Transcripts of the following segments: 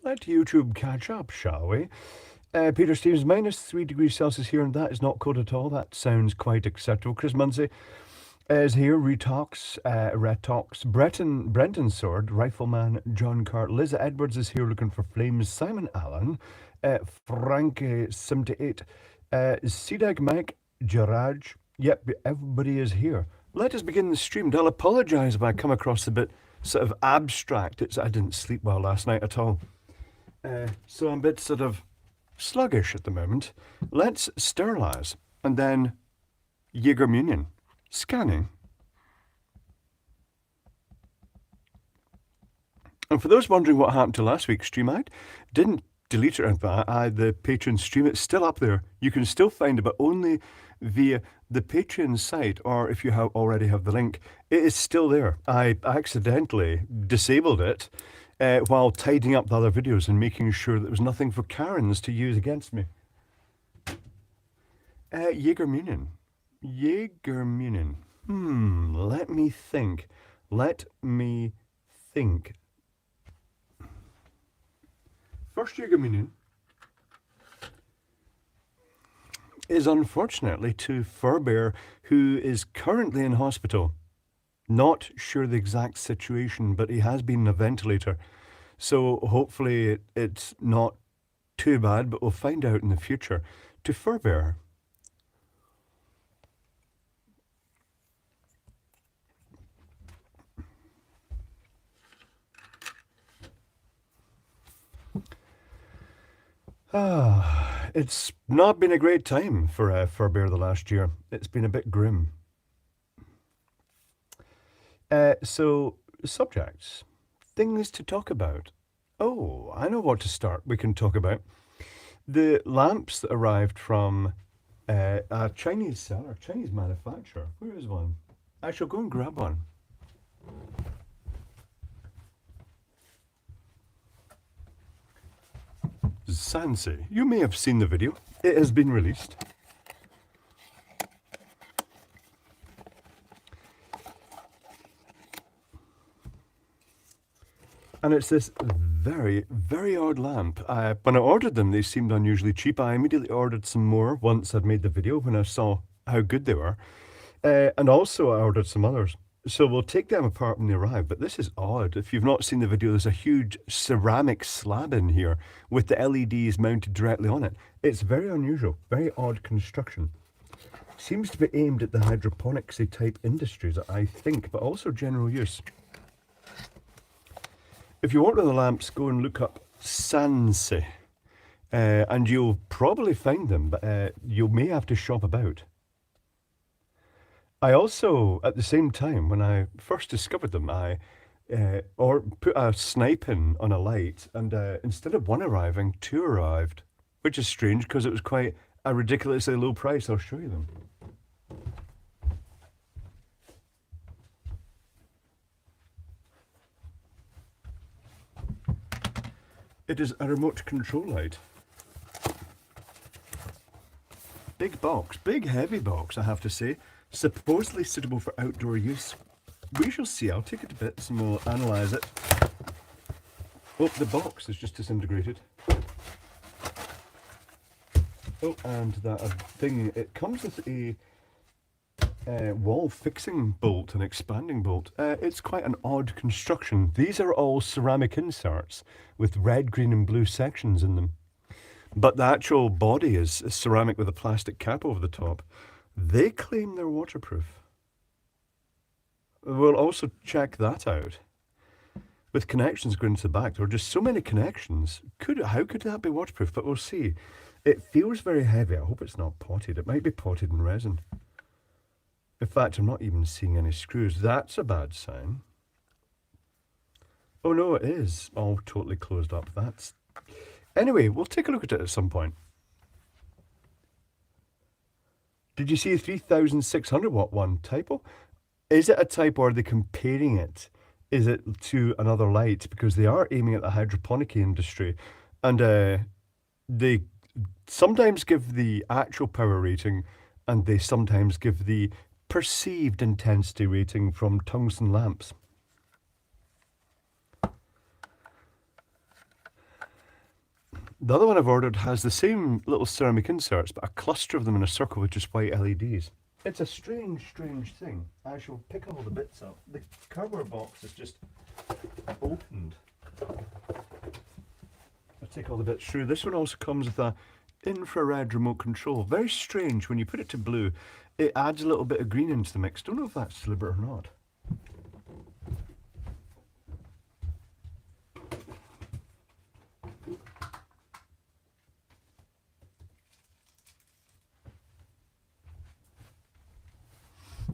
Let's let YouTube catch up, shall we? Peter Stevens, -3 degrees Celsius here, and that is not cold at all. That sounds quite acceptable. Chris Munsey is here. Retox. Brenton Sword, Rifleman John Cart. Liz Edwards is here looking for flames. Simon Allen, Frankie78, Sidag Mike, Jaraj. Yep, everybody is here. Let us begin the stream. I'll apologise if I come across a bit sort of abstract. I didn't sleep well last night at all. So I'm a bit sort of sluggish at the moment. Let's sterilize and then Jägermunion. Scanning. And for those wondering what happened to last week's stream, I didn't delete it. The Patreon stream, it's still up there. You can still find it, but only via the Patreon site, or if you already have the link, it is still there. I accidentally disabled it while tidying up the other videos and making sure there was nothing for Karens to use against me. Jägermunion. Let me think. First Jägermunion is unfortunately to Furbear, who is currently in hospital. Not sure the exact situation, but he has been in a ventilator. So hopefully it's not too bad, but we'll find out in the future. To Furbear. It's not been a great time for Furbear the last year. It's been a bit grim. So, subjects. Things to talk about. Oh, I know what to start. We can talk about the lamps that arrived from a Chinese seller, Chinese manufacturer. Where is one? I shall go and grab one. Sansi. You may have seen the video. It has been released. And it's this very, very odd lamp. When I ordered them, they seemed unusually cheap. I immediately ordered some more once I'd made the video when I saw how good they were. And also I ordered some others. So we'll take them apart when they arrive, but this is odd. If you've not seen the video, there's a huge ceramic slab in here with the LEDs mounted directly on it. It's very unusual, very odd construction. Seems to be aimed at the hydroponicsy type industries, I think, but also general use. If you want one of the lamps, go and look up Sansi, and you'll probably find them, but you may have to shop about. I also, at the same time, when I first discovered them, I put a snipe in on a light, and instead of one arriving, two arrived, which is strange because it was quite a ridiculously low price. I'll show you them. It is a remote control light. Big box, big heavy box, I have to say. Supposedly suitable for outdoor use. We shall see. I'll take it to bits and we'll analyse it. Oh, the box is just disintegrated. Oh, and that thing, it comes with a wall fixing bolt, an expanding bolt. It's quite an odd construction. These are all ceramic inserts with red, green and blue sections in them. But the actual body is ceramic with a plastic cap over the top. They claim they're waterproof. We'll also check that out. With connections going to the back, there are just so many connections. How could that be waterproof? But we'll see. It feels very heavy. I hope it's not potted. It might be potted in resin. In fact, I'm not even seeing any screws. That's a bad sign. Oh no, it is all totally closed up. Anyway, we'll take a look at it at some point. Did you see a 3600 watt one? Typo? Is it a typo or are they comparing it? Is it to another light? Because they are aiming at the hydroponic industry. And they sometimes give the actual power rating and they sometimes give the perceived intensity rating from tungsten lamps. The other one I've ordered has the same little ceramic inserts, but a cluster of them in a circle with just white LEDs. It's a strange, strange thing. I shall pick all the bits up. The cardboard box is just opened. I'll take all the bits through. This one also comes with a infrared remote control. Very strange. When you put it to blue, it adds a little bit of green into the mix. Don't know if that's deliberate or not.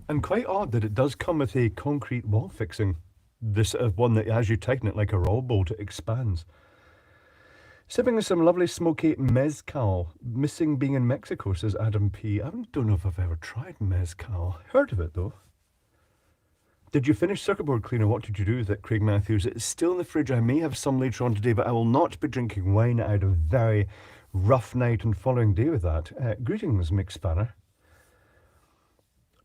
And quite odd that it does come with a concrete wall fixing. This one that as you tighten it like a roll bolt, it expands. Sipping some lovely smoky mezcal. Missing being in Mexico, says Adam P. I don't know if I've ever tried mezcal. Heard of it though. Did you finish circuit board cleaner? What did you do with it, Craig Matthews? It's still in the fridge. I may have some later on today, but I will not be drinking wine. I had a very rough night and following day with that. Greetings, Mick Spanner.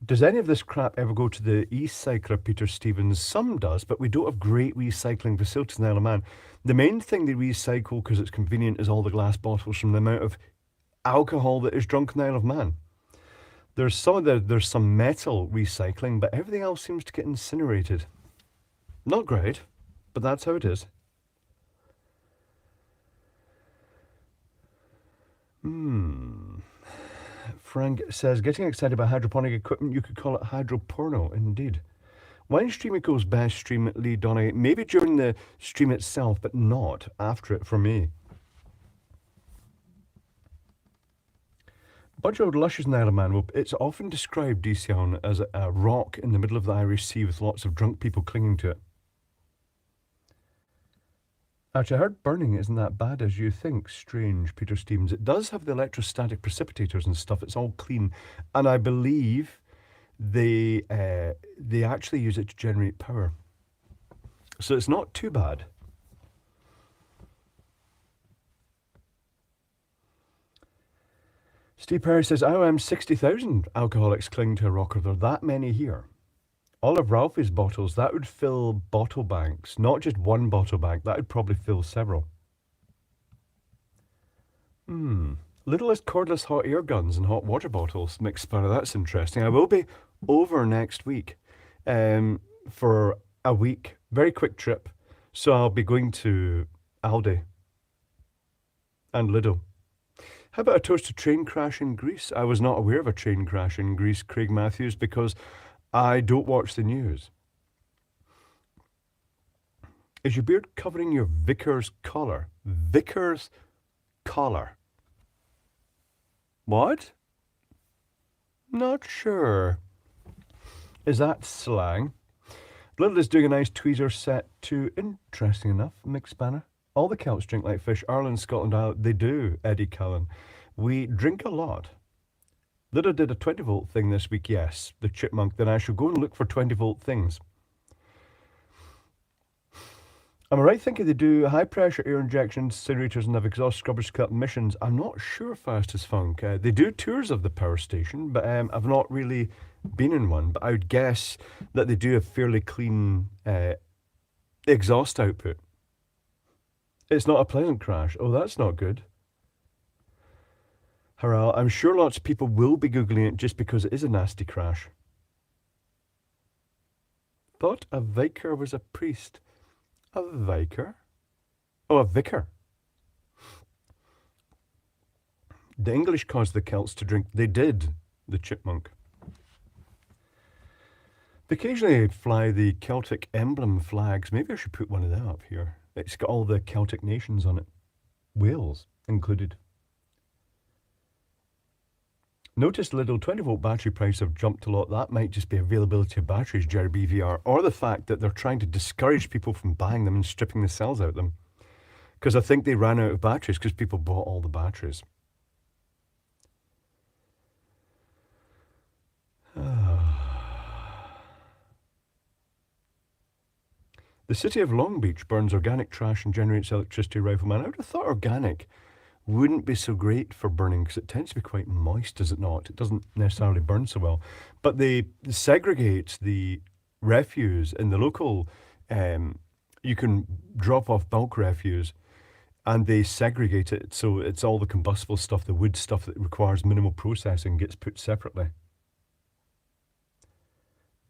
Does any of this crap ever go to the e-cycler, Peter Stevens? Some does, but we don't have great recycling facilities in the Isle of Man. The main thing they recycle, because it's convenient, is all the glass bottles from the amount of alcohol that is drunk in the Isle of Man. There's some metal recycling, but everything else seems to get incinerated. Not great, but that's how it is. Frank says, getting excited about hydroponic equipment, you could call it hydroporno, indeed. When streaming goes best, stream Lee Donaghy. Maybe during the stream itself, but not after it for me. Bunch of luscious in the Isle of Man. Well, it's often described, DCL, as a rock in the middle of the Irish Sea with lots of drunk people clinging to it. Actually, I heard burning isn't that bad as you think. Strange, Peter Stevens. It does have the electrostatic precipitators and stuff. It's all clean. And I believe they actually use it to generate power. So it's not too bad. Steve Perry says, IOM 60,000 alcoholics cling to a rocker. There are that many here. All of Ralphie's bottles, that would fill bottle banks. Not just one bottle bank, that would probably fill several. Littlest cordless hot air guns and hot water bottles. Mick Spanner, that's interesting. I will be over next week for a week. Very quick trip. So I'll be going to Aldi and Lidl. How about a toast to train crash in Greece? I was not aware of a train crash in Greece, Craig Matthews, because I don't watch the news. Is your beard covering your vicar's collar? Vicar's collar. What? Not sure. Is that slang? Little is doing a nice tweezer set too. Interesting enough, Mick Spanner. All the Celts drink like fish. Ireland, Scotland, Ireland, they do, Eddie Cullen. We drink a lot. Little did a 20-volt thing this week, yes, the chipmunk. Then I shall go and look for 20-volt things. Am I right thinking they do high-pressure air injection incinerators and have exhaust scrubbers cut missions? I'm not sure, Fast as Funk. They do tours of the power station, but I've not really been in one. But I would guess that they do have fairly clean exhaust output. It's not a pleasant crash. Oh, that's not good. Hurrah, I'm sure lots of people will be Googling it just because it is a nasty crash. Thought a vicar was a priest. A vicar? Oh, a vicar. The English caused the Celts to drink. They did, the chipmunk. They occasionally fly the Celtic emblem flags. Maybe I should put one of them up here. It's got all the Celtic nations on it. Wales included. Notice the little 20-volt battery price have jumped a lot. That might just be availability of batteries, Jerry BVR, or the fact that they're trying to discourage people from buying them and stripping the cells out of them. Because I think they ran out of batteries because people bought all the batteries. The city of Long Beach burns organic trash and generates electricity, Rifleman. I would have thought organic wouldn't be so great for burning because it tends to be quite moist, does it not? It doesn't necessarily burn so well. But they segregate the refuse in the local, you can drop off bulk refuse and they segregate it, so it's all the combustible stuff, the wood stuff that requires minimal processing gets put separately.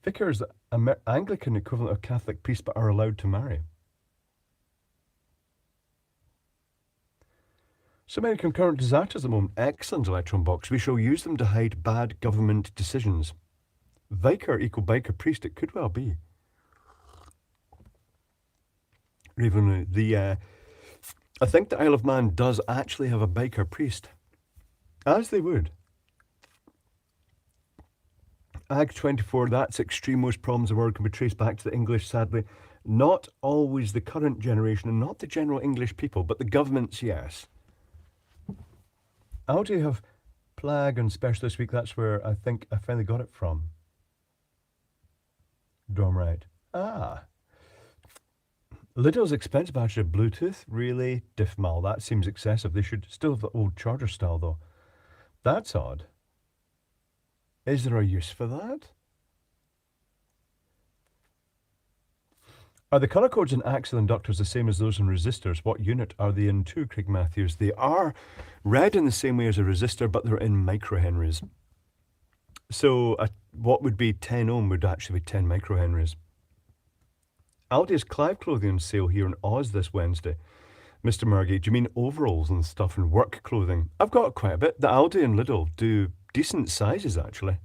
Vicars, Anglican equivalent of Catholic priests, but are allowed to marry. So many concurrent disasters at the moment. Excellent electron box. We shall use them to hide bad government decisions. Vicar equal biker priest. It could well be. Raven, I think the Isle of Man does actually have a biker priest. As they would. Ag 24, that's extreme. Most problems of the world can be traced back to the English, sadly. Not always the current generation and not the general English people, but the governments, yes. Aldi have Plague and Special this week. That's where I think I finally got it from. Dormright. Ah. Lidl's expensive battery of Bluetooth. Really? Diffmal. That seems excessive. They should still have the old charger style, though. That's odd. Is there a use for that? Are the colour codes in axle inductors the same as those in resistors? What unit are they in too, Craig Matthews? They are read in the same way as a resistor, but they're in microhenries. So what would be 10 ohm would actually be 10 microhenries. Aldi's Clive clothing on sale here in Oz this Wednesday. Mr. Murgy, do you mean overalls and stuff and work clothing? I've got quite a bit. The Aldi and Lidl do decent sizes, actually.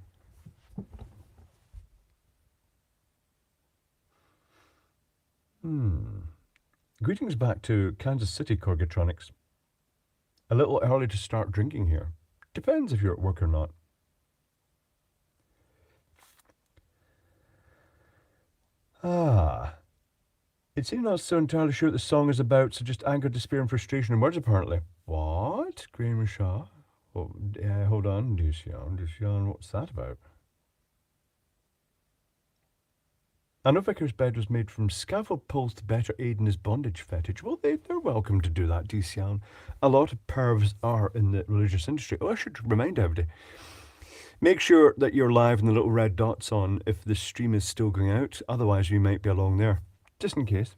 Greetings back to Kansas City, Corgatronics. A little early to start drinking here. Depends if you're at work or not. It seems not so entirely sure what the song is about, so just anger, despair, and frustration in words, apparently. What? Graham Shaw? Oh, hold on, Dushan, what's that about? I know Vicar's bed was made from scaffold poles to better aid in his bondage fetish. Well, they're welcome to do that, Dushan. A lot of pervs are in the religious industry. Oh, I should remind everybody. Make sure that you're live and the little red dot's on if the stream is still going out. Otherwise, we might be along there. Just in case.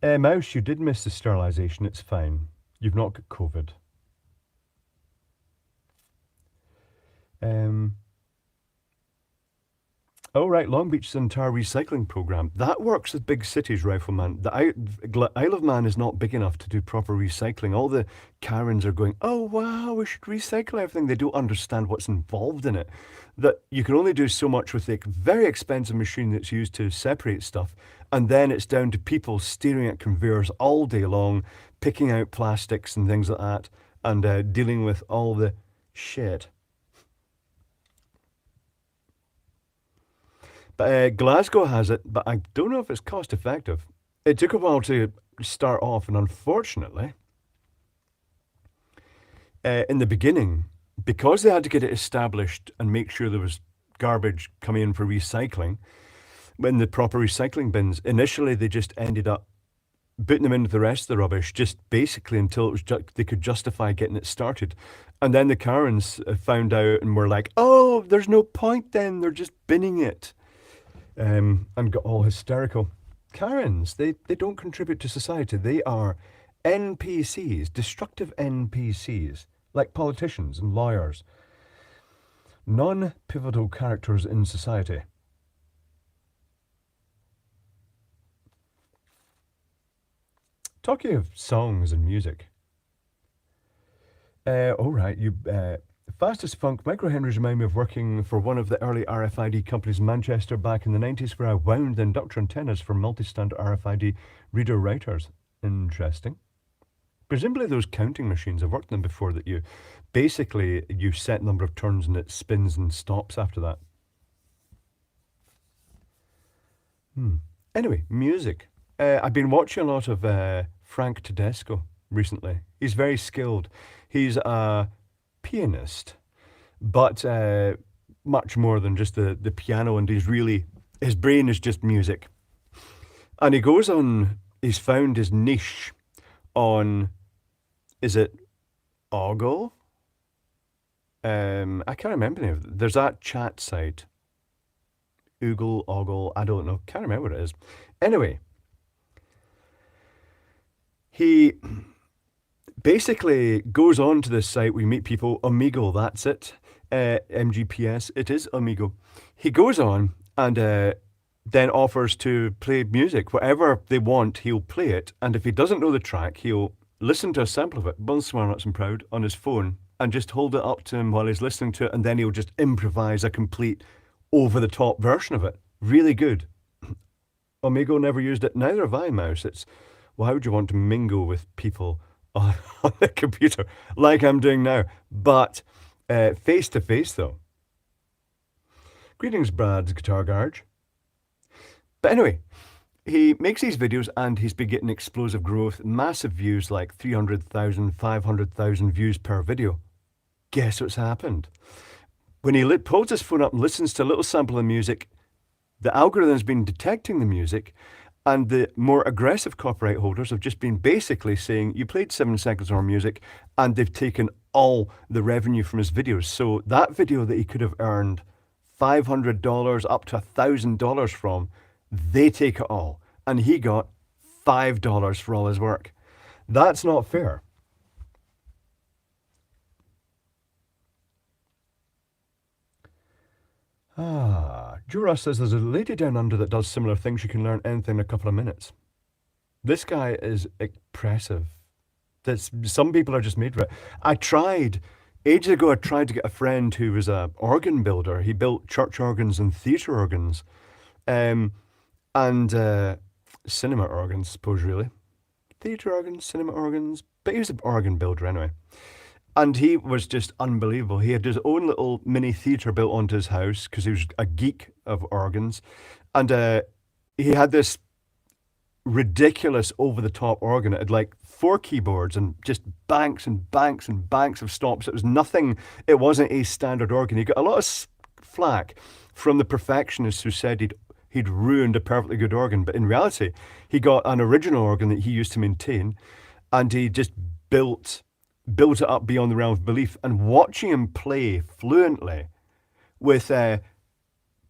Mouse, you did miss the sterilisation. It's fine. You've not got COVID. Oh, right, Long Beach's entire recycling programme. That works with big cities, Rifleman. The Isle of Man is not big enough to do proper recycling. All the Karens are going, oh, wow, we should recycle everything. They don't understand what's involved in it. That you can only do so much with the very expensive machine that's used to separate stuff. And then it's down to people staring at conveyors all day long, picking out plastics and things like that, and dealing with all the shit. But Glasgow has it, but I don't know if it's cost effective. It took a while to start off, and unfortunately, in the beginning, because they had to get it established and make sure there was garbage coming in for recycling, in the proper recycling bins, initially they just ended up putting them into the rest of the rubbish, just basically until it was they could justify getting it started. And then the Karens found out and were like, oh, there's no point then, they're just binning it. And got all hysterical. Karens, they don't contribute to society. They are NPCs, destructive NPCs, like politicians and lawyers. Non-pivotal characters in society. Talking of songs and music. Fastest Funk, microhenries remind me of working for one of the early RFID companies in Manchester back in the 90s, where I wound the inductor antennas for multi-standard RFID reader writers. Interesting. Presumably those counting machines, I've worked on them before, that you set number of turns and it spins and stops after that. Anyway, music. I've been watching a lot of Frank Tedesco recently. He's very skilled. He's a pianist, but much more than just the piano, and his brain is just music. And he's found his niche on, is it Ogle? I can't remember the name of it. There's that chat site. Oogle, Ogle, I don't know, can't remember what it is. Anyway, he basically goes on to this site where you meet people, Omegle, that's it. MGPS, it is Omegle. He goes on and then offers to play music. Whatever they want, he'll play it. And if he doesn't know the track, he'll listen to a sample of it, Bonsoir Nuts and Proud, on his phone and just hold it up to him while he's listening to it. And then he'll just improvise a complete over-the-top version of it. Really good. Omegle never used it. Neither have I, Mouse. It's, why would you want to mingle with people on the computer like I'm doing now? But face to face, though. Greetings, Brad's Guitar Garage. But anyway, he makes these videos and he's been getting explosive growth, massive views, like 300,000, 500,000 views per video. Guess what's happened? When he pulls his phone up and listens to a little sample of music, the algorithm's been detecting the music, and the more aggressive copyright holders have just been basically saying, you played 7 seconds of our music, and they've taken all the revenue from his videos. So that video that he could have earned $500 up to $1,000 from, they take it all. And he got $5 for all his work. That's not fair. Jura says there's a lady down under that does similar things. You can learn anything in a couple of minutes. This guy is impressive. Some people are just made for it. Ages ago, I tried to get a friend who was an organ builder. He built church organs and theatre organs. And cinema organs, I suppose, really. Theatre organs, cinema organs. But he was an organ builder anyway. And he was just unbelievable. He had his own little mini theatre built onto his house because he was a geek of organs. And he had this ridiculous over-the-top organ. It had like 4 keyboards and just banks and banks and banks of stops. It was nothing. It wasn't a standard organ. He got a lot of flack from the perfectionists who said he'd ruined a perfectly good organ. But in reality, he got an original organ that he used to maintain, and he just built it up beyond the realm of belief. And watching him play fluently with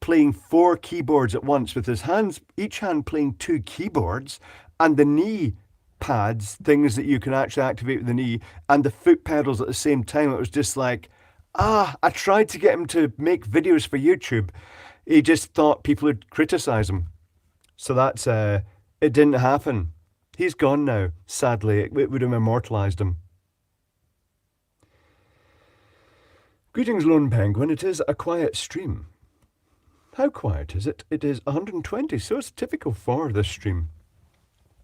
playing 4 keyboards at once, with his hands, each hand playing 2 keyboards, and the knee pads, things that you can actually activate with the knee, and the foot pedals at the same time. It was just like, I tried to get him to make videos for YouTube. He just thought people would criticize him. So that's, it didn't happen. He's gone now, sadly. It would have immortalized him. Greetings, Lone Penguin. It is a quiet stream. How quiet is it? It is 120, so it's typical for this stream.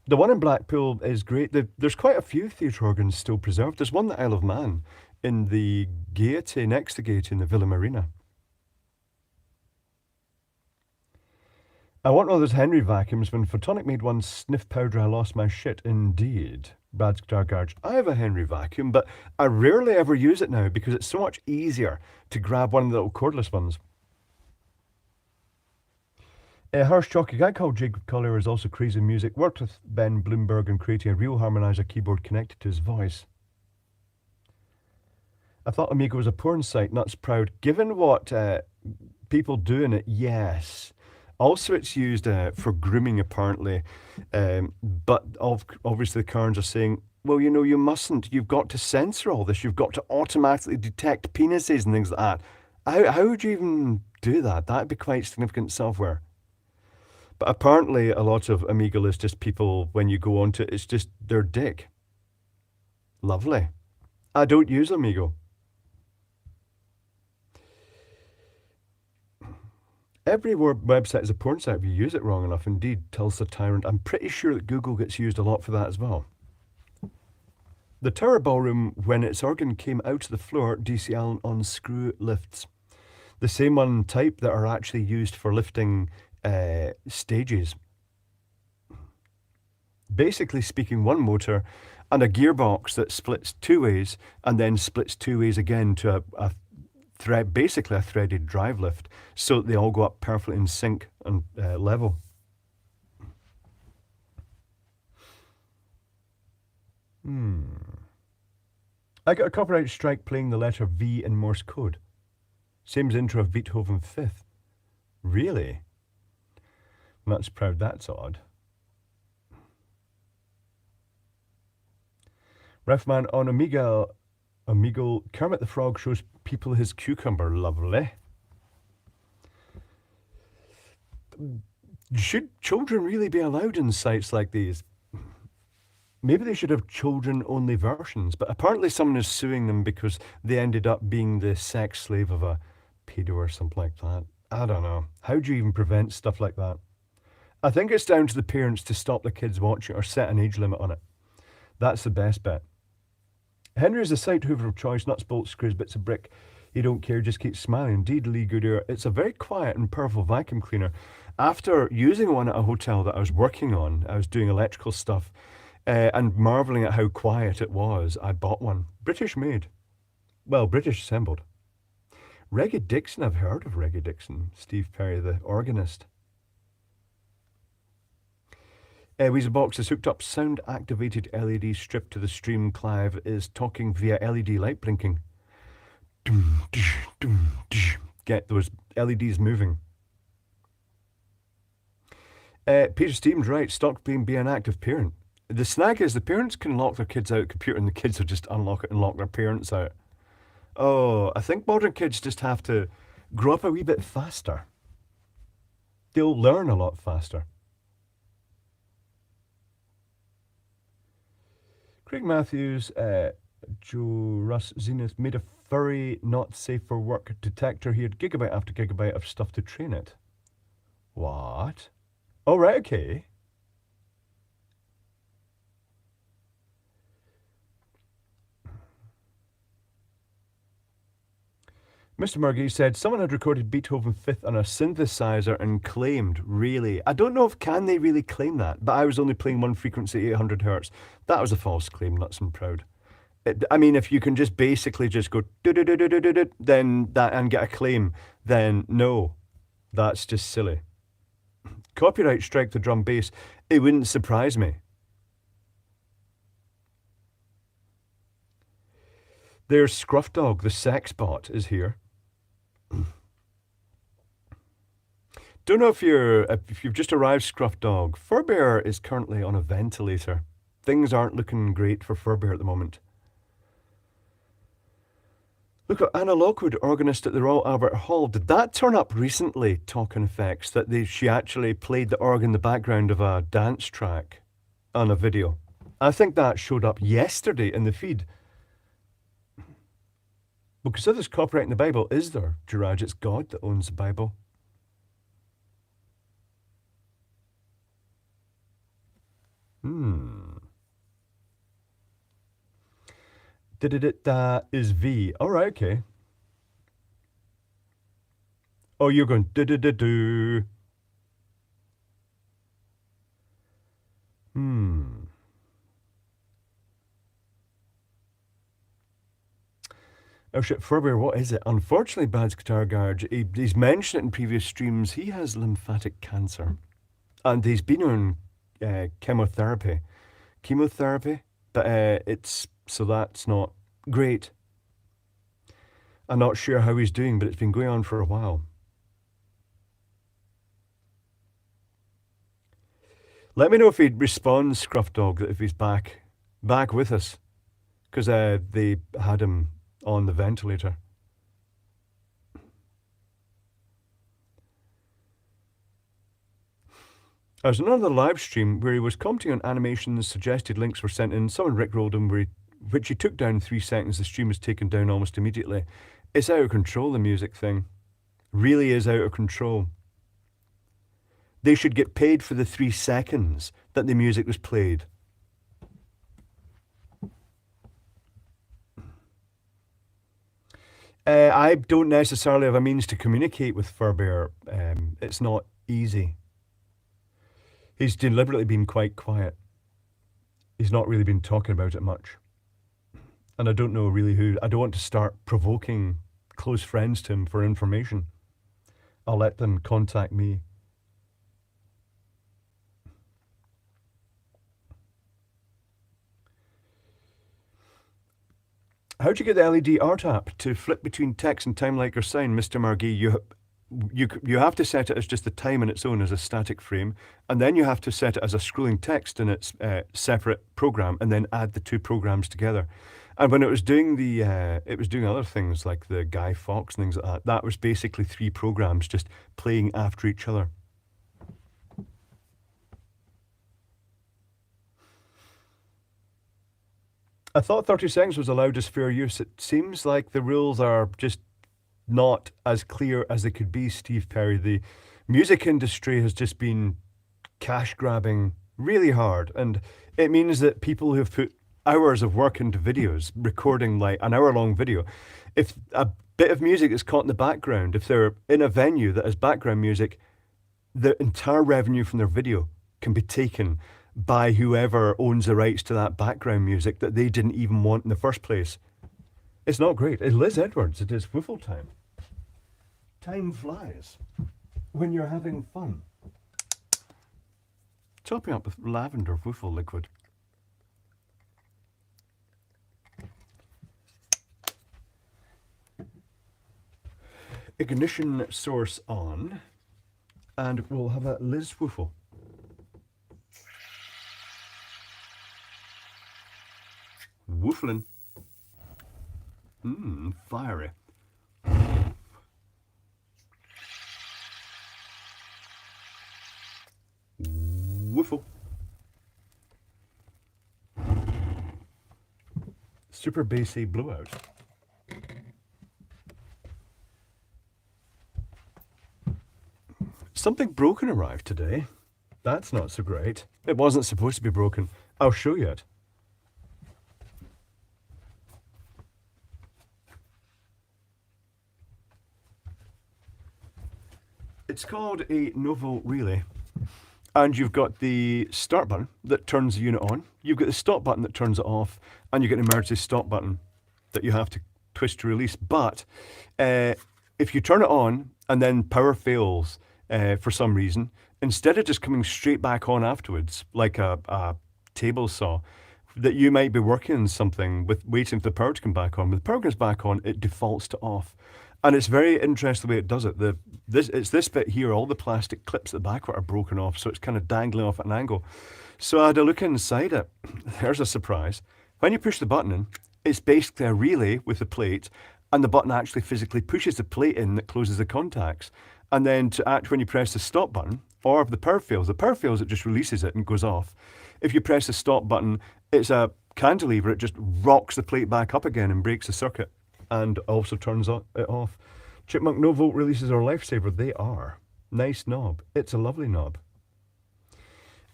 The one in Blackpool is great. There's quite a few theatre organs still preserved. There's one at Isle of Man in the Gaiety, next to Gaiety in the Villa Marina. I want one of those Henry vacuums. When Photonic made one sniff powder, I lost my shit. Indeed. Brad's Guitar Garage. I have a Henry vacuum, but I rarely ever use it now because it's so much easier to grab one of the little cordless ones. Harsh Chalky, a guy called Jacob Collier is also crazy in music. Worked with Ben Bloomberg on creating a real harmonizer keyboard connected to his voice. I thought Amiga was a porn site, Nuts Proud. Given what people do in it, yes. Also, it's used for grooming, apparently. But obviously, the Karns are saying, well, you know, you mustn't. You've got to censor all this. You've got to automatically detect penises and things like that. How would you even do that? That'd be quite significant software. But apparently, a lot of Amiga is just people, when you go onto it, it's just their dick. Lovely. I don't use Amigo. Every website is a porn site if you use it wrong enough. Indeed, tells the tyrant. I'm pretty sure that Google gets used a lot for that as well. The Tower Ballroom, when its organ came out to the floor, DC Allen on screw lifts. The same one type that are actually used for lifting stages. Basically speaking, one motor and a gearbox that splits 2 ways and then splits 2 ways again to a thread, basically a threaded drive lift, so they all go up perfectly in sync and level. I got a copyright strike playing the letter V in Morse code. Same as intro of Beethoven Fifth. Really? That's proud, that's odd. Refman on Omegle, Kermit the Frog shows people his cucumber. Lovely. Should children really be allowed in sites like these? Maybe they should have children-only versions, but apparently someone is suing them because they ended up being the sex slave of a pedo or something like that. I don't know. How do you even prevent stuff like that? I think it's down to the parents to stop the kids watching or set an age limit on it. That's the best bet. Henry is a site hoover of choice, nuts, bolts, screws, bits of brick. You don't care, just keep smiling. Indeed, Lee Goodyear. It's a very quiet and powerful vacuum cleaner. After using one at a hotel that I was working on, I was doing electrical stuff, and marvelling at how quiet it was, I bought one. British made. Well, British assembled. Reggie Dixon, I've heard of Reggie Dixon. Steve Perry, the organist. Weezer Box is hooked up sound-activated LED strip to the stream. Clive is talking via LED light blinking. Get those LEDs moving. Peter Stevens, right, stop being be an active parent. The snag is the parents can lock their kids out of the computer and the kids will just unlock it and lock their parents out. Oh, I think modern kids just have to grow up a wee bit faster. They'll learn a lot faster. Craig Matthews, Joe Russ Zenith made a furry not safe for work detector. He had gigabyte after gigabyte of stuff to train it. What? Oh, right, okay. Mr. Murgy said someone had recorded Beethoven Fifth on a synthesizer and claimed, really. I don't know if can they really claim that, but I was only playing one frequency, 800 hertz. That was a false claim, nuts and proud. I mean, if you can just basically just go then that and get a claim, then no, that's just silly. Copyright strike the drum bass. It wouldn't surprise me. There's Scruff Dog, the sex bot, is here. Don't know if you've just arrived, Scruff Dog. Furbear is currently on a ventilator. Things aren't looking great for Furbear at the moment. Look at Anna Lockwood, organist at the Royal Albert Hall. Did that turn up recently, Talking Effects, that she actually played the organ in the background of a dance track on a video? I think that showed up yesterday in the feed. Because if there's copyright in the Bible, is there, Giraj? It's God that owns the Bible. That is V. All right, okay. Oh, you're going do. Oh shit, Furbear, what is it? Unfortunately, Bad's Guitar Garage, he's mentioned it in previous streams, he has lymphatic cancer. And he's been on chemotherapy, but so that's not great. I'm not sure how he's doing, but it's been going on for a while. Let me know if he responds, Scruff Dog, if he's back with us, because they had him on the ventilator. There's another live stream where he was commenting on animations, suggested links were sent in, someone rickrolled him, which he took down in 3 seconds. The stream was taken down almost immediately. It's out of control, the music thing. Really is out of control. They should get paid for the 3 seconds that the music was played. I don't necessarily have a means to communicate with Furbear. It's not easy. He's deliberately been quite quiet. He's not really been talking about it much. And I don't know really who. I don't want to start provoking close friends to him for information. I'll let them contact me. How'd you get the LED art app to flip between text and time like your sign, Mr. Margee? you have to set it as just the time on its own as a static frame, and then you have to set it as a scrolling text in its separate program, and then add the two programs together. And when it was doing it was doing other things like the Guy Fawkes and things like that. That was basically three programs just playing after each other. I thought 30 seconds was allowed as fair use. It seems like the rules are just not as clear as they could be, Steve Perry. The music industry has just been cash grabbing really hard, and it means that people who have put hours of work into videos, recording like an hour long video, if a bit of music is caught in the background, if they're in a venue that has background music, the entire revenue from their video can be taken by whoever owns the rights to that background music that they didn't even want in the first place. It's not great. It's Liz Edwards. It is Woofle time. Time flies when you're having fun. Topping up with lavender Woofle liquid. Ignition source on, and we'll have a Liz Woofle. Woofling. Fiery. Woofle. Super bassy blowout. Something broken arrived today. That's not so great. It wasn't supposed to be broken. I'll show you it. It's called a Novo Relay, and you've got the start button that turns the unit on, you've got the stop button that turns it off, and you've got an emergency stop button that you have to twist to release. But if you turn it on and then power fails for some reason, instead of just coming straight back on afterwards, like a table saw, that you might be working on something with waiting for the power to come back on. When the power comes back on, it defaults to off. And it's very interesting the way it does it. It's this bit here, all the plastic clips at the back of it are broken off, so it's kind of dangling off at an angle. So I had a look inside it. There's a surprise. When you push the button in, it's basically a relay with the plate, and the button actually physically pushes the plate in that closes the contacts. And then to act when you press the stop button, or if the power fails, it just releases it and goes off. If you press the stop button, it's a cantilever, it just rocks the plate back up again and breaks the circuit, and also turns it off. Chipmunk No Volt releases are lifesaver. They are. Nice knob. It's a lovely knob.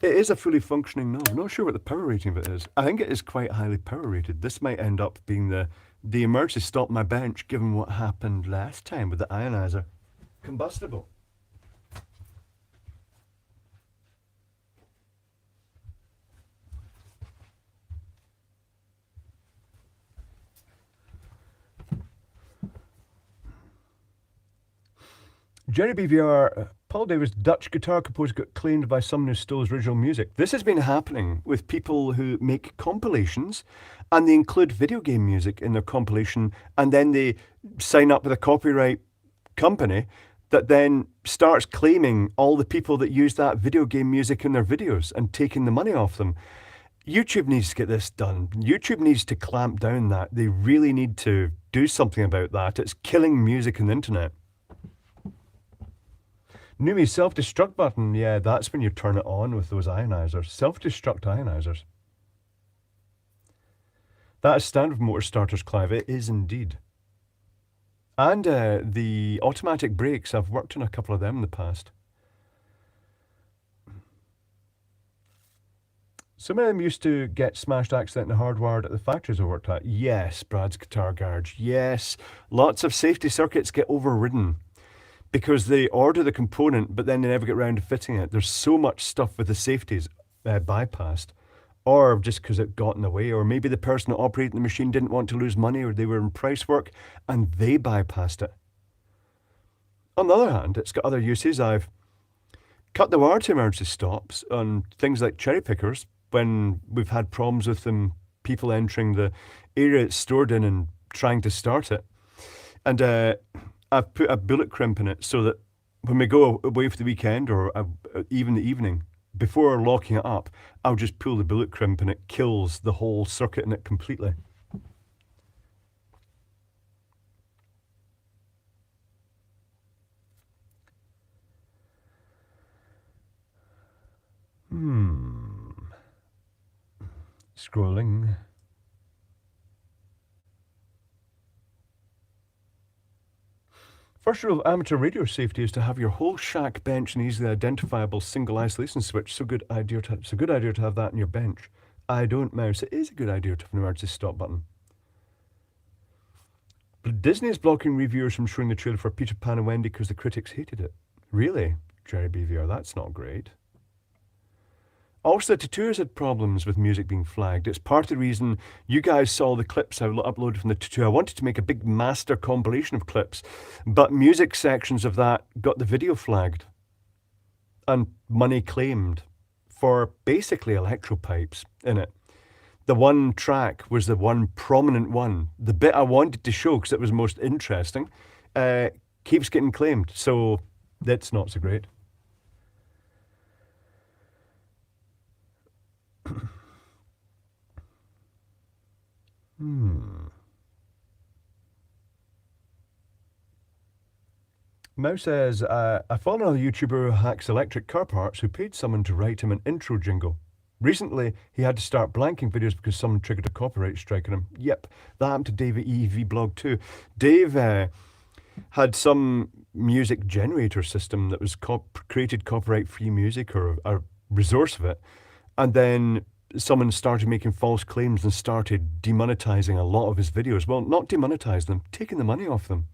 It is a fully functioning knob. I'm not sure what the power rating of it is. I think it is quite highly power rated. This might end up being the emergency stop my bench, given what happened last time with the ionizer. Combustible. Jerry BVR, Paul Davis' Dutch guitar composer got claimed by someone who stole his original music. This has been happening with people who make compilations, and they include video game music in their compilation, and then they sign up with a copyright company that then starts claiming all the people that use that video game music in their videos and taking the money off them. YouTube needs to get this done. YouTube needs to clamp down that. They really need to do something about that. It's killing music on the internet. Numi self-destruct button, yeah, that's when you turn it on with those ionizers. Self-destruct ionizers. That is standard motor starters, Clive. It is indeed. And the automatic brakes, I've worked on a couple of them in the past. Some of them used to get smashed accidentally hardwired at the factories I worked at. Yes, Brad's Guitar Garage. Yes, lots of safety circuits get overridden because they order the component, but then they never get around to fitting it. There's so much stuff with the safeties bypassed, or just because it got in the way, or maybe the person operating the machine didn't want to lose money, or they were in price work, and they bypassed it. On the other hand, it's got other uses. I've cut the wire to emergency stops on things like cherry pickers when we've had problems with them, people entering the area it's stored in and trying to start it. And I've put a bullet crimp in it so that when we go away for the weekend or even the evening, before locking it up, I'll just pull the bullet crimp and it kills the whole circuit in it completely. Scrolling. First rule of amateur radio safety is to have your whole shack bench an easily identifiable single isolation switch. It's a good idea to have that in your bench. I don't mouse. It is a good idea to have an emergency stop button. But Disney is blocking reviewers from showing the trailer for Peter Pan and Wendy because the critics hated it. Really, Jerry BVR? That's not great. Also, Tattooers had problems with music being flagged. It's part of the reason you guys saw the clips I uploaded from the Tattoo. I wanted to make a big master compilation of clips, but music sections of that got the video flagged and money claimed for basically electro pipes in it. The one track was the one prominent one. The bit I wanted to show because it was most interesting keeps getting claimed, so that's not so great. Mouse says, I follow another YouTuber who hacks electric car parts who paid someone to write him an intro jingle. Recently, he had to start blanking videos because someone triggered a copyright strike on him. Yep, that happened to Dave at EEV blog too. Dave had some music generator system that was created copyright-free music or a resource of it, and then someone started making false claims and started demonetizing a lot of his videos. Well, not demonetizing them, taking the money off them.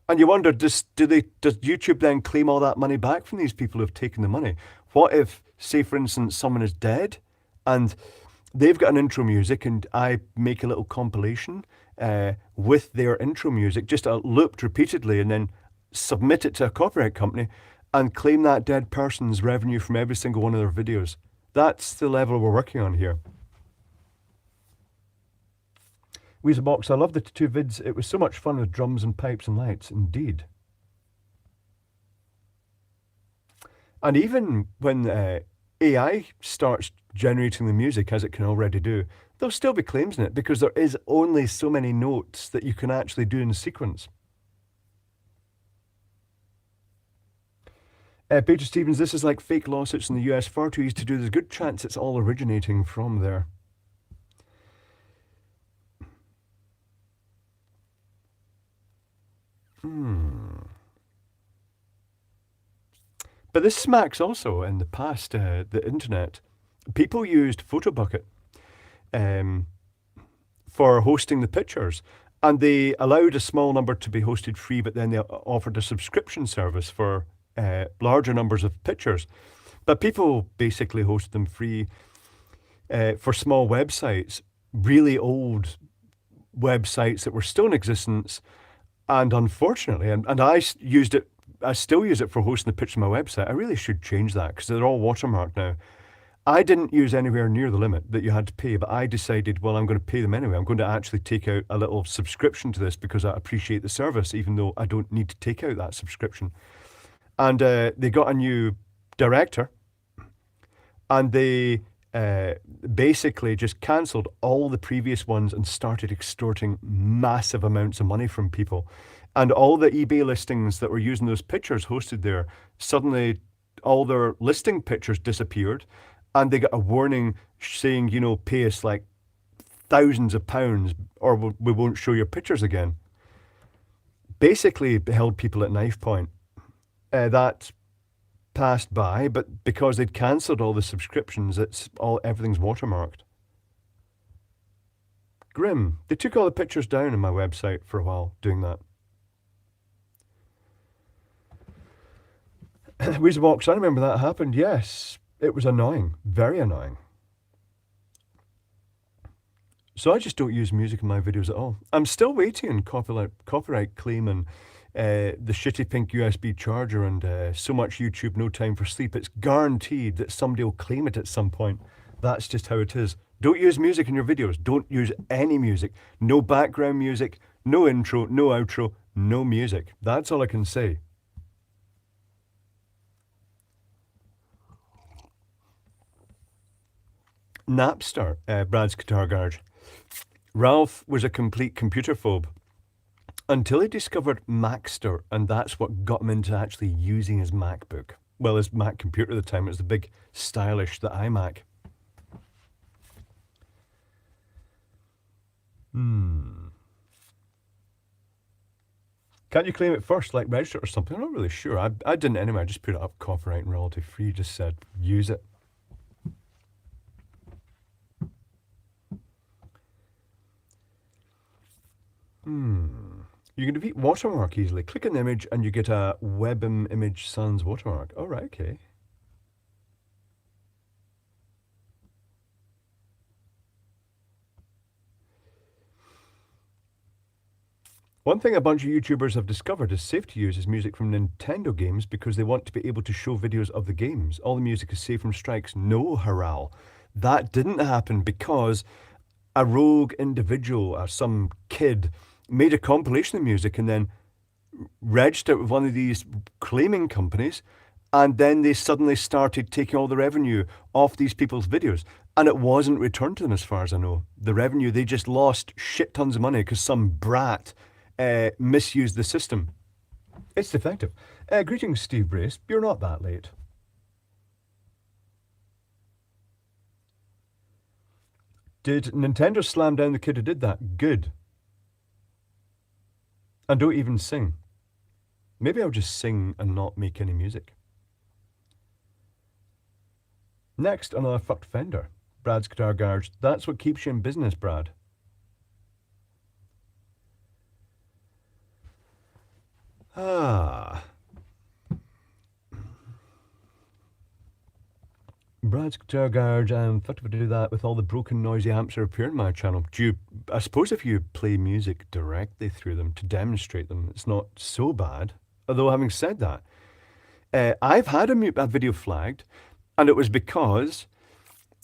And you wonder, does YouTube then claim all that money back from these people who've taken the money? What if, say for instance, someone is dead and they've got an intro music and I make a little compilation with their intro music, just looped repeatedly, and then submit it to a copyright company and claim that dead person's revenue from every single one of their videos? That's the level we're working on here. Weezabox, I love the Tattoo vids. It was so much fun with drums and pipes and lights. Indeed. And even when AI starts generating the music, as it can already do, there'll still be claims in it because there is only so many notes that you can actually do in sequence. Peter Stevens, this is like fake lawsuits in the US. Far too easy to do. There's a good chance it's all originating from there. But this smacks also in the past, the internet. People used PhotoBucket for hosting the pictures. And they allowed a small number to be hosted free, but then they offered a subscription service for larger numbers of pictures. But people basically hosted them free for small websites, really old websites that were still in existence. And unfortunately, and I still use it for hosting the picture on my website. I really should change that because they're all watermarked now. I didn't use anywhere near the limit that you had to pay, but I decided, well, I'm going to pay them anyway. I'm going to actually take out a little subscription to this because I appreciate the service, even though I don't need to take out that subscription. And they got a new director, and they basically just cancelled all the previous ones and started extorting massive amounts of money from people. And all the eBay listings that were using those pictures hosted there, suddenly all their listing pictures disappeared, and they got a warning saying, you know, pay us like thousands of pounds or we won't show your pictures again. Basically held people at knife point. That passed by, but because they'd cancelled all the subscriptions, everything's watermarked. Grim. They took all the pictures down on my website for a while doing that. Weezabox, I remember that happened. Yes, it was annoying, very annoying. So I just don't use music in my videos at all. I'm still waiting on copyright claim and the shitty pink USB charger and so much YouTube, no time for sleep. It's guaranteed that somebody will claim it at some point. That's just how it is. Don't use music in your videos. Don't use any music. No background music, no intro, no outro, no music. That's all I can say. Napster, Brad's Guitar Garage. Ralph was a complete computer phobe until he discovered Maxter, and that's what got him into actually using his MacBook. Well, his Mac computer at the time. It was the big, stylish, the iMac. Can't you claim it first, like register or something? I'm not really sure. I didn't anyway. I just put it up copyright and royalty free. Just said use it. You can defeat watermark easily. Click an image and you get a WebM image sans watermark. All right, okay. One thing a bunch of YouTubers have discovered is safe to use is music from Nintendo games because they want to be able to show videos of the games. All the music is safe from strikes. No, Haral. That didn't happen because a rogue individual or some kid made a compilation of music and then registered with one of these claiming companies, and then they suddenly started taking all the revenue off these people's videos, and it wasn't returned to them as far as I know. The revenue, they just lost shit tons of money because some brat misused the system. It's defective. Greetings, Steve Brace. You're not that late. Did Nintendo slam down the kid who did that? Good. And don't even sing. Maybe I'll just sing and not make any music. Next, another fucked fender. Brad's Guitar Garage. That's what keeps you in business, Brad. Brad's Guitar Garage, I'm fucked to do that with all the broken noisy amps that appear on my channel. I suppose if you play music directly through them to demonstrate them, it's not so bad. Although having said that, I've had a video flagged, and it was because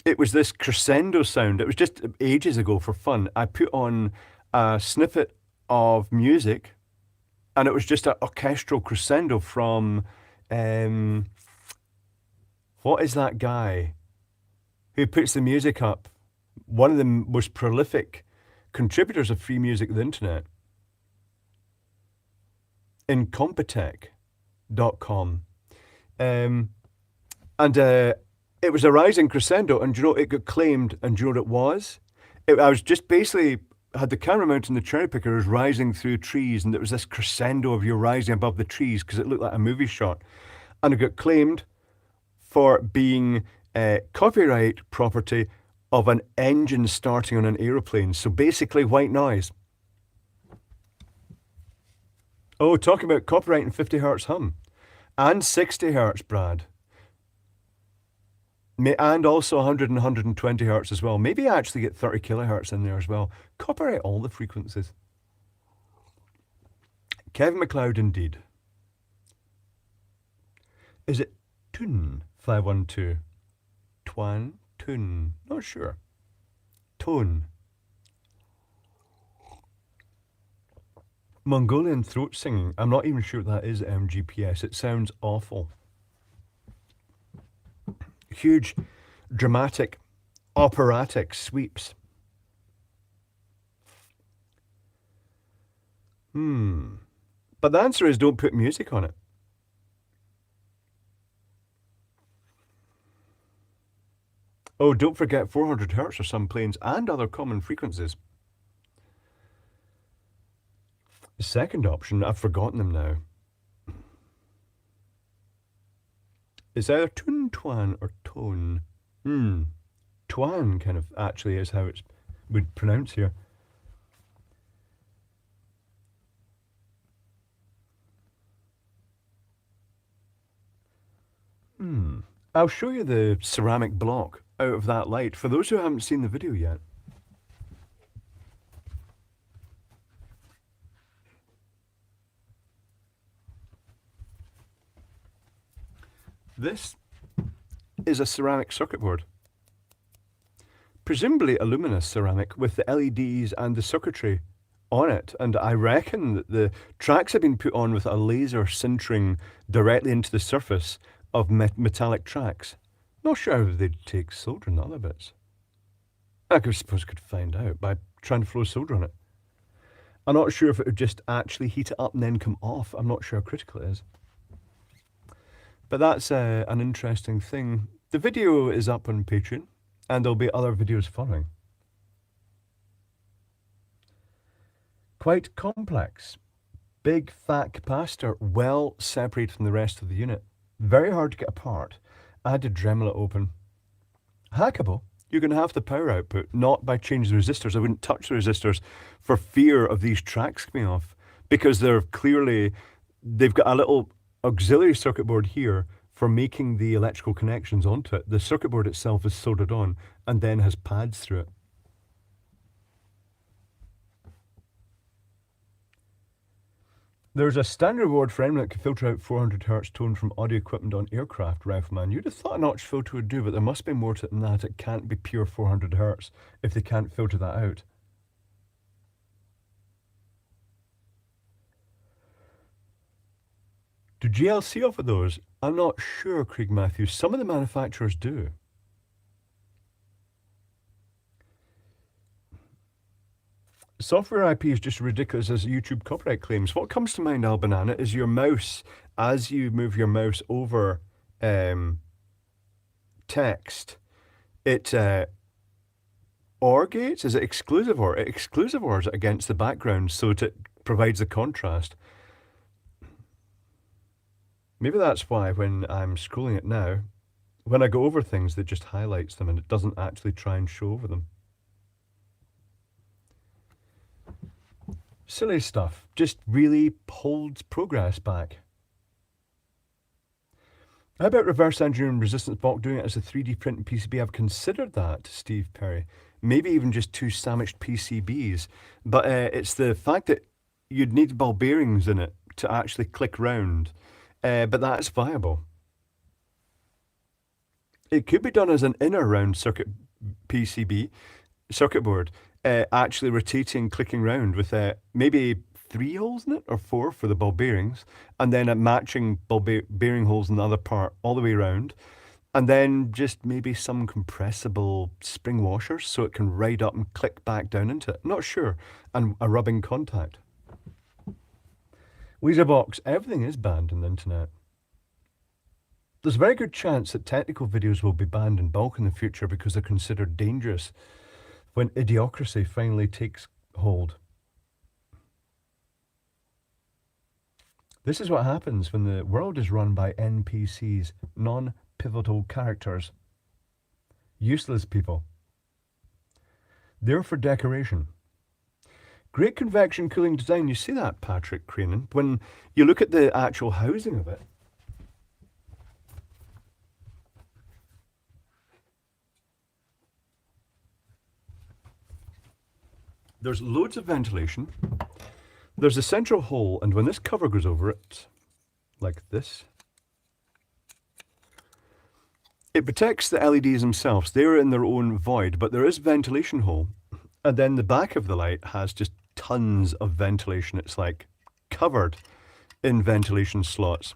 it was this crescendo sound. It was just ages ago for fun. I put on a snippet of music, and it was just an orchestral crescendo from, what is that guy who puts the music up? One of the most prolific contributors of free music on the internet. Incompetech.com. And it was a rising crescendo, and it got claimed, and what it was? I was just basically had the camera mounted in the cherry picker, was rising through trees, and there was this crescendo of you rising above the trees because it looked like a movie shot. And it got claimed for being copyright property of an engine starting on an aeroplane. So basically white noise. Oh, talking about copyright and 50 hertz hum. And 60 hertz, Brad. And also 100 and 120 hertz as well. Maybe I actually get 30 kilohertz in there as well. Copyright all the frequencies. Kevin MacLeod indeed. Is it Toon 512? Twan? Toon? Not sure. Tone. Mongolian throat singing. I'm not even sure what that is, MGPS. It sounds awful. Huge, dramatic, operatic sweeps. But the answer is don't put music on it. Oh, don't forget 400 hertz for some planes and other common frequencies. The second option, I've forgotten them now. It's either tune, twan, or tone. Twan kind of actually is how it's would pronounce here. I'll show you the ceramic block out of that light for those who haven't seen the video yet. This is a ceramic circuit board. presumably aluminous ceramic with the LEDs and the circuitry on it. And I reckon that the tracks have been put on with a laser sintering directly into the surface of metallic tracks. Not sure how they'd take solder and other bits. I suppose could find out by trying to flow solder on it. I'm not sure if it would just actually heat it up and then come off. I'm not sure how critical it is. But that's an interesting thing. The video is up on Patreon, and there'll be other videos following. Quite complex. Big fat capacitor, well separated from the rest of the unit. Very hard to get apart. I had to Dremel it open. Hackable. You can have the power output, not by changing the resistors. I wouldn't touch the resistors for fear of these tracks coming off, because they've got a little auxiliary circuit board here for making the electrical connections onto it. The circuit board itself is soldered on and then has pads through it. There's a standard board frame that can filter out 400 Hz tone from audio equipment on aircraft, Ralphman. You'd have thought a notch filter would do, but there must be more to it than that. It can't be pure 400 Hz if they can't filter that out. Do GLC offer those? I'm not sure, Craig Matthews. Some of the manufacturers do. Software IP is just ridiculous as YouTube copyright claims. What comes to mind, Albanana, is your mouse. As you move your mouse over text, it OR-gates? Is it exclusive OR? It exclusive ORs it against the background so that it provides the contrast. Maybe that's why when I'm scrolling it now, when I go over things, it just highlights them and it doesn't actually try and show over them. Silly stuff. Just really holds progress back. How about reverse engineering resistance block, doing it as a 3D printing PCB? I've considered that, Steve Perry. Maybe even just two sandwiched PCBs. But it's the fact that you'd need ball bearings in it to actually click round. But that's viable. It could be done as an inner round circuit PCB, circuit board, actually rotating, clicking round with maybe 3 holes in it or 4 for the ball bearings, and then matching ball bearing holes in the other part all the way around, and then just maybe some compressible spring washers so it can ride up and click back down into it. Not sure. And a rubbing contact. Weezerbox, everything is banned on the internet. There's a very good chance that technical videos will be banned in bulk in the future because they're considered dangerous when idiocracy finally takes hold. This is what happens when the world is run by NPCs, non-pivotal characters. Useless people. They're for decoration. Great convection cooling design. You see that, Patrick Cranen? When you look at the actual housing of it, there's loads of ventilation. There's a central hole, and when this cover goes over it, like this, it protects the LEDs themselves. They're in their own void, but there is ventilation hole. And then the back of the light has just tons of ventilation. It's like covered in ventilation slots.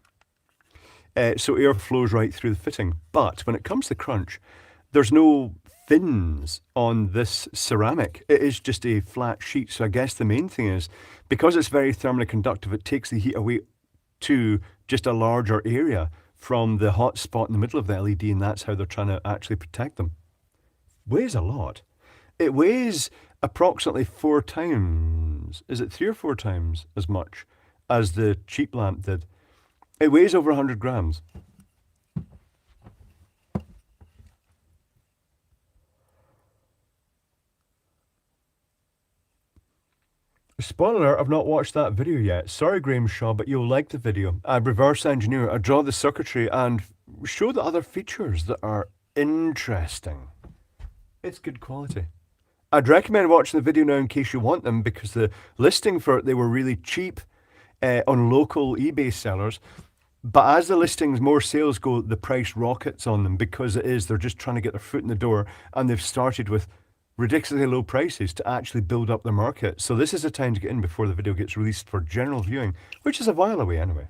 So air flows right through the fitting. But when it comes to crunch, there's no fins on this ceramic. It is just a flat sheet. So I guess the main thing is, because it's very thermally conductive, it takes the heat away to just a larger area from the hot spot in the middle of the LED, and that's how they're trying to actually protect them. Weighs a lot. It weighs approximately 4 times, is it 3 or 4 times as much as the cheap lamp did? It weighs over 100 grams. Spoiler, I've not watched that video yet. Sorry, Graham Shaw, but you'll like the video. I reverse engineer, I draw the circuitry and show the other features that are interesting. It's good quality. I'd recommend watching the video now in case you want them, because the listing for it, they were really cheap on local eBay sellers. But as the listings, more sales go, the price rockets on them because they're just trying to get their foot in the door and they've started with ridiculously low prices to actually build up their market. So this is the time to get in before the video gets released for general viewing, which is a while away anyway.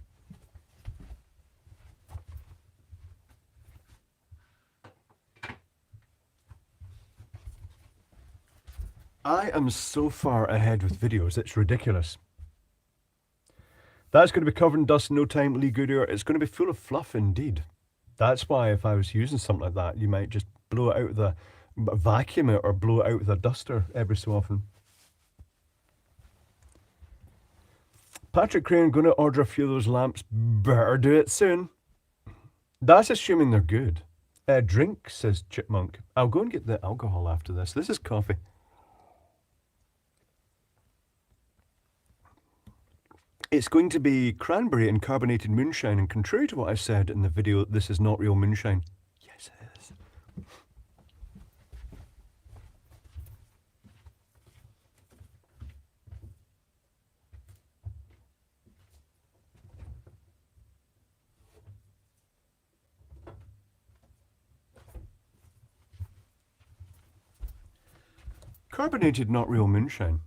I am so far ahead with videos, it's ridiculous. That's going to be covered in dust in no time, Lee Goodyear. It's going to be full of fluff indeed. That's why if I was using something like that, you might just blow it out with a vacuum it or blow it out with a duster every so often. Patrick Crane, going to order a few of those lamps. Better do it soon. That's assuming they're good. Drink, says Chipmunk. I'll go and get the alcohol after this. This is coffee. It's going to be cranberry and carbonated moonshine, and contrary to what I said in the video, this is not real moonshine. Yes, it is. Carbonated, not real moonshine.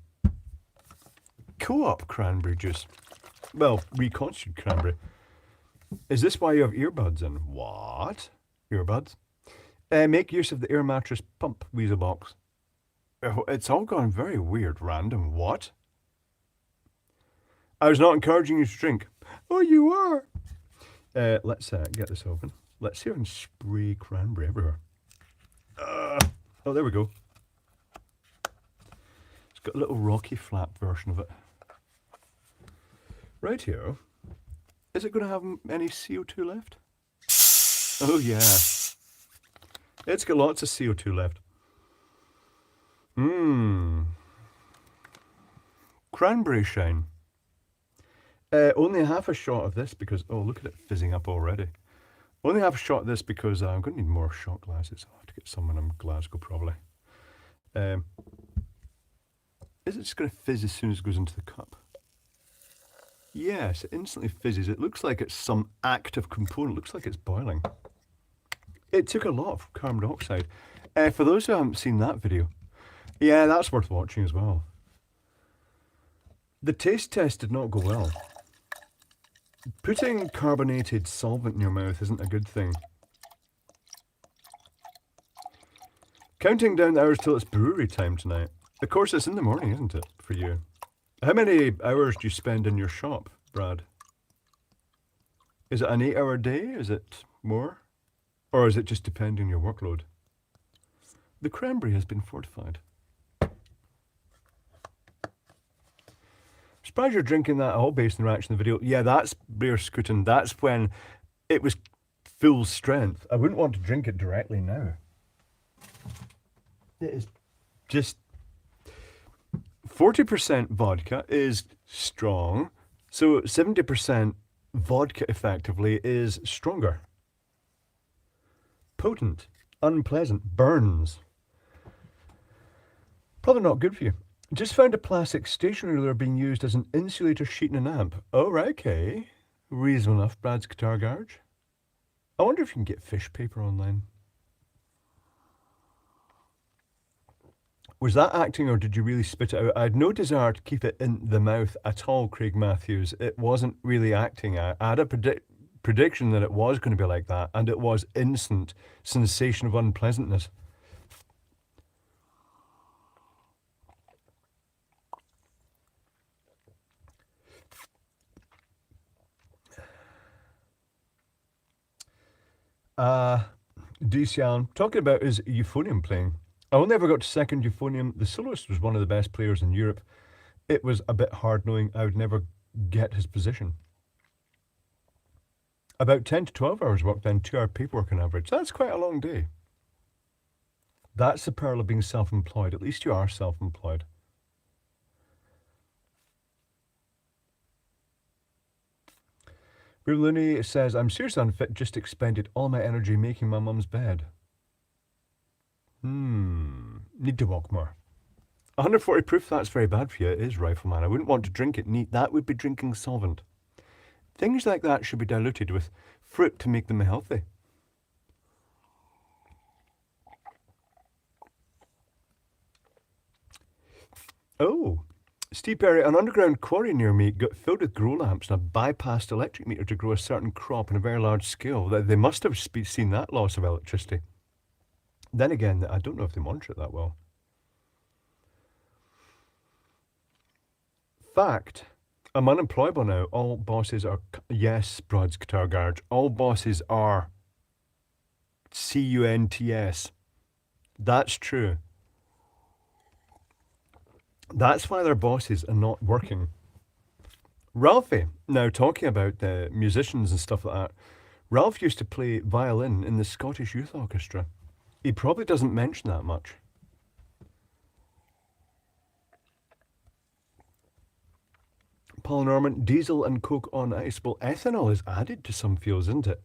Co-op cranberry juice. Well, reconstituted cranberry. Is this why you have earbuds in? What? Earbuds? Make use of the air mattress pump weasel box. It's all gone very weird, random. What? I was not encouraging you to drink. Oh, you are. Let's get this open. Let's see if I can spray cranberry everywhere. Oh, there we go. It's got a little rocky flap version of it. Right here. Is it going to have any CO2 left? Oh yeah. It's got lots of CO2 left. Cranberry shine. Only half a shot of this because, oh, look at it fizzing up already. Only half a shot of this because I'm going to need more shot glasses. I'll have to get some when I'm in Glasgow probably. Is it just going to fizz as soon as it goes into the cup? Yes, it instantly fizzes. It looks like it's some active component. It looks like it's boiling. It took a lot of carbon dioxide. For those who haven't seen that video, yeah, that's worth watching as well. The taste test did not go well. Putting carbonated solvent in your mouth isn't a good thing. Counting down the hours till it's brewery time tonight. Of course, it's in the morning, isn't it, for you? How many hours do you spend in your shop, Brad? Is it an 8-hour day? Is it more? Or is it just depending on your workload? The cranberry has been fortified. Surprised you're drinking that all based on the reaction in the video. Yeah, that's Blair Scootin. That's when it was full strength. I wouldn't want to drink it directly now. It is just 40% vodka is strong, so 70% vodka effectively is stronger. Potent, unpleasant, burns. Probably not good for you. Just found a plastic stationery ruler being used as an insulator sheet in an amp. Oh, right, okay. Reasonable enough, Brad's Guitar Garage. I wonder if you can get fish paper online. Was that acting or did you really spit it out? I had no desire to keep it in the mouth at all, Craig Matthews. It wasn't really acting. I had a prediction that it was going to be like that, and it was instant sensation of unpleasantness. DCL, talking about his euphonium playing. I only ever got to second euphonium. The soloist was one of the best players in Europe. It was a bit hard knowing I would never get his position. About 10 to 12 hours work, then 2-hour paperwork on average. That's quite a long day. That's the peril of being self-employed. At least you are self-employed. Looney says, I'm seriously unfit, just expended all my energy making my mum's bed. Need to walk more. 140 proof, that's very bad for you. It is, Rifleman. I wouldn't want to drink it neat. That would be drinking solvent. Things like that should be diluted with fruit to make them healthy. Oh, Steve Perry, an underground quarry near me got filled with grow lamps and a bypassed electric meter to grow a certain crop on a very large scale. They must have seen that loss of electricity. Then again, I don't know if they monitor it that well. Fact, I'm unemployable now. All bosses are... Yes, Brod's Guitar Garage. All bosses are CUNTS. That's true. That's why they're bosses and not working. Ralphie, now talking about the musicians and stuff like that, Ralph used to play violin in the Scottish Youth Orchestra. He probably doesn't mention that much. Paul Norman, diesel and coke on ice. Well, ethanol is added to some fuels, isn't it?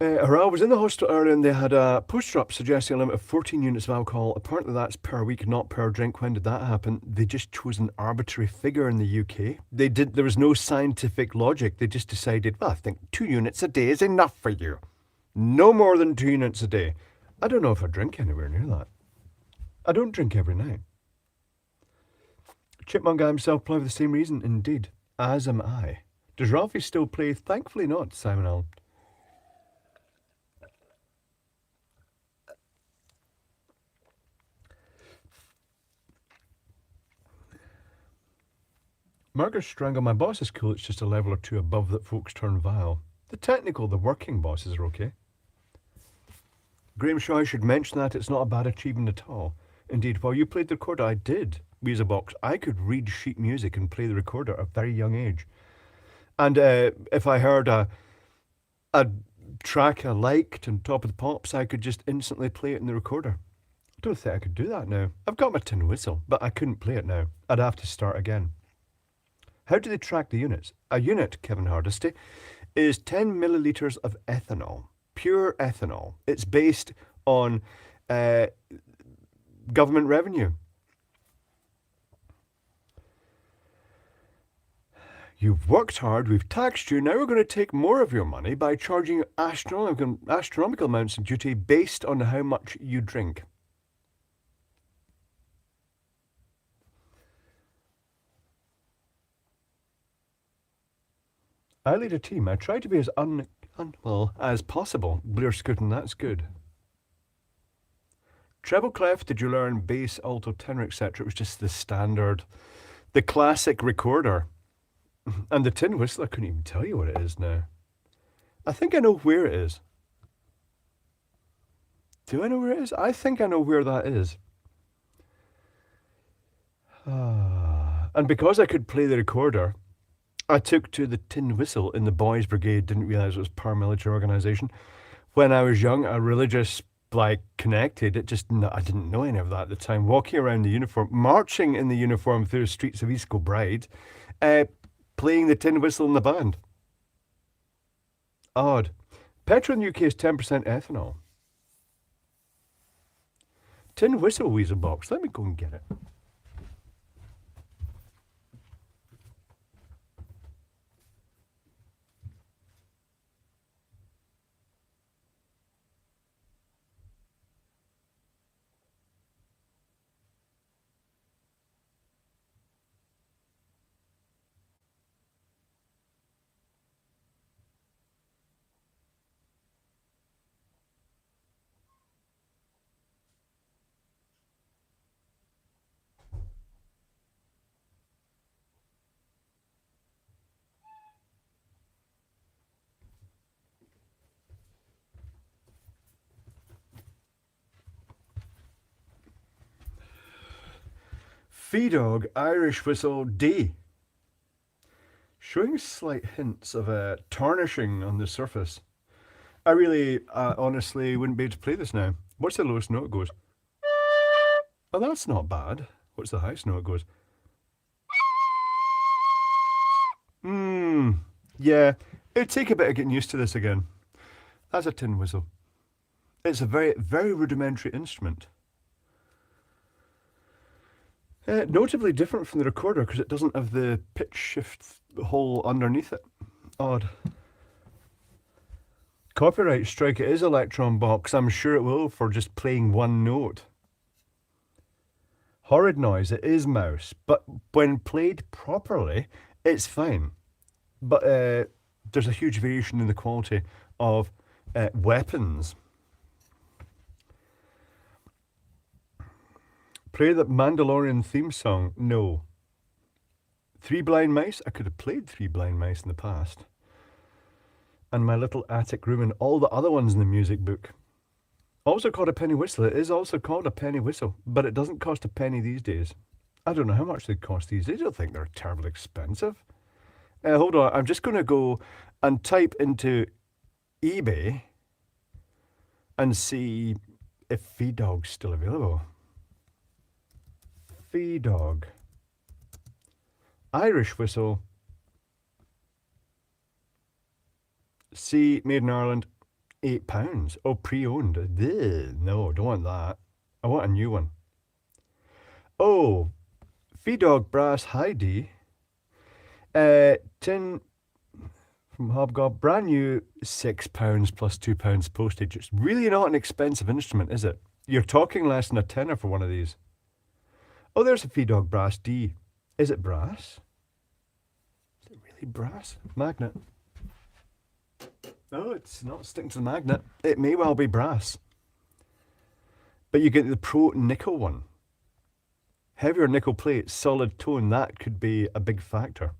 Haral was in the hospital earlier and they had a poster up suggesting a limit of 14 units of alcohol. Apparently that's per week, not per drink. When did that happen? They just chose an arbitrary figure in the UK. There was no scientific logic. They just decided, well, I think 2 units a day is enough for you. No more than 2 units a day. I don't know if I drink anywhere near that. I don't drink every night. Chipmunk guy himself play for the same reason, indeed. As am I. Does Ralphie still play? Thankfully not, Simon Allen. Margaret Strangle, my boss is cool, it's just a level or 2 above that folks turn vile. The technical, the working bosses are okay. Graham Shaw, I should mention that it's not a bad achievement at all. Indeed, while you played the recorder, I did. Weezabox, I could read sheet music and play the recorder at a very young age. And if I heard a track I liked on Top of the Pops, I could just instantly play it in the recorder. I don't think I could do that now. I've got my tin whistle, but I couldn't play it now. I'd have to start again. How do they track the units? A unit, Kevin Hardesty, is 10 millilitres of ethanol, pure ethanol. It's based on government revenue. You've worked hard, we've taxed you, now we're going to take more of your money by charging you astronomical amounts of duty based on how much you drink. I lead a team. I try to be as well as possible. Blair Scootin, that's good. Treble clef, did you learn bass, alto, tenor, etc.? It was just the standard, the classic recorder. And the tin whistle, I couldn't even tell you what it is now. I think I know where it is. Do I know where it is? I think I know where that is. And because I could play the recorder, I took to the tin whistle in the Boys Brigade, didn't realise it was a paramilitary organisation. When I was young, a religious, connected, I didn't know any of that at the time. Walking around the uniform, marching in the uniform through the streets of East Kilbride, playing the tin whistle in the band. Odd. Petrol in the UK is 10% ethanol. Tin whistle weasel box, let me go and get it. Fee-dog, Irish whistle D. Showing slight hints of tarnishing on the surface. I really, honestly, wouldn't be able to play this now. What's the lowest note it goes? Oh, that's not bad. What's the highest note it goes? Yeah, it'd take a bit of getting used to this again. That's a tin whistle. It's a very, very rudimentary instrument. Notably different from the recorder because it doesn't have the pitch shift hole underneath it. Odd. Copyright strike, it is Electron Box. I'm sure it will for just playing one note. Horrid Noise, it is Mouse, but when played properly, it's fine. But there's a huge variation in the quality of weapons. Play the Mandalorian theme song? No. Three Blind Mice? I could have played Three Blind Mice in the past. And My Little Attic Room and all the other ones in the music book. Also called a penny whistle. It is also called a penny whistle, but it doesn't cost a penny these days. I don't know how much they cost these days. I don't think they're terribly expensive. Hold on, I'm just going to go and type into eBay and see if Feed Dog's still available. Feed Dog. Irish whistle. See, made in Ireland. £8. Oh, pre-owned. Ugh, no, don't want that. I want a new one. Oh, Feed Dog Brass Heidi. Tin from Hobgob. Brand new, £6 plus £2 postage. It's really not an expensive instrument, is it? You're talking less than a tenner for one of these. Oh, there's a Feed Dog Brass D. Is it brass? Is it really brass? Magnet. No, it's not sticking to the magnet. It may well be brass. But you get the Pro nickel one. Heavier nickel plate, solid tone, that could be a big factor.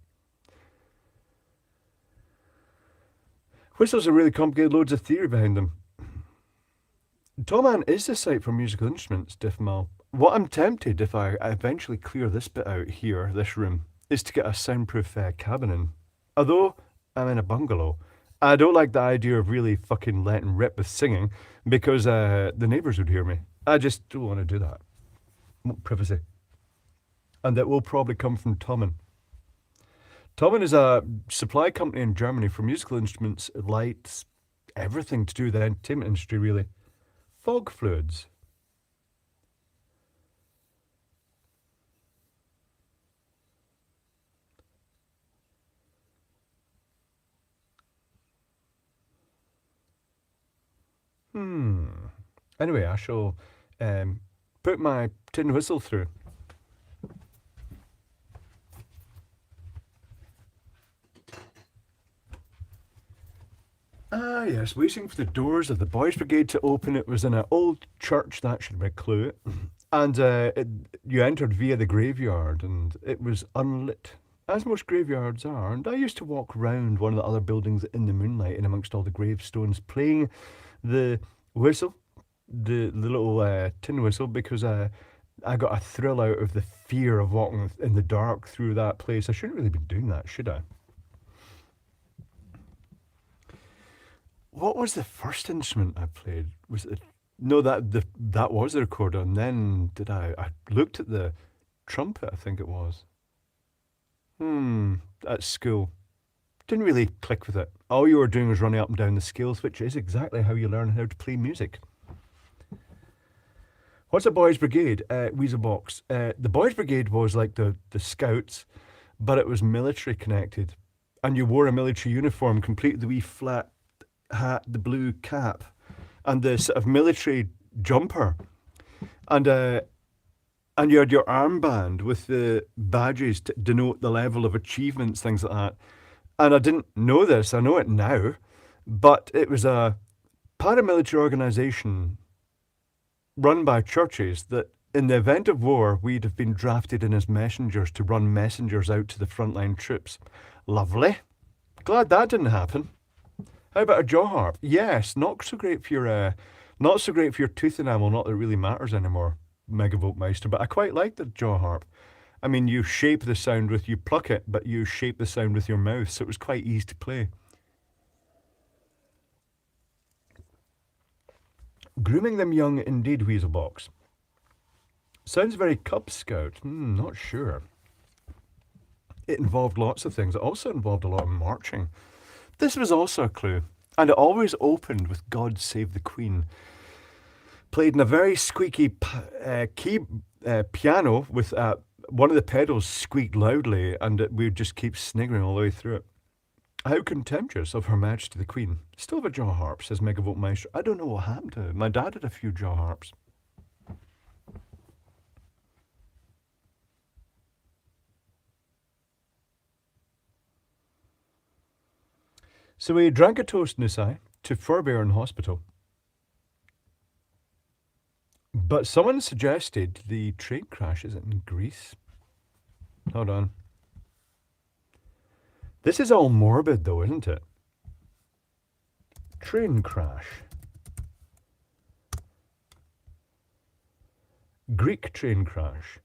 Whistles are really complicated, loads of theory behind them. Toman is the site for musical instruments, Diffmal. What I'm tempted, if I eventually clear this bit out here, this room, is to get a soundproof cabin in. Although I'm in a bungalow, I don't like the idea of really fucking letting rip with singing because the neighbours would hear me. I just don't want to do that. Privacy. And that will probably come from Toman. Toman is a supply company in Germany for musical instruments, lights, everything to do with the entertainment industry, really. Fog fluids. Anyway, I shall put my tin whistle through. Ah, yes, waiting for the doors of the Boys Brigade to open. It was in an old church, that should be a clue. And you entered via the graveyard, and it was unlit, as most graveyards are. And I used to walk round one of the other buildings in the moonlight in amongst all the gravestones, playing the whistle, the little tin whistle, because I got a thrill out of the fear of walking in the dark through that place. I shouldn't really be doing that, should I? What was the first instrument I played? Was it no that was the recorder, and then I looked at the trumpet, I think it was. At school. Didn't really click with it. All you were doing was running up and down the scales, which is exactly how you learn how to play music. What's a Boys Brigade? Weaselbox. The Boys Brigade was like the Scouts, but it was military connected. And you wore a military uniform, complete with the wee flat hat, the blue cap, and the sort of military jumper. And you had your armband with the badges to denote the level of achievements, things like that. And I didn't know this, I know it now, but it was a paramilitary organisation run by churches that in the event of war, we'd have been drafted in as messengers to run messengers out to the frontline troops. Lovely. Glad that didn't happen. How about a jaw harp? Yes, not so great for your tooth enamel, not that it really matters anymore, Megavolt Meister, but I quite like the jaw harp. I mean, you shape the sound you pluck it, but you shape the sound with your mouth, so it was quite easy to play. Grooming them young, indeed, Weaselbox. Sounds very Cub Scout. Not sure. It involved lots of things. It also involved a lot of marching. This was also a clue. And it always opened with God Save the Queen. Played in a very squeaky piano with one of the pedals squeaked loudly, and we would just keep sniggering all the way through it. How contemptuous of Her Majesty the Queen. Still have a jaw harp, says Megavolt Maestro. I don't know what happened to it. My dad had a few jaw harps. So we drank a toast, Nusai, to Furbear in hospital. But someone suggested the train crash is in Greece. Hold on. This is all morbid though, isn't it? Train crash. Greek train crash.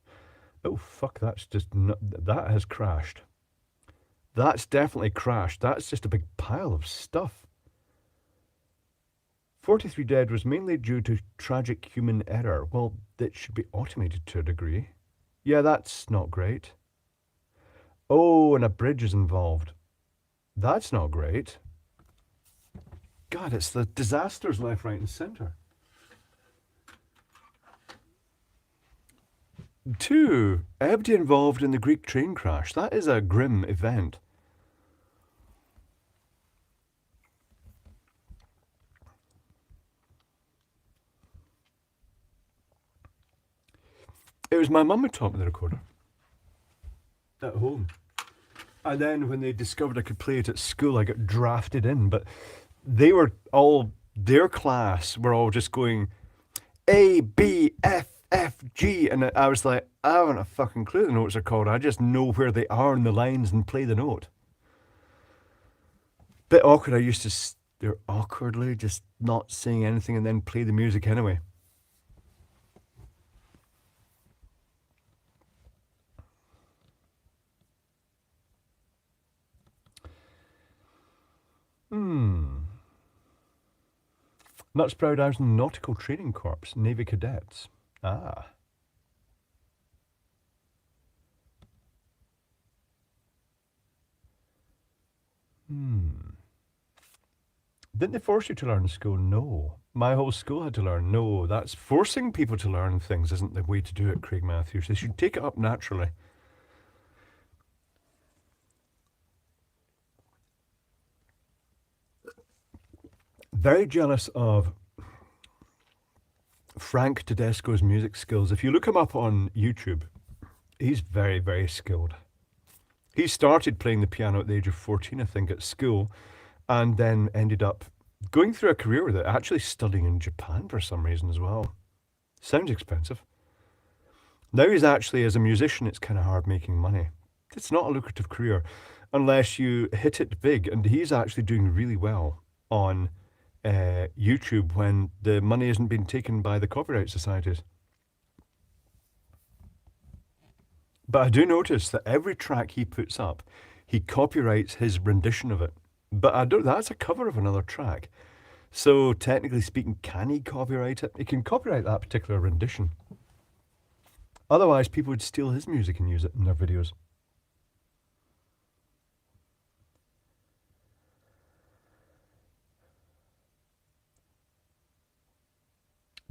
Oh fuck, that's just not, that has crashed. That's definitely crashed. That's just a big pile of stuff. 43 dead was mainly due to tragic human error. Well, it should be automated to a degree. Yeah, that's not great. Oh, and a bridge is involved. That's not great. God, it's the disasters left, right, and centre. 2. Everybody involved in the Greek train crash. That is a grim event. It was my mum who taught me the recorder at home. And then when they discovered I could play it at school, I got drafted in. But they were all, their class were all just going A, B, F, F, G. And I was like, I haven't a fucking clue the notes are called. I just know where they are in the lines and play the note. Bit awkward. I used to stare awkwardly, just not saying anything and then play the music anyway. Nuts Proud I was in the Nautical Training Corps, Navy Cadets. Ah. Didn't they force you to learn in school? No. My whole school had to learn. No, that's forcing people to learn things isn't the way to do it, Craig Matthews. They should take it up naturally. Very jealous of Frank Tedesco's music skills. If you look him up on YouTube, he's very, very skilled. He started playing the piano at the age of 14, I think, at school, and then ended up going through a career with it, actually studying in Japan for some reason as well. Sounds expensive. Now he's actually, as a musician, it's kind of hard making money. It's not a lucrative career unless you hit it big, and he's actually doing really well on YouTube when the money isn't being taken by the copyright societies. But I do notice that every track he puts up, he copyrights his rendition of it. But I don't, that's a cover of another track. So technically speaking, can he copyright it? He can copyright that particular rendition. Otherwise, people would steal his music and use it in their videos.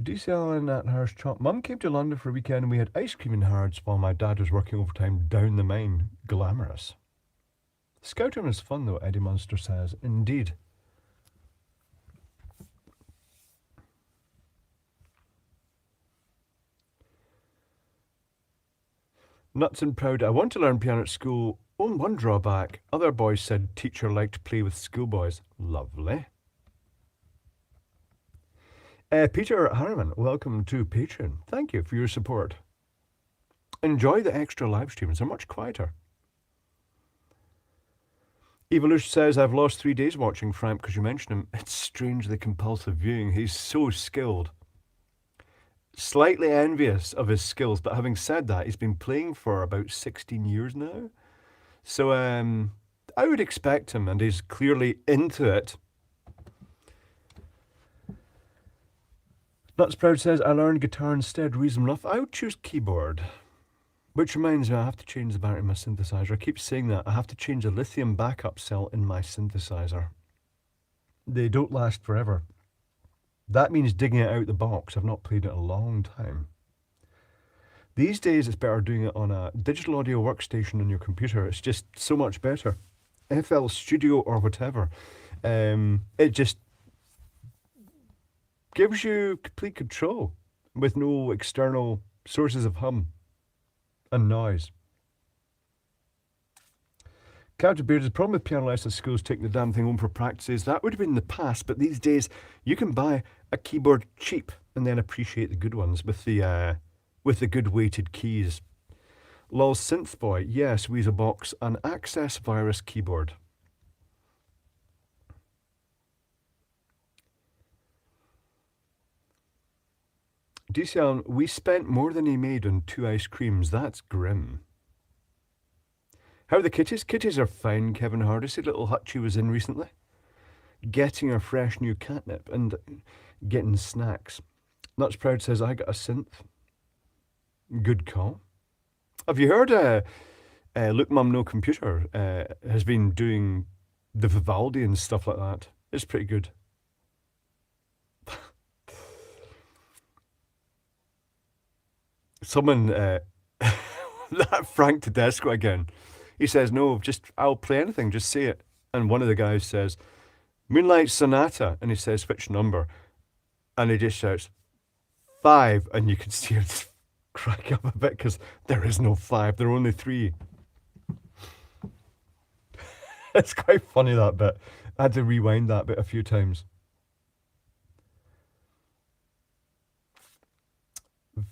DCL at Harris Chop. Mum came to London for a weekend and we had ice cream in Harrods while my dad was working overtime down the mine. Glamorous. Scouting was fun though, Eddie Munster says. Indeed. Nuts and proud. I want to learn piano at school. Only one drawback. Other boys said teacher liked to play with schoolboys. Lovely. Peter Harriman, welcome to Patreon. Thank you for your support. Enjoy the extra live streams. They're much quieter. Evolution says, I've lost 3 days watching Frank because you mentioned him. It's strangely compulsive viewing. He's so skilled. Slightly envious of his skills, but having said that, he's been playing for about 16 years now. So I would expect him, and he's clearly into it. Nuts Proud says, I learned guitar instead, reason enough. I would choose keyboard. Which reminds me, I have to change the battery in my synthesizer. I keep saying that. I have to change a lithium backup cell in my synthesizer. They don't last forever. That means digging it out the box. I've not played it in a long time. These days, it's better doing it on a digital audio workstation on your computer. It's just so much better. FL Studio or whatever. It just gives you complete control with no external sources of hum and noise. Captain Beard, the problem with piano lessons schools taking the damn thing home for practices. That would have been in the past, but these days you can buy a keyboard cheap and then appreciate the good ones with the good weighted keys. Lol Synthboy, yes, Weaselbox, an Access Virus keyboard. DCL, we spent more than he made on 2 ice creams. That's grim. How are the kitties? Kitties are fine, Kevin Hardesty. Little Hutchie was in recently. Getting her fresh new catnip and getting snacks. Nuts Proud says, I got a synth. Good call. Have you heard Look Mum No Computer has been doing the Vivaldi and stuff like that? It's pretty good. Someone, that Frank Tedesco again, he says, no, I'll play anything, just say it. And one of the guys says, Moonlight Sonata, and he says, which number? And he just shouts, 5, and you can see him crack up a bit, because there is no 5, there are only 3. It's quite funny, that bit. I had to rewind that bit a few times.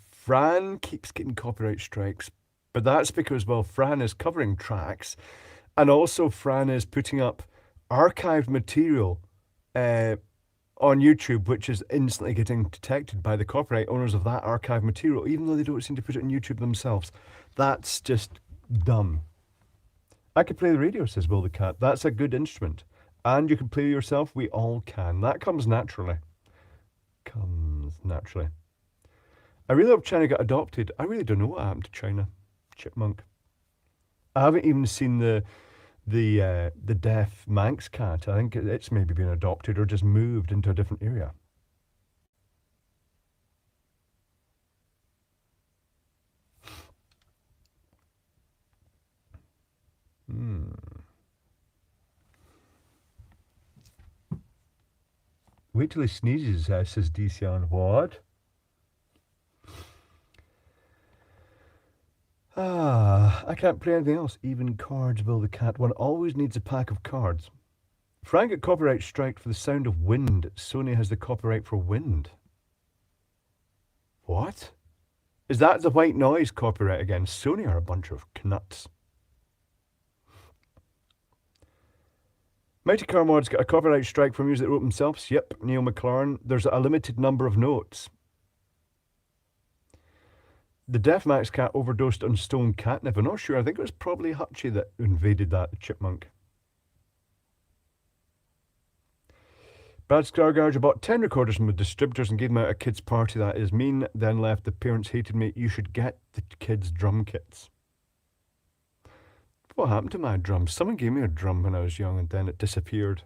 Fran keeps getting copyright strikes, but that's because, well, Fran is covering tracks, and also Fran is putting up archived material on YouTube, which is instantly getting detected by the copyright owners of that archived material, even though they don't seem to put it on YouTube themselves. That's just dumb. I could play the radio, says Will the Cat. That's a good instrument. And you can play yourself. We all can. That comes naturally. I really hope China got adopted. I really don't know what happened to China. Chipmunk. I haven't even seen the deaf Manx cat. I think it's maybe been adopted or just moved into a different area. Wait till he sneezes, says DCN. What? I can't play anything else. Even cards, Will the Cat. One always needs a pack of cards. Frank got copyright strike for The Sound of Wind. Sony has the copyright for Wind. What? Is that the white noise copyright again? Sony are a bunch of knuts. Mighty Car Mod's got a copyright strike for music they wrote themselves. Yep, Neil McLaren. There's a limited number of notes. The Deaf Max cat overdosed on stone catnip. I'm not sure. I think it was probably Hutchie that invaded that chipmunk. Brad Scargarge bought 10 recorders from the distributors and gave them out at a kid's party. That is mean. Then left. The parents hated me. You should get the kids' drum kits. What happened to my drums? Someone gave me a drum when I was young and then it disappeared.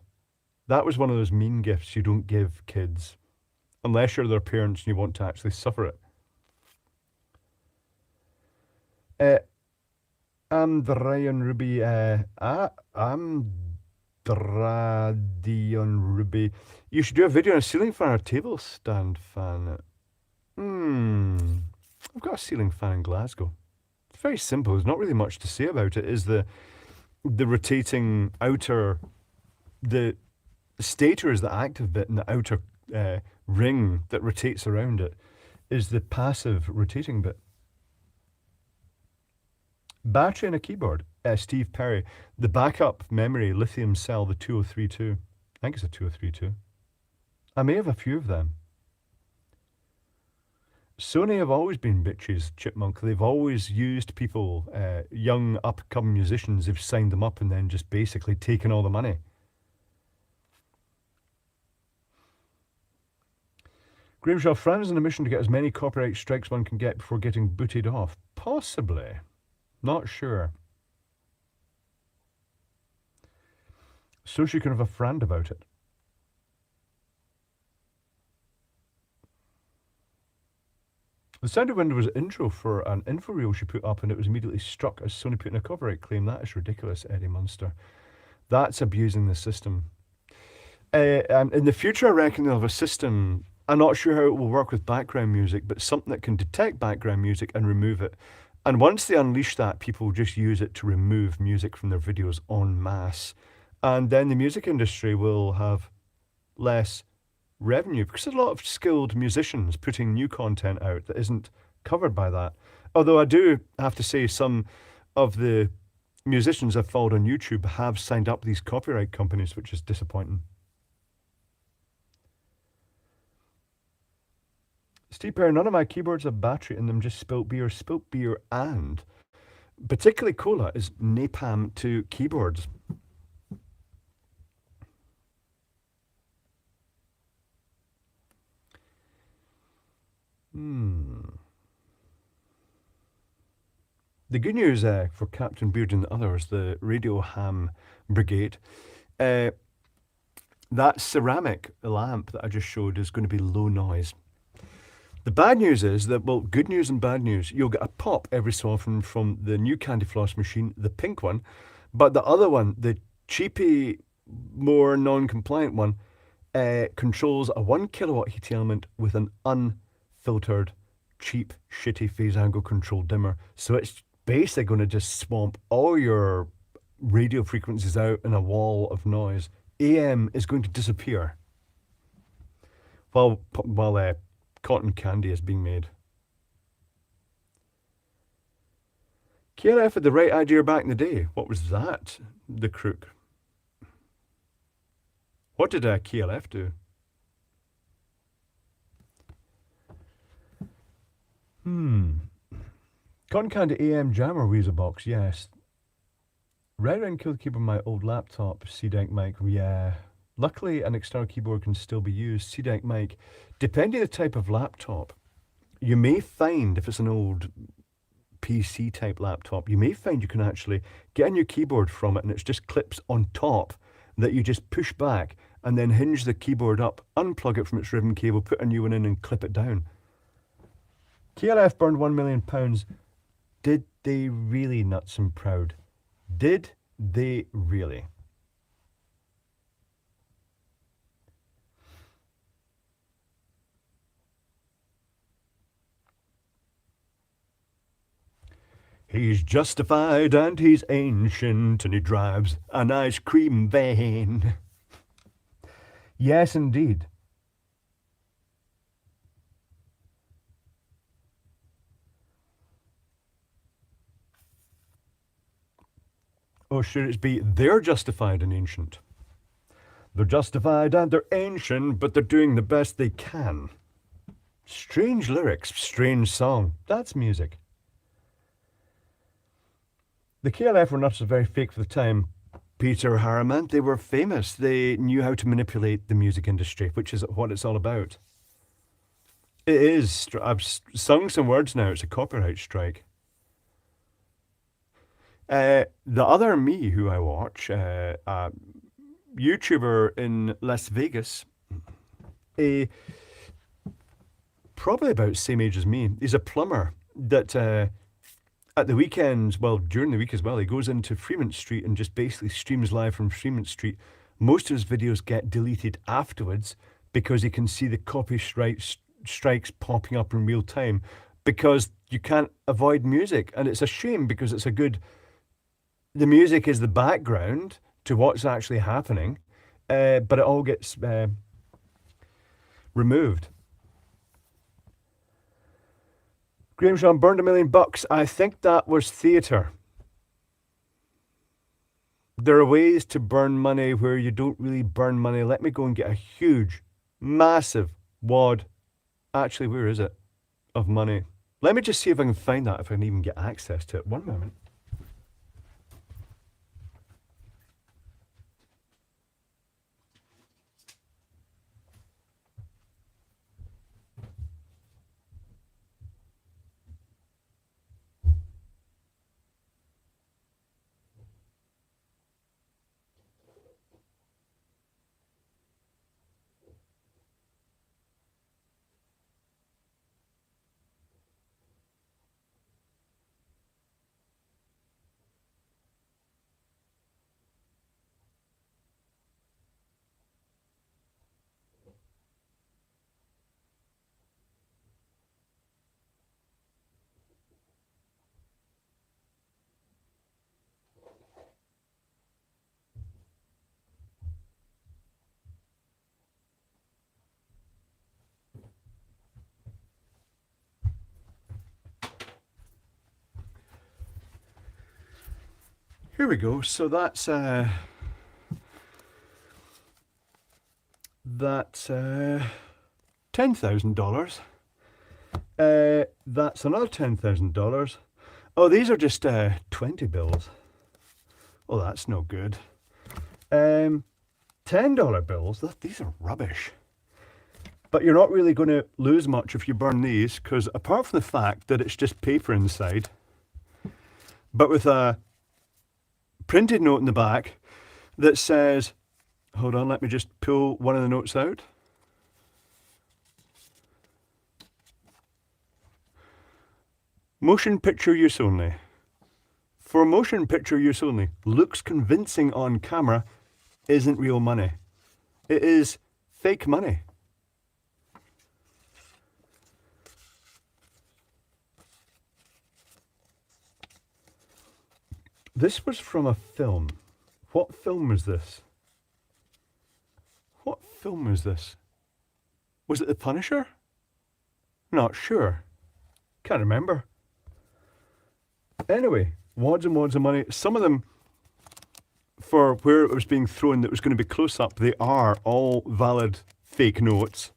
That was one of those mean gifts you don't give kids. Unless you're their parents and you want to actually suffer it. I'm Dradion Ruby. I'm Dradion Ruby. You should do a video on a ceiling fan or a table stand fan. I've got a ceiling fan in Glasgow. It's very simple. There's not really much to say about it. Is the rotating outer, the stator is the active bit, and the outer ring that rotates around it is the passive rotating bit. Battery and a keyboard. Steve Perry. The backup memory lithium cell, the 2032. I think it's a 2032. I may have a few of them. Sony have always been bitches, Chipmunk. They've always used people, young up-and-coming musicians. They've signed them up and then just basically taken all the money. Graveshaw, Fran is on a mission to get as many copyright strikes one can get before getting booted off. Possibly. Not sure. So she can have a friend about it. The Sound of Window was an intro for an info reel she put up, and it was immediately struck as Sony putting a copyright claim. That is ridiculous, Eddie Munster. That's abusing the system. And in the future, I reckon they'll have a system. I'm not sure how it will work with background music, but something that can detect background music and remove it. And once they unleash that, people will just use it to remove music from their videos en masse. And then the music industry will have less revenue because there's a lot of skilled musicians putting new content out that isn't covered by that. Although I do have to say, some of the musicians I've followed on YouTube have signed up these copyright companies, which is disappointing. Steve Perry, none of my keyboards have battery in them, just spilt beer. Spilt beer and particularly cola is napalm to keyboards. The good news for Captain Beard and the others, the Radio Ham Brigade, that ceramic lamp that I just showed is going to be low noise. The bad news is that, well, good news and bad news, you'll get a pop every so often from the new Candy Floss machine, the pink one, but the other one, the cheapy, more non-compliant one, controls a 1 kilowatt heat element with an unfiltered, cheap, shitty phase angle control dimmer. So it's basically going to just swamp all your radio frequencies out in a wall of noise. AM is going to disappear while cotton candy is being made. KLF had the right idea back in the day. What was that? The crook. What did KLF do? Cotton Candy AM Jammer Weezer Box, yes. Red Ring killed the keyboard on my old laptop, C-Deck mic, yeah. Luckily, an external keyboard can still be used. C-Deck mic, depending on the type of laptop, you may find, if it's an old PC type laptop, you may find you can actually get a new keyboard from it and it's just clips on top that you just push back and then hinge the keyboard up, unplug it from its ribbon cable, put a new one in and clip it down. KLF burned £1 million. Did they really, nuts and proud? Did they really? He's justified and he's ancient and he drives an ice cream van. Yes, indeed. Or should it be they're justified and ancient? They're justified and they're ancient, but they're doing the best they can. Strange lyrics, strange song. That's music. The KLF were not so very fake for the time. Peter Harriman, they were famous. They knew how to manipulate the music industry, which is what it's all about. It is. I've sung some words now. It's a copyright strike. The other me who I watch, YouTuber in Las Vegas, probably about the same age as me. He's a plumber that at the weekends, well, during the week as well, he goes into Fremont Street and just basically streams live from Fremont Street. Most of his videos get deleted afterwards because he can see the copyright strikes popping up in real time because you can't avoid music. And it's a shame because it's a good... The music is the background to what's actually happening, but it all gets removed. Graham Sean burned $1 million. I think that was theatre. There are ways to burn money where you don't really burn money. Let me go and get a huge, massive wad. Actually, where is it? Of money. Let me just see if I can find that, if I can even get access to it. One moment. Here we go. So that's $10,000. That's another $10,000. Oh, these are just 20 bills. Oh, that's no good. $10 bills. These are rubbish. But you're not really going to lose much if you burn these, because apart from the fact that it's just paper inside, but with a printed note in the back that says, hold on, let me just pull one of the notes out. Motion picture use only. For motion picture use only. Looks convincing on camera, isn't real money. It is fake money. This was from a film. What film was this? What film was this? Was it The Punisher? Not sure. Can't remember. Anyway, wads and wads of money. Some of them, for where it was being thrown that was going to be close up, they are all valid fake notes.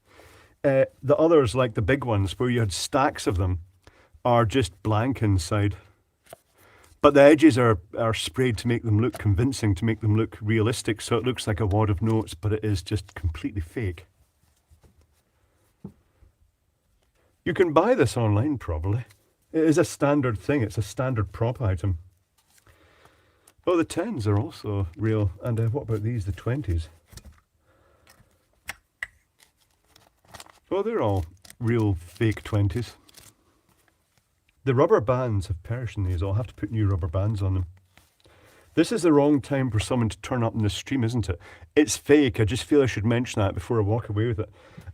The others, like the big ones, where you had stacks of them, are just blank inside. But the edges are sprayed to make them look convincing, to make them look realistic, so it looks like a wad of notes, but it is just completely fake. You can buy this online, probably. It is a standard thing. It's a standard prop item. Oh, the 10s are also real. And what about these, the 20s? Oh, they're all real fake 20s. The rubber bands have perished in these. I'll have to put new rubber bands on them. This is the wrong time for someone to turn up in the stream, isn't it? It's fake. I just feel I should mention that before I walk away with it.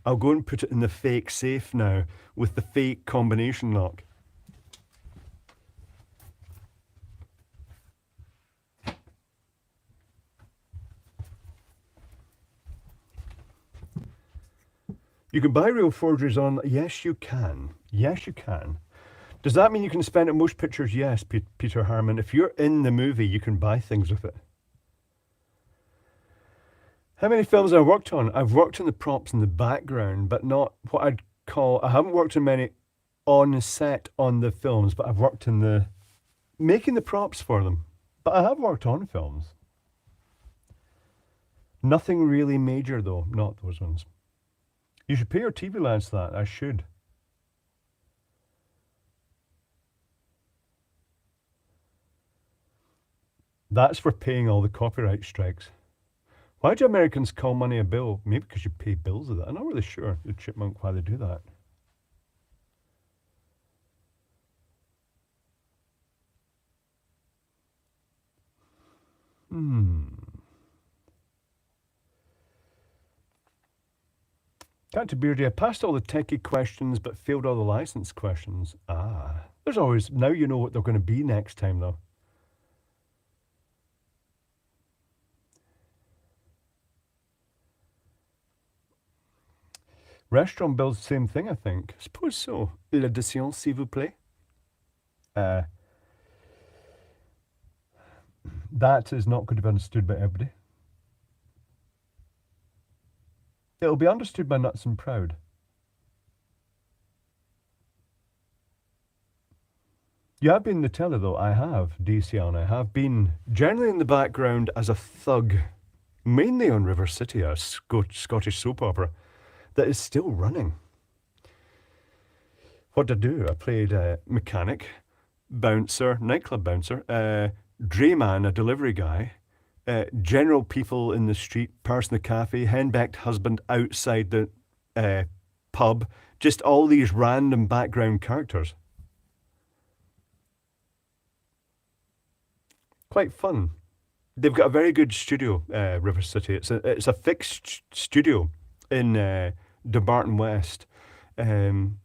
I'll go and put it in the fake safe now with the fake combination lock. You can buy real forgeries on. Yes, you can. Yes, you can. Does that mean you can spend it most pictures? Yes, Peter Harmon. If you're in the movie, you can buy things with it. How many films have I worked on? I've worked on the props in the background, but not what I'd call... I haven't worked on many on set on the films, but I've worked in the... making the props for them. But I have worked on films. Nothing really major, though. Not those ones. You should pay your TV lads that. I should. That's for paying all the copyright strikes. Why do Americans call money a bill? Maybe because you pay bills with it. I'm not really sure, the chipmunk, why they do that. Cat to Beardy, I passed all the techie questions but failed all the license questions. Ah, there's always... Now you know what they're going to be next time, though. Restaurant bills the same thing, I think. I suppose so. L'addition, s'il vous plaît. That is not going to be understood by everybody. It'll be understood by Nuts and Proud. You have been in the telly, though. I have, DCL, and I have been generally in the background as a thug, mainly on River City, a Scottish soap opera that is still running. What did I do? I played mechanic, bouncer, nightclub bouncer, drayman, a delivery guy, general people in the street, person in the cafe, henpecked husband outside the pub, just all these random background characters. Quite fun. They've got a very good studio, River City. It's a fixed studio in Dumbarton West. And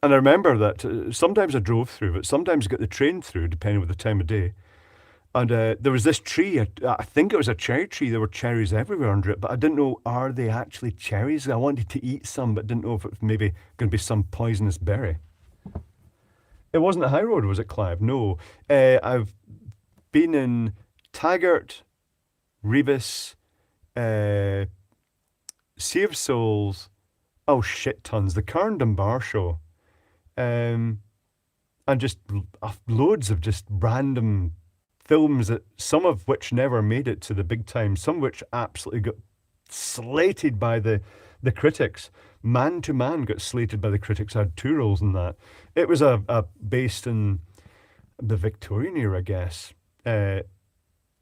I remember that sometimes I drove through, but sometimes I got the train through, depending on the time of day. And there was this tree, I think it was a cherry tree, there were cherries everywhere under it, but I didn't know, are they actually cherries? I wanted to eat some, but didn't know if it was maybe going to be some poisonous berry. It wasn't a high road, was it, Clive? No. I've been in Taggart, Rebus, uh, Sea of Souls, oh shit tons, the Karen Dunbar show, um, and just loads of just random films that some of which never made it to the big time, some which absolutely got slated by the critics. Man to Man got slated by the critics. I had two roles in that. It was a based in the Victorian era, I guess,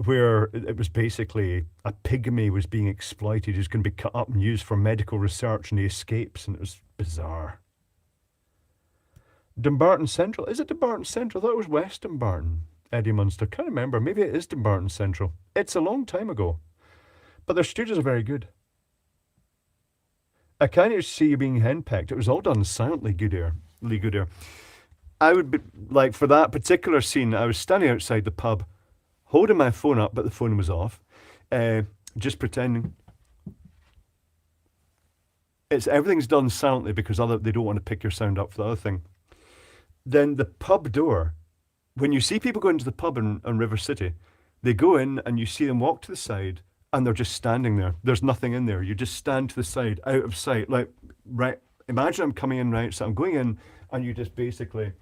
where it was basically a pygmy was being exploited, who's going to be cut up and used for medical research, and he escapes, and it was bizarre. Dumbarton Central. Is it Dumbarton Central? I thought it was West Dumbarton. Eddie Munster. Can't remember. Maybe it is Dumbarton Central. It's a long time ago. But their studios are very good. I can't see you being henpecked. It was all done silently, Lee Goodair. I would be, like, for that particular scene, I was standing outside the pub, holding my phone up, but the phone was off, just pretending. Everything's done silently because they don't want to pick your sound up for the other thing. Then the pub door, when you see people go into the pub in River City, they go in and you see them walk to the side and they're just standing there. There's nothing in there. You just stand to the side, out of sight. Like, right, imagine I'm coming in, right? So I'm going in and you just basically,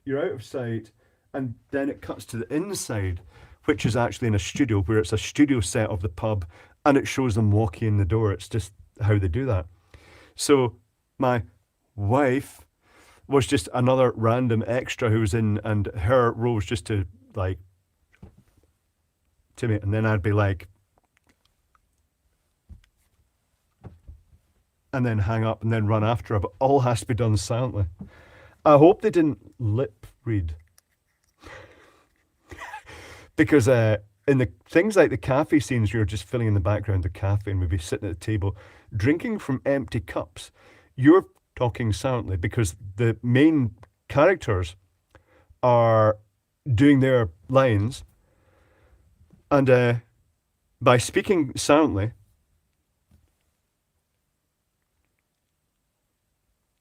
you're out of sight, and then it cuts to the inside, which is actually in a studio, where it's a studio set of the pub, and it shows them walking in the door. It's just how they do that. So my wife was just another random extra who was in, and her role was just to, like, Timmy, and then I'd be like, and then hang up and then run after her, but all has to be done silently. I hope they didn't lip read. Because in the things like the cafe scenes, you're just filling in the background the cafe and maybe sitting at the table, drinking from empty cups. You're talking silently because the main characters are doing their lines, and by speaking silently,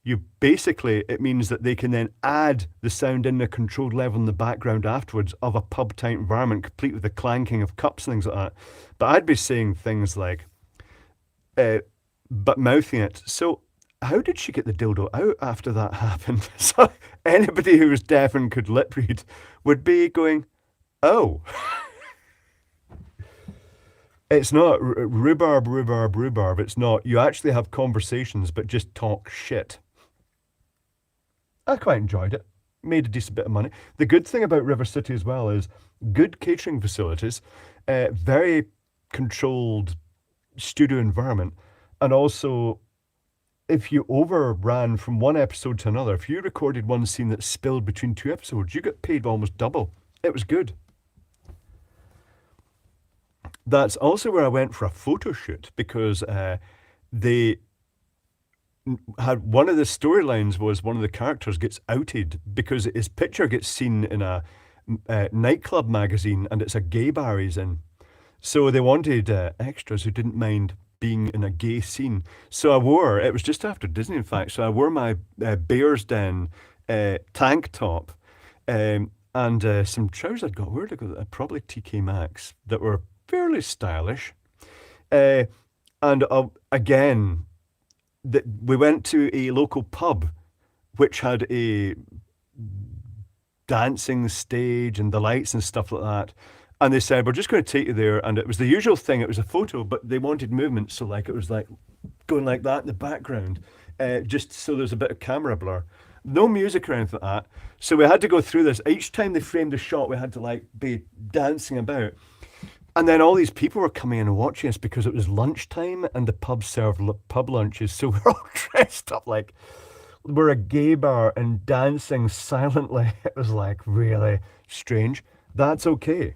it means that they can then add the sound in a controlled level in the background afterwards of a pub type environment, complete with the clanking of cups and things like that. But I'd be saying things like, but mouthing it. So how did she get the dildo out after that happened? So anybody who was deaf and could lip read would be going, oh. It's not rhubarb. It's not. You actually have conversations, but just talk shit. I quite enjoyed it. Made a decent bit of money. The good thing about River City as well is good catering facilities, very controlled studio environment, and also if you overran from one episode to another, if you recorded one scene that spilled between two episodes, you get paid almost double. It was good. That's also where I went for a photo shoot, because they had, one of the storylines was one of the characters gets outed because his picture gets seen in a nightclub magazine, and it's a gay bar he's in. So they wanted extras who didn't mind being in a gay scene. So I wore, it was just after Disney in fact, so I wore my Bears Den tank top and some trousers I'd got, where'd I go? Probably TK Maxx, that were fairly stylish. And again, we went to a local pub which had a dancing stage and the lights and stuff like that. And they said, we're just going to take you there. And it was the usual thing. It was a photo, but they wanted movement. So like, it was like going like that in the background, just so there's a bit of camera blur. No music or anything like that. So we had to go through this. Each time they framed a shot, we had to like be dancing about. And then all these people were coming in and watching us because it was lunchtime and the pub served pub lunches. So we're all dressed up like we're a gay bar and dancing silently. It was like really strange. That's okay.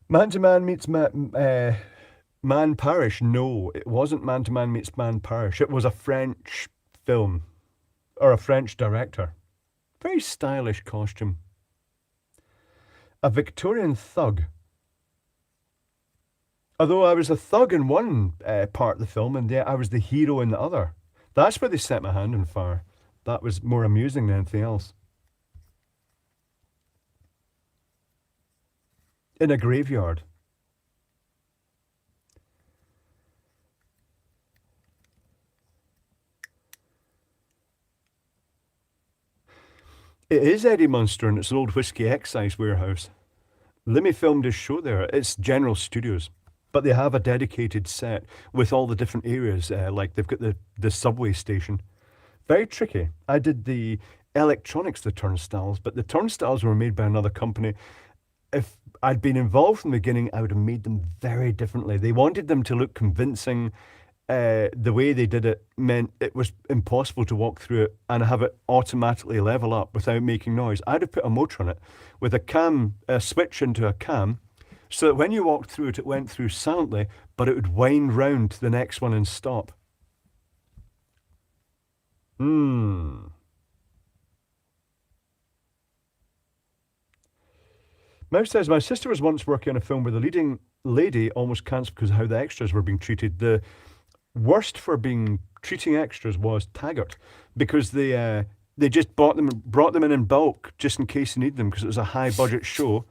Man to Man meets Man Parish. No, it wasn't Man to Man meets Man Parish. It was a French film, or a French director. Very stylish costume. A Victorian thug. Although I was a thug in one part of the film, and yet I was the hero in the other. That's where they set my hand on fire. That was more amusing than anything else. In a graveyard. It is Eddie Munster, and it's an old Whiskey Excise warehouse. Lemmy filmed his show there. It's General Studios, but they have a dedicated set with all the different areas. Like they've got the subway station. Very tricky. I did the electronics, the turnstiles, but the turnstiles were made by another company. If I'd been involved from the beginning, I would have made them very differently. They wanted them to look convincing. The way they did it meant it was impossible to walk through it and have it automatically level up without making noise. I'd have put a motor on it with a switch into a cam, so that when you walked through it, it went through silently, but it would wind round to the next one and stop. Mouse says, my sister was once working on a film where the leading lady almost cancelled because of how the extras were being treated. The worst for treating extras was Taggart, because they just brought them in bulk just in case you need them, because it was a high budget show,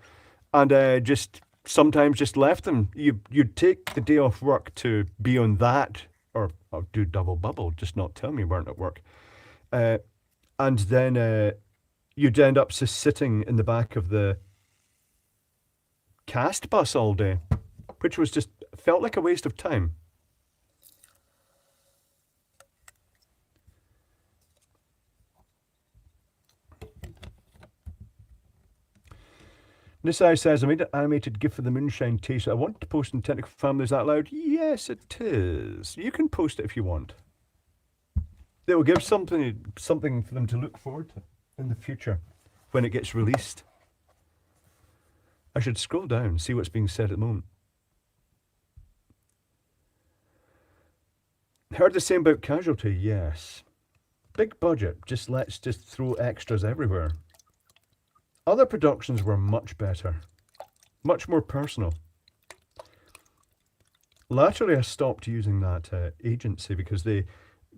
and just sometimes just left them. You'd take the day off work to be on that, or do double bubble, just not tell me you weren't at work, and then you'd end up just sitting in the back of the cast bus all day, which was just felt like a waste of time. Nisai says, I made an animated GIF for the Moonshine Taste. I want to post in Technical Families Out Loud. Yes, it is. You can post it if you want. It will give something for them to look forward to in the future when it gets released. I should scroll down and see what's being said at the moment. Heard the same about Casualty, yes. Big budget, let's just throw extras everywhere. Other productions were much better, much more personal. Latterly, I stopped using that agency because they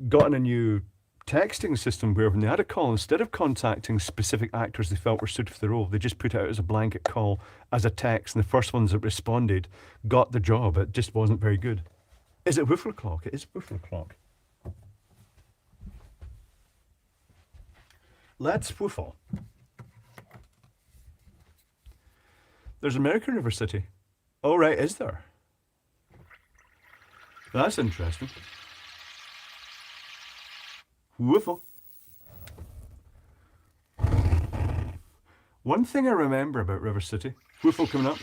got in a new texting system where when they had a call, instead of contacting specific actors they felt were suited for the role, they just put it out as a blanket call as a text, and the first ones that responded got the job. It just wasn't very good. Is it Woofle Clock? It is Woofle Clock. Let's woofle. There's American River City. Oh, right, is there? That's interesting. Woofle. One thing I remember about River City. Woofle coming up.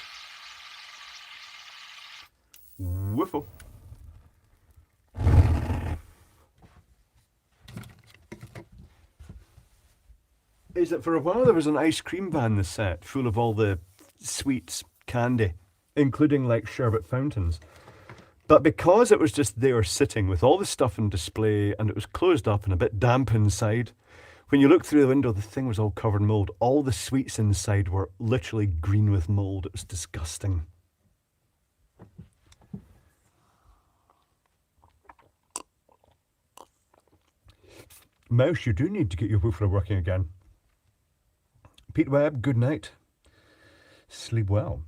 Woofle. Is that for a while there was an ice cream van in the set full of all the sweets, candy, including like sherbet fountains. But because it was just there sitting with all the stuff on display and it was closed up and a bit damp inside, when you looked through the window, the thing was all covered in mold. All the sweets inside were literally green with mold. It was disgusting. Mouse, you do need to get your woofler working again. Pete Webb, good night. Sleep well.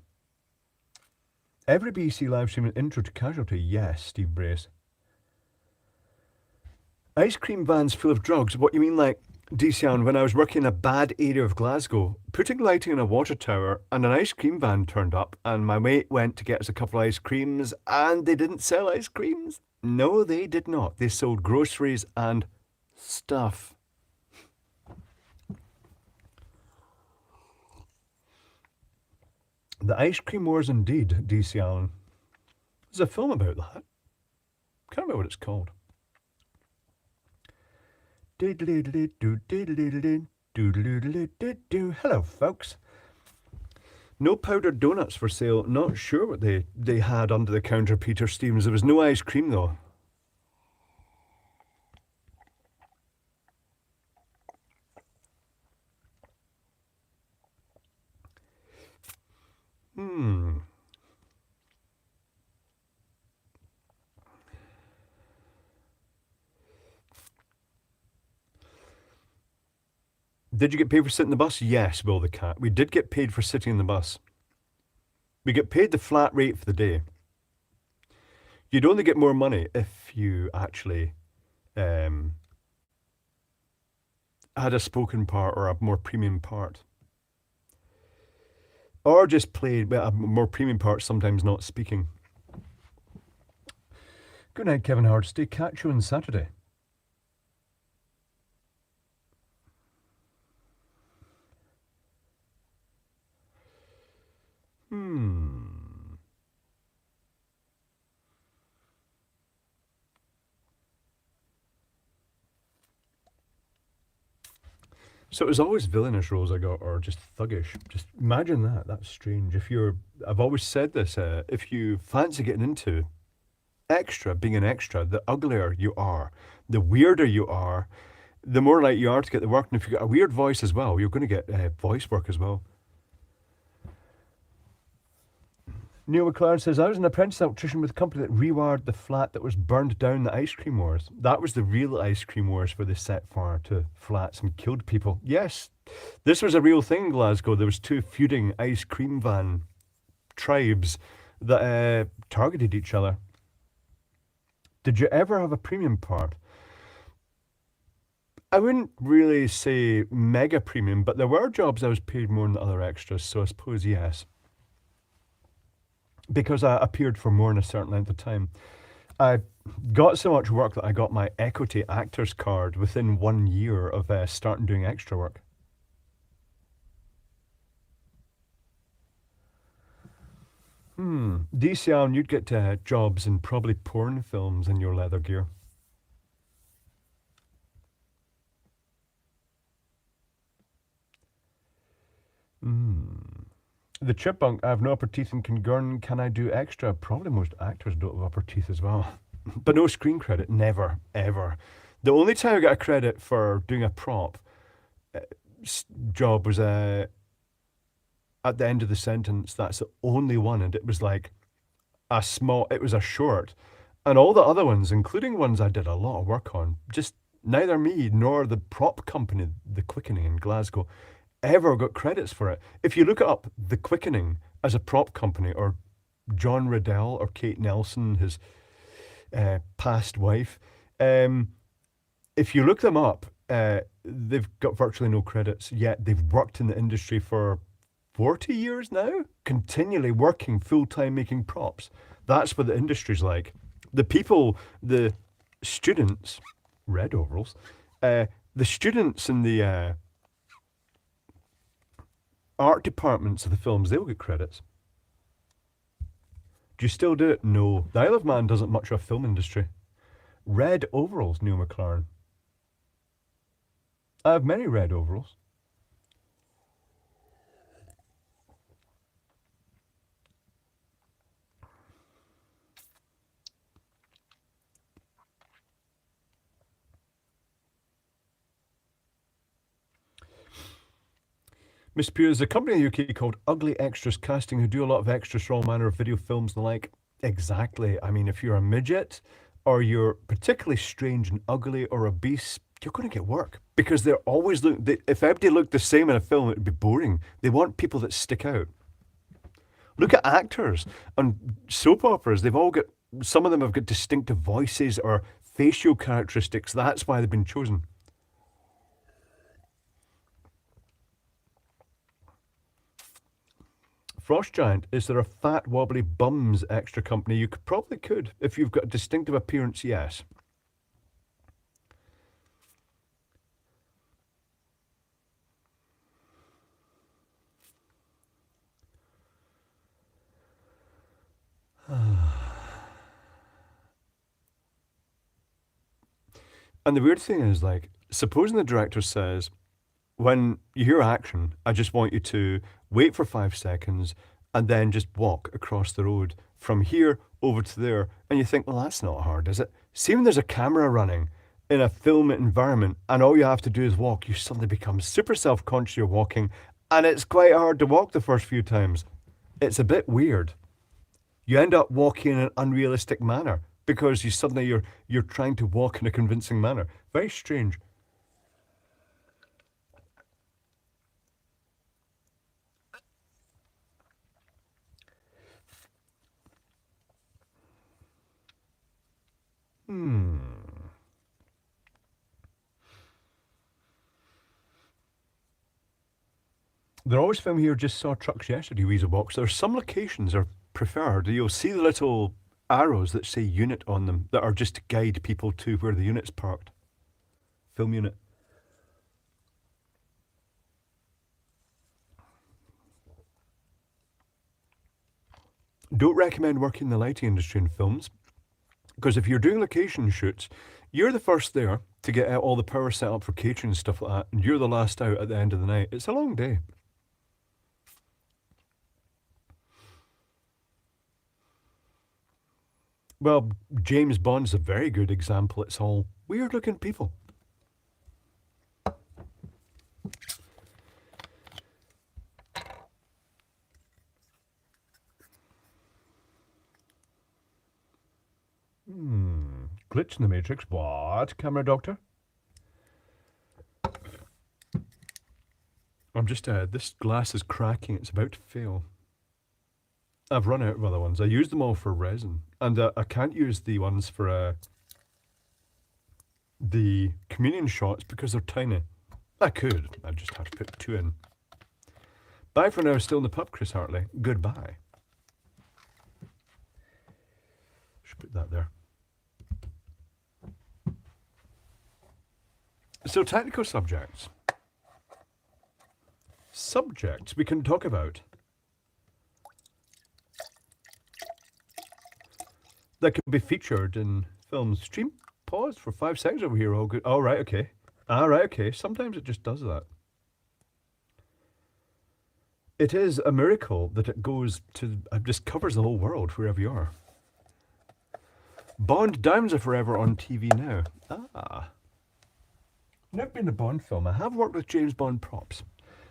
Every BC live stream an intro to Casualty. Yes, Steve Brace. Ice cream vans full of drugs. What you mean, like, DCN, when I was working in a bad area of Glasgow, putting lighting in a water tower, and an ice cream van turned up, and my mate went to get us a couple of ice creams, and they didn't sell ice creams. No, they did not. They sold groceries and stuff. The Ice Cream Wars indeed, DC Allen. There's a film about that. Can't remember what it's called. Hello, folks. No powdered donuts for sale. Not sure what they had under the counter, Peter Stevens. There was no ice cream, though. Did you get paid for sitting in the bus? Yes, Will the Cat. We did get paid for sitting in the bus. We get paid the flat rate for the day. You'd only get more money if you actually um, had a spoken part or a more premium part. Or just played a more premium part, sometimes not speaking. Good night, Kevin Hardstay. Catch you on Saturday. So it was always villainous roles I got, or just thuggish. Just imagine that. That's strange. I've always said this. If you fancy getting into extra, being an extra, the uglier you are, the weirder you are, the more likely you are to get the work. And if you got a weird voice as well, you're going to get voice work as well. Neil McLaren says, I was an apprentice electrician with a company that rewired the flat that was burned down the Ice Cream Wars. That was the real Ice Cream Wars where they set fire to flats and killed people. Yes, this was a real thing in Glasgow. There was two feuding ice cream van tribes that targeted each other. Did you ever have a premium part? I wouldn't really say mega premium, but there were jobs I was paid more than other extras, so I suppose yes. Because I appeared for more than a certain length of time. I got so much work that I got my equity actors card within 1 year of starting doing extra work. DC Allen, you'd get jobs in probably porn films in your leather gear. The Chipmunk, I have no upper teeth and can gurn. Can I do extra? Probably most actors don't have upper teeth as well. But no screen credit, never, ever. The only time I got a credit for doing a prop job was at the end of the sentence. That's the only one, and it was like it was a short. And all the other ones, including ones I did a lot of work on, just neither me nor the prop company, The Quickening in Glasgow, ever got credits for it. If you look up The Quickening as a prop company, or John Riddell or Kate Nelson, his past wife, if you look them up, they've got virtually no credits, yet they've worked in the industry for 40 years now, continually working full-time making props. That's what the industry's like. The people, the students, red overalls, the students in the art departments of the films, they'll get credits. Do you still do it? No. The Isle of Man doesn't much of a film industry. Red overalls, Neil McLaren. I have many red overalls. Miss Pugh, there's a company in the UK called Ugly Extras Casting who do a lot of extras for all manner of video films and the like. Exactly. I mean, if you're a midget or you're particularly strange and ugly or obese, you're going to get work because they're always if everybody looked the same in a film, it would be boring. They want people that stick out. Look at actors on soap operas. Some of them have got distinctive voices or facial characteristics. That's why they've been chosen. Frost Giant, is there a fat wobbly bums extra company? You probably could. If you've got a distinctive appearance, yes. And the weird thing is, like, supposing the director says, when you hear action, I just want you to wait for 5 seconds and then just walk across the road from here over to there. And you think, well, that's not hard, is it? See, when there's a camera running in a film environment and all you have to do is walk, you suddenly become super self-conscious you're walking, and it's quite hard to walk the first few times. It's a bit weird. You end up walking in an unrealistic manner because you're trying to walk in a convincing manner. Very strange. They're always filming here. Just saw trucks yesterday, Weasel Box. There's some locations are preferred. You'll see the little arrows that say unit on them that are just to guide people to where the unit's parked. Film unit. Don't recommend working in the lighting industry in films, because if you're doing location shoots, you're the first there to get out all the power set up for catering and stuff like that, and you're the last out at the end of the night. It's a long day. Well, James Bond's a very good example. It's all weird looking people. Glitch in the Matrix. What? Camera doctor? I'm just, this glass is cracking. It's about to fail. I've run out of other ones. I used them all for resin. And I can't use the ones for the communion shots because they're tiny. I could. I just have to put 2 in. Bye for now. Still in the pub, Chris Hartley. Goodbye. Should put that there. So technical subjects. Subjects we can talk about. That could be featured in films. Stream pause for 5 seconds over here. All good. All right, okay. All right, okay. Sometimes it just does that. It is a miracle that it goes to, it just covers the whole world wherever you are. Bond Diamonds Are Forever on TV now. Ah. Never been a Bond film. I have worked with James Bond props,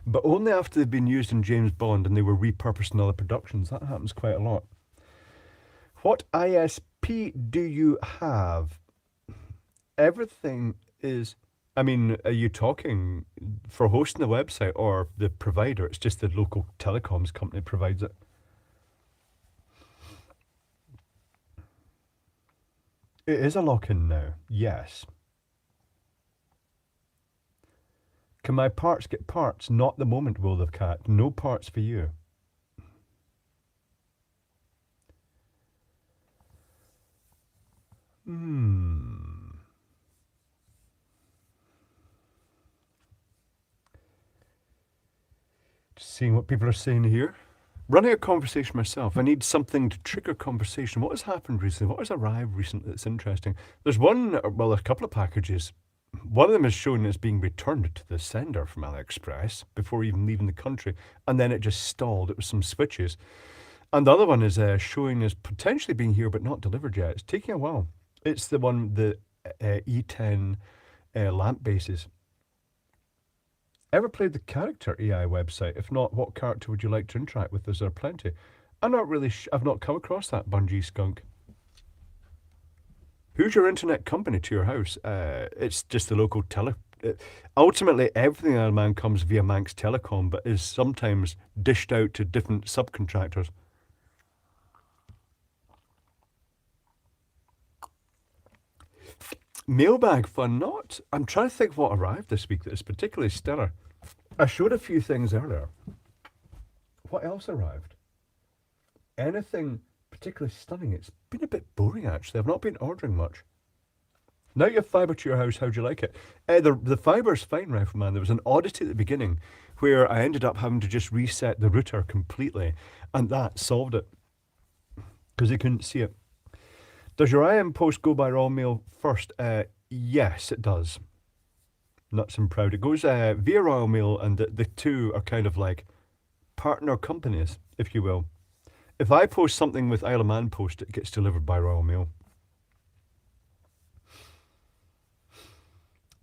but only after they've been used in James Bond and they were repurposed in other productions. That happens quite a lot. What ISP do you have? Everything is, I mean, are you talking for hosting the website or the provider? It's just the local telecoms company provides it. It is a lock-in now, yes. Can my parts get parts? Not the moment, Will the Cat. No parts for you. Just seeing what people are saying here. Running a conversation myself. I need something to trigger conversation. What has happened recently? What has arrived recently that's interesting? There's one, well, there's a couple of packages. One of them is showing as being returned to the sender from AliExpress before even leaving the country, and then it just stalled. It was some switches. And the other one is showing as potentially being here but not delivered yet. It's taking a while. It's the one, the E10 lamp bases. Ever played the Character AI website? If not, what character would you like to interact with? Is there plenty? I'm not really I've not come across that Bungie skunk. Who's your internet company to your house? It's just the local ultimately, everything out of man comes via Manx Telecom, but is sometimes dished out to different subcontractors. Mailbag fun, not. I'm trying to think what arrived this week that is particularly stellar. I showed a few things earlier. What else arrived? Anything particularly stunning? It's been a bit boring, actually. I've not been ordering much. Now you have fibre to your house, how do you like it? The fibre's fine, Rifleman. There was an oddity at the beginning where I ended up having to just reset the router completely, and that solved it because you couldn't see it. Does your IM post go by Royal Mail first? Yes, it does. Nuts and Proud. It goes via Royal Mail, and the two are kind of like partner companies, if you will. If I post something with Isle of Man Post, it gets delivered by Royal Mail.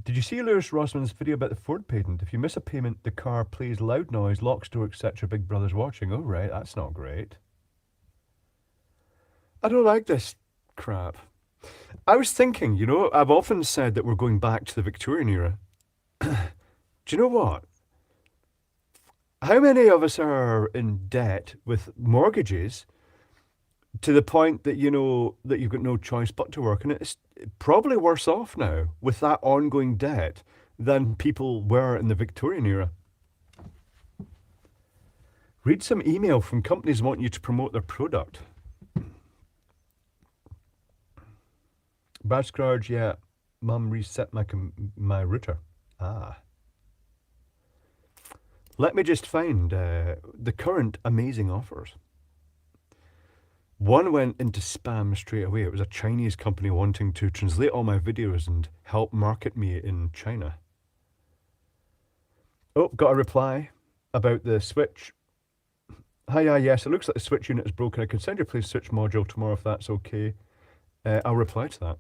Did you see Lewis Rossman's video about the Ford patent? If you miss a payment, the car plays loud noise, locks door, etc. Big Brother's watching. Oh, right, that's not great. I don't like this crap. I was thinking, you know, I've often said that we're going back to the Victorian era. Do you know what? How many of us are in debt with mortgages to the point that, you know, that you've got no choice but to work? And it's probably worse off now with that ongoing debt than people were in the Victorian era. Read some email from companies wanting you to promote their product. Bad Scrooge, yeah. Mum reset my router. Ah. Let me just find the current amazing offers. One went into spam straight away. It was a Chinese company wanting to translate all my videos and help market me in China. Oh, got a reply about the switch. Hi, yes, it looks like the switch unit is broken. I can send you a please switch module tomorrow if that's okay. I'll reply to that.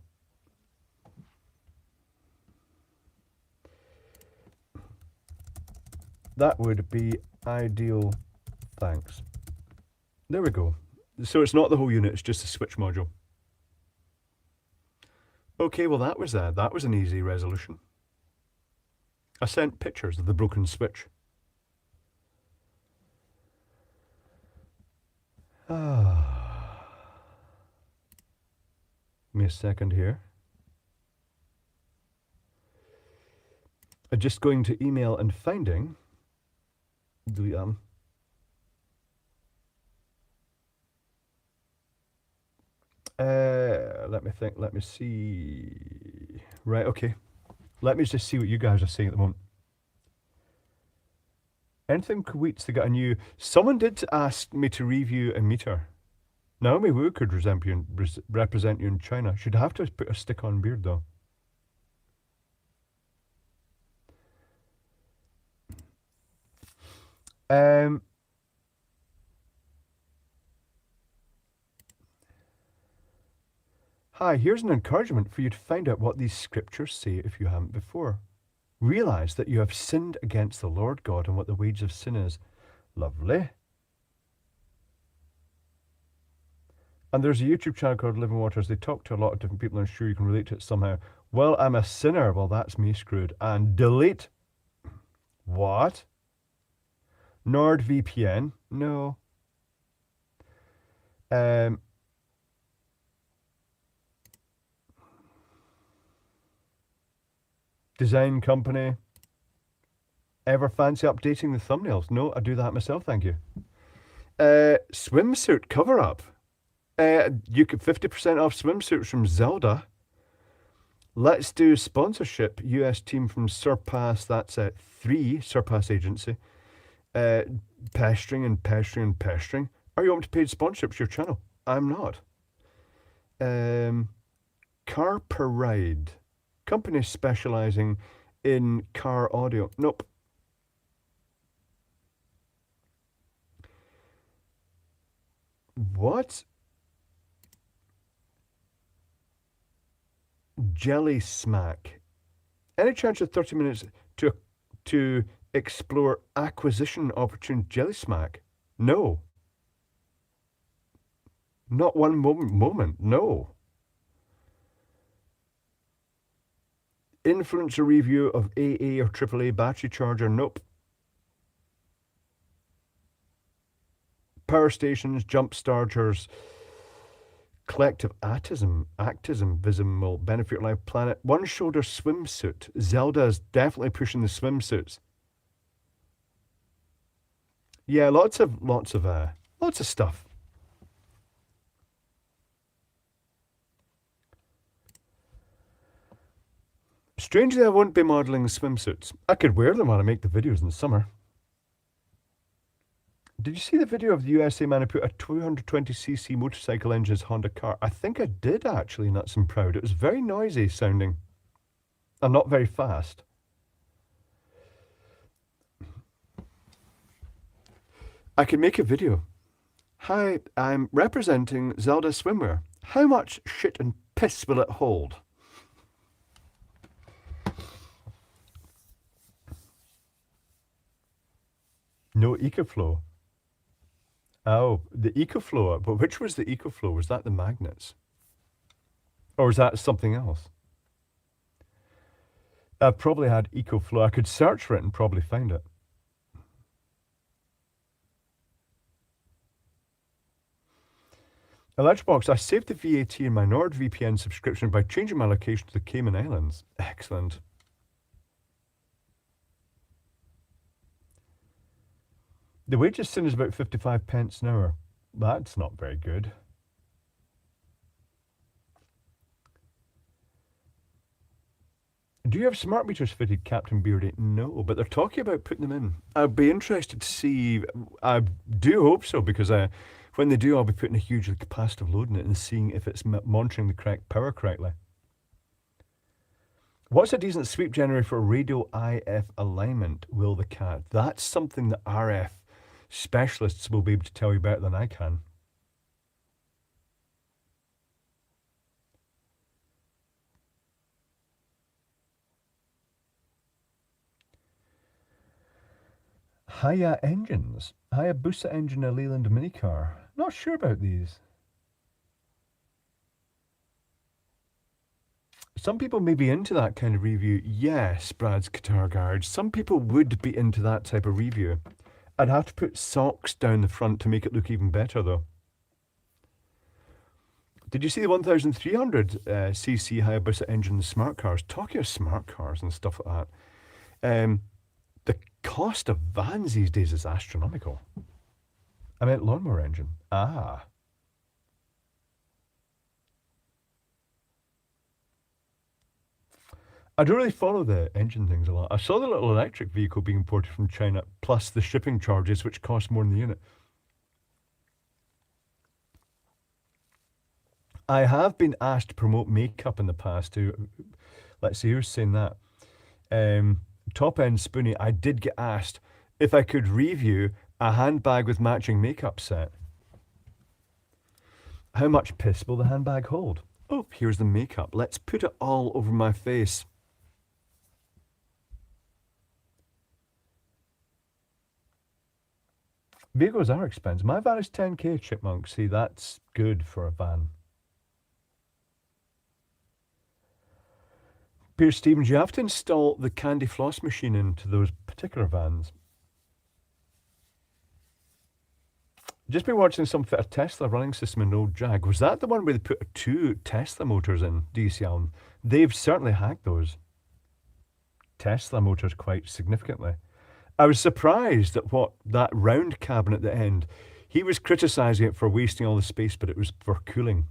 That would be ideal. Thanks. There we go. So it's not the whole unit, it's just the switch module. Okay, well that was an easy resolution. I sent pictures of the broken switch. Give me a second here. I'm just going to email and finding. Delete them. Let me think. Let me see. Right, okay. Let me just see what you guys are saying at the moment. Anything Kuwait's to get a new... Someone did ask me to review a meter. Naomi Wu could represent you in China. She'd have to put a stick-on beard, though. Hi, here's an encouragement for you to find out what these scriptures say if you haven't before. Realize that you have sinned against the Lord God and what the wage of sin is. Lovely. And there's a YouTube channel called Living Waters. They talk to a lot of different people. I'm sure you can relate to it somehow. Well, I'm a sinner. Well, that's me screwed. And delete. What? NordVPN? No. Design company. Ever fancy updating the thumbnails? No, I do that myself, thank you. Swimsuit cover-up. You get 50% off swimsuits from Zelda. Let's do sponsorship. US team from Surpass. That's 3 Surpass agency. Pestering and pestering and pestering. Are you open to paid sponsorships your channel? I'm not. Car per ride. Company specializing in car audio. Nope. What? Jelly Smack. Any chance of 30 minutes to explore acquisition opportunity? Jelly Smack? No. Not one moment. No. Influencer review of AA or AAA battery charger? Nope. Power stations, jump starters, collective activism, vism will benefit your life planet. One shoulder swimsuit. Zelda is definitely pushing the swimsuits. Yeah, lots of stuff. Strangely, I won't be modelling swimsuits. I could wear them while I make the videos in the summer. Did you see the video of the USA man who put a 220cc motorcycle engine in his Honda car? I think I did, actually, nuts and proud. It was very noisy sounding. And not very fast. I could make a video. Hi, I'm representing Zelda Swimwear. How much shit and piss will it hold? No EcoFlow. Oh, the EcoFlow. But which was the EcoFlow? Was that the magnets? Or was that something else? I probably had EcoFlow. I could search for it and probably find it. Electrobox, I saved the VAT in my NordVPN subscription by changing my location to the Cayman Islands. Excellent. The wages soon is about 55 pence an hour. That's not very good. Do you have smart meters fitted, Captain Beardy? No, but they're talking about putting them in. I'd be interested to see. I do hope so, because when they do, I'll be putting a huge capacitive load in it and seeing if it's monitoring the correct power correctly. What's a decent sweep generator for radio IF alignment, Will the Cat? That's something that RF specialists will be able to tell you better than I can. Hayabusa engine, a Leyland minicar. Not sure about these. Some people may be into that kind of review. Yes, Brad's Guitar Garage. Some people would be into that type of review. I'd have to put socks down the front to make it look even better, though. Did you see the 1300 cc Hayabusa engine in the smart cars? Talking of smart cars and stuff like that. The cost of vans these days is astronomical. I meant lawnmower engine. Ah. I don't really follow the engine things a lot. I saw the little electric vehicle being imported from China, plus the shipping charges, which cost more than the unit. I have been asked to promote makeup in the past too. Let's see, who's saying that? Top End Spoonie, I did get asked if I could review a handbag with matching makeup set. How much piss will the handbag hold? Oh, here's the makeup. Let's put it all over my face. Vehicles are expensive. My van is 10k, Chipmunk. See, that's good for a van. Pierce Stevens, you have to install the candy floss machine into those particular vans. Just been watching some fit a Tesla running system in old Jag. Was that the one where they put 2 Tesla motors in, DCL? They've certainly hacked those Tesla motors quite significantly. I was surprised at what that round cabin at the end. He was criticising it for wasting all the space, but it was for cooling.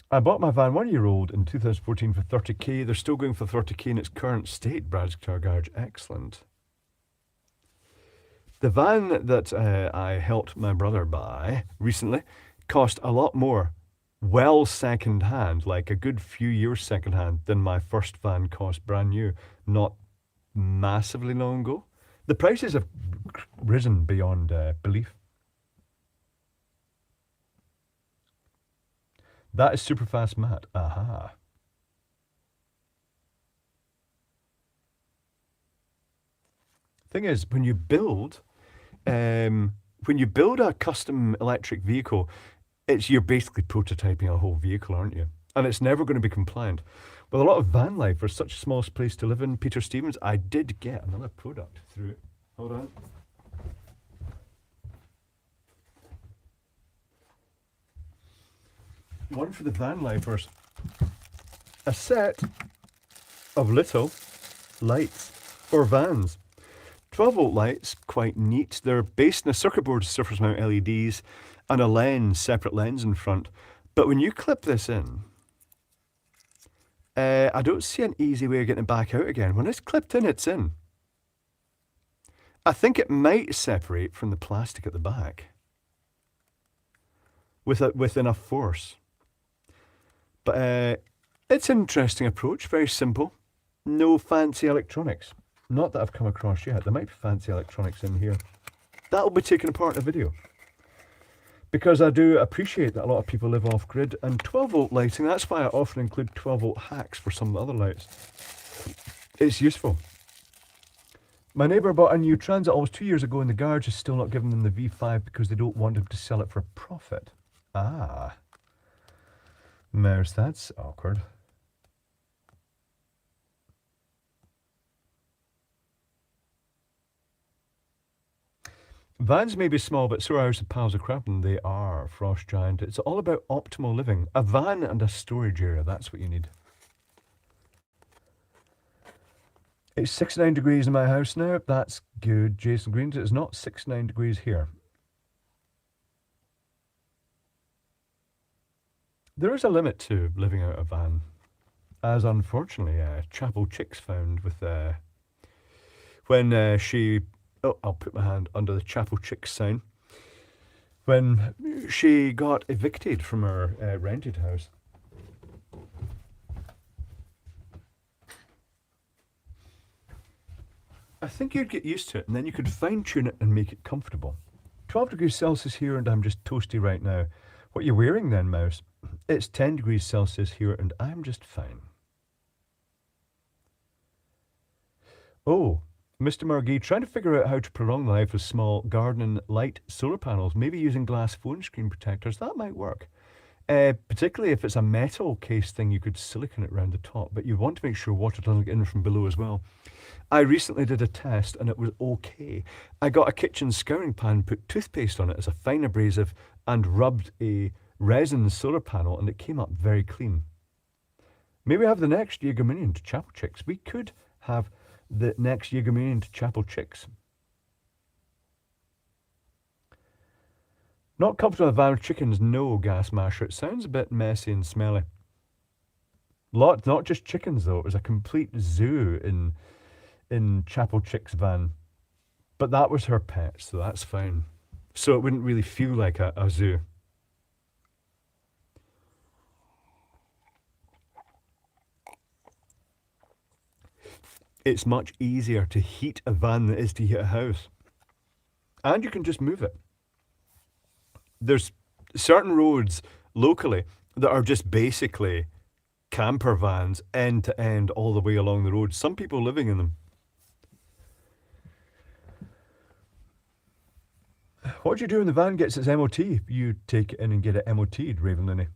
I bought my van 1 year old in 2014 for 30k. They're still going for 30k in its current state, Brad's Guitar Garage. Excellent. The van that I helped my brother buy recently cost a lot more, well second hand, like a good few years second hand, than my first van cost brand new, not massively long ago. The prices have risen beyond belief. That is super fast, Matt. Aha. Thing is, when you build a custom electric vehicle, you're basically prototyping a whole vehicle, aren't you? And it's never going to be compliant. With a lot of van life, for such a small place to live in, Peter Stevens, I did get another product through. Hold on. One for the van lifers. A set of little lights for vans. 12-volt lights, quite neat. They're based in a circuit board surface mount LEDs and a lens, separate lens in front. But when you clip this in, I don't see an easy way of getting it back out again. When it's clipped in, it's in. I think it might separate from the plastic at the back with enough force. But it's an interesting approach, very simple. No fancy electronics. Not that I've come across yet. There might be fancy electronics in here. That'll be taken apart in a video. Because I do appreciate that a lot of people live off-grid, and 12-volt lighting, that's why I often include 12-volt hacks for some of the other lights. It's useful. My neighbour bought a new Transit almost 2 years ago, and the garage is still not giving them the V5 because they don't want him to sell it for a profit. Ah. Mouse, that's awkward. Vans may be small, but so are House of Pals of Crafton. They are, Frost Giant. It's all about optimal living. A van and a storage area, that's what you need. It's 69 degrees in my house now. That's good, Jason Greens. It's not 69 degrees here. There is a limit to living out a van, as unfortunately Chapel Chicks found with when she. Oh, I'll put my hand under the Chapel Chicks sign. When she got evicted from her rented house. I think you'd get used to it, and then you could fine-tune it and make it comfortable. 12 degrees Celsius here, and I'm just toasty right now. What are you wearing then, Mouse? It's 10 degrees Celsius here, and I'm just fine. Oh, Mr. Margee, trying to figure out how to prolong the life of small garden light solar panels, maybe using glass phone screen protectors. That might work. Particularly if it's a metal case thing, you could silicon it around the top, but you want to make sure water doesn't get in from below as well. I recently did a test and it was okay. I got a kitchen scouring pan, put toothpaste on it as a fine abrasive, and rubbed a resin solar panel, and it came up very clean. Maybe have the next Jaeger Minion to Chapel Chicks. We could have the next Jaeger Minion to Chapel Chicks. Not comfortable with a van with chickens, no, Gas Masher. It sounds a bit messy and smelly. Not just chickens though, it was a complete zoo in Chapel Chick's van. But that was her pet, so that's fine. So it wouldn't really feel like a zoo. It's much easier to heat a van than it is to heat a house. And you can just move it. There's certain roads locally that are just basically camper vans end to end all the way along the road. Some people living in them. What do you do when the van gets its MOT? You take it in and get it MOT'd, Raven Looney.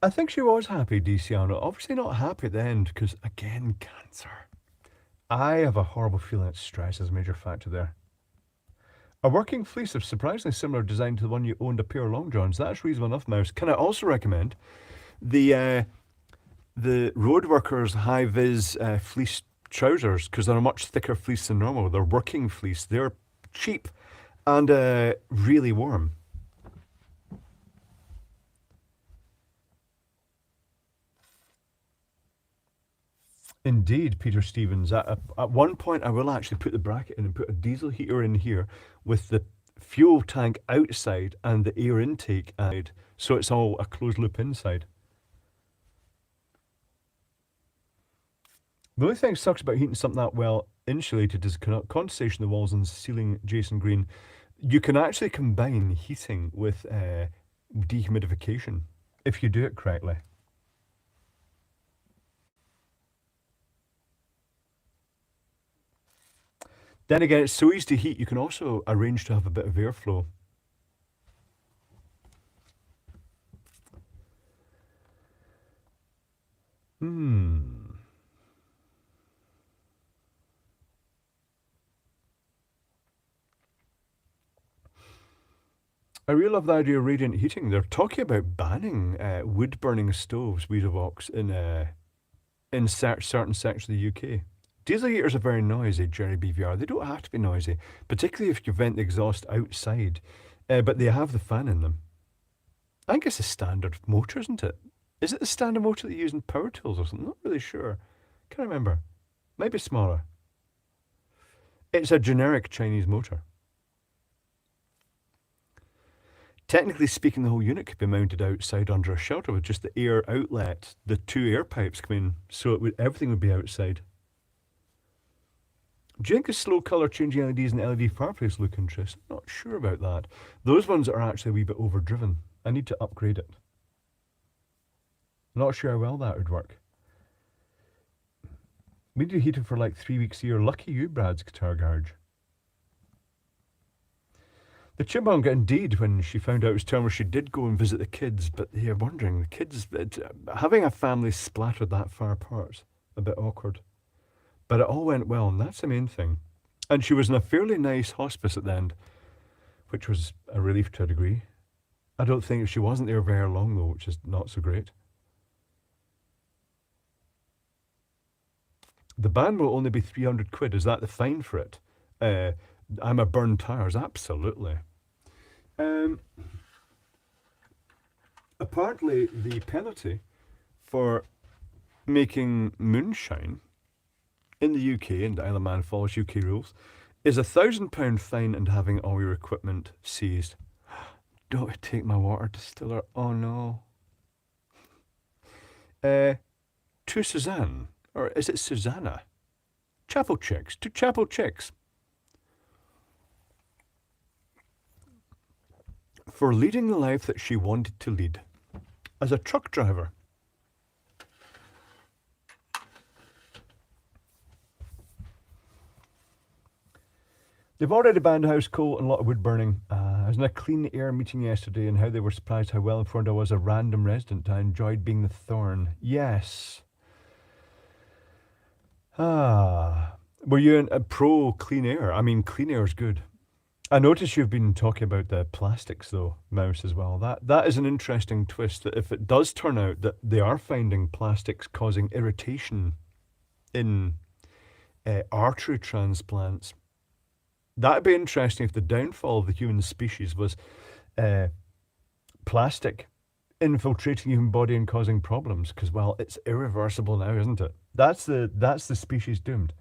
I think she was happy, DeCiano. Obviously not happy at the end, because, again, cancer. I have a horrible feeling that stress is a major factor there. A working fleece of surprisingly similar design to the one you owned a pair of long johns. That's reasonable enough, Mouse. Can I also recommend the Roadworkers high-vis fleece trousers, because they're a much thicker fleece than normal. They're working fleece. They're cheap and really warm. Indeed, Peter Stevens. At one point, I will actually put the bracket in and put a diesel heater in here with the fuel tank outside and the air intake outside, so it's all a closed loop inside. The only thing that sucks about heating something that well insulated is condensation in the walls and ceiling, Jason Green. You can actually combine heating with dehumidification if you do it correctly. Then again, it's so easy to heat, you can also arrange to have a bit of airflow. I really love the idea of radiant heating. They're talking about banning wood-burning stoves, Weedovox, in certain sections of the UK. Diesel heaters are very noisy, Jerry BVR. They don't have to be noisy, particularly if you vent the exhaust outside, but they have the fan in them. I think it's a standard motor, isn't it? Is it the standard motor that you use in power tools or something? Not really sure. Can't remember. Might be smaller. It's a generic Chinese motor. Technically speaking, the whole unit could be mounted outside under a shelter with just the air outlet, the two air pipes come in, so everything would be outside. Do you think the slow colour changing LEDs and LED fireplace look interesting? Not sure about that. Those ones are actually a wee bit overdriven. I need to upgrade it. Not sure how well that would work. We do heating for like 3 weeks a year. Lucky you, Brad's Guitar Garage. The chipmunk, indeed, when she found out it was term, she did go and visit the kids, but you're wondering, the kids, having a family splattered that far apart, a bit awkward. But it all went well, and that's the main thing. And she was in a fairly nice hospice at the end, which was a relief to a degree. I don't think she wasn't there very long, though, which is not so great. The ban will only be 300 quid. Is that the fine for it? Uh, I'm a burned tires. Absolutely. Um, Apparently, the penalty for making moonshine in the UK, and Isle of Man follows UK rules, is £1,000 fine and having all your equipment seized. Don't take my water distiller. Oh no. To Suzanne, or is it Susanna? Chapel Chicks, to Chapel Chicks. For leading the life that she wanted to lead as a truck driver. They've already banned house coal and a lot of wood burning. I was in a clean air meeting yesterday and how they were surprised how well informed I was, a random resident. I enjoyed being the thorn. Yes. Were you a pro clean air? I mean, clean air is good. I notice you've been talking about the plastics, though, Mouse, as well. That is an interesting twist, that if it does turn out that they are finding plastics causing irritation in artery transplants, that'd be interesting if the downfall of the human species was plastic infiltrating the human body and causing problems, because, well, it's irreversible now, isn't it? That's the species doomed.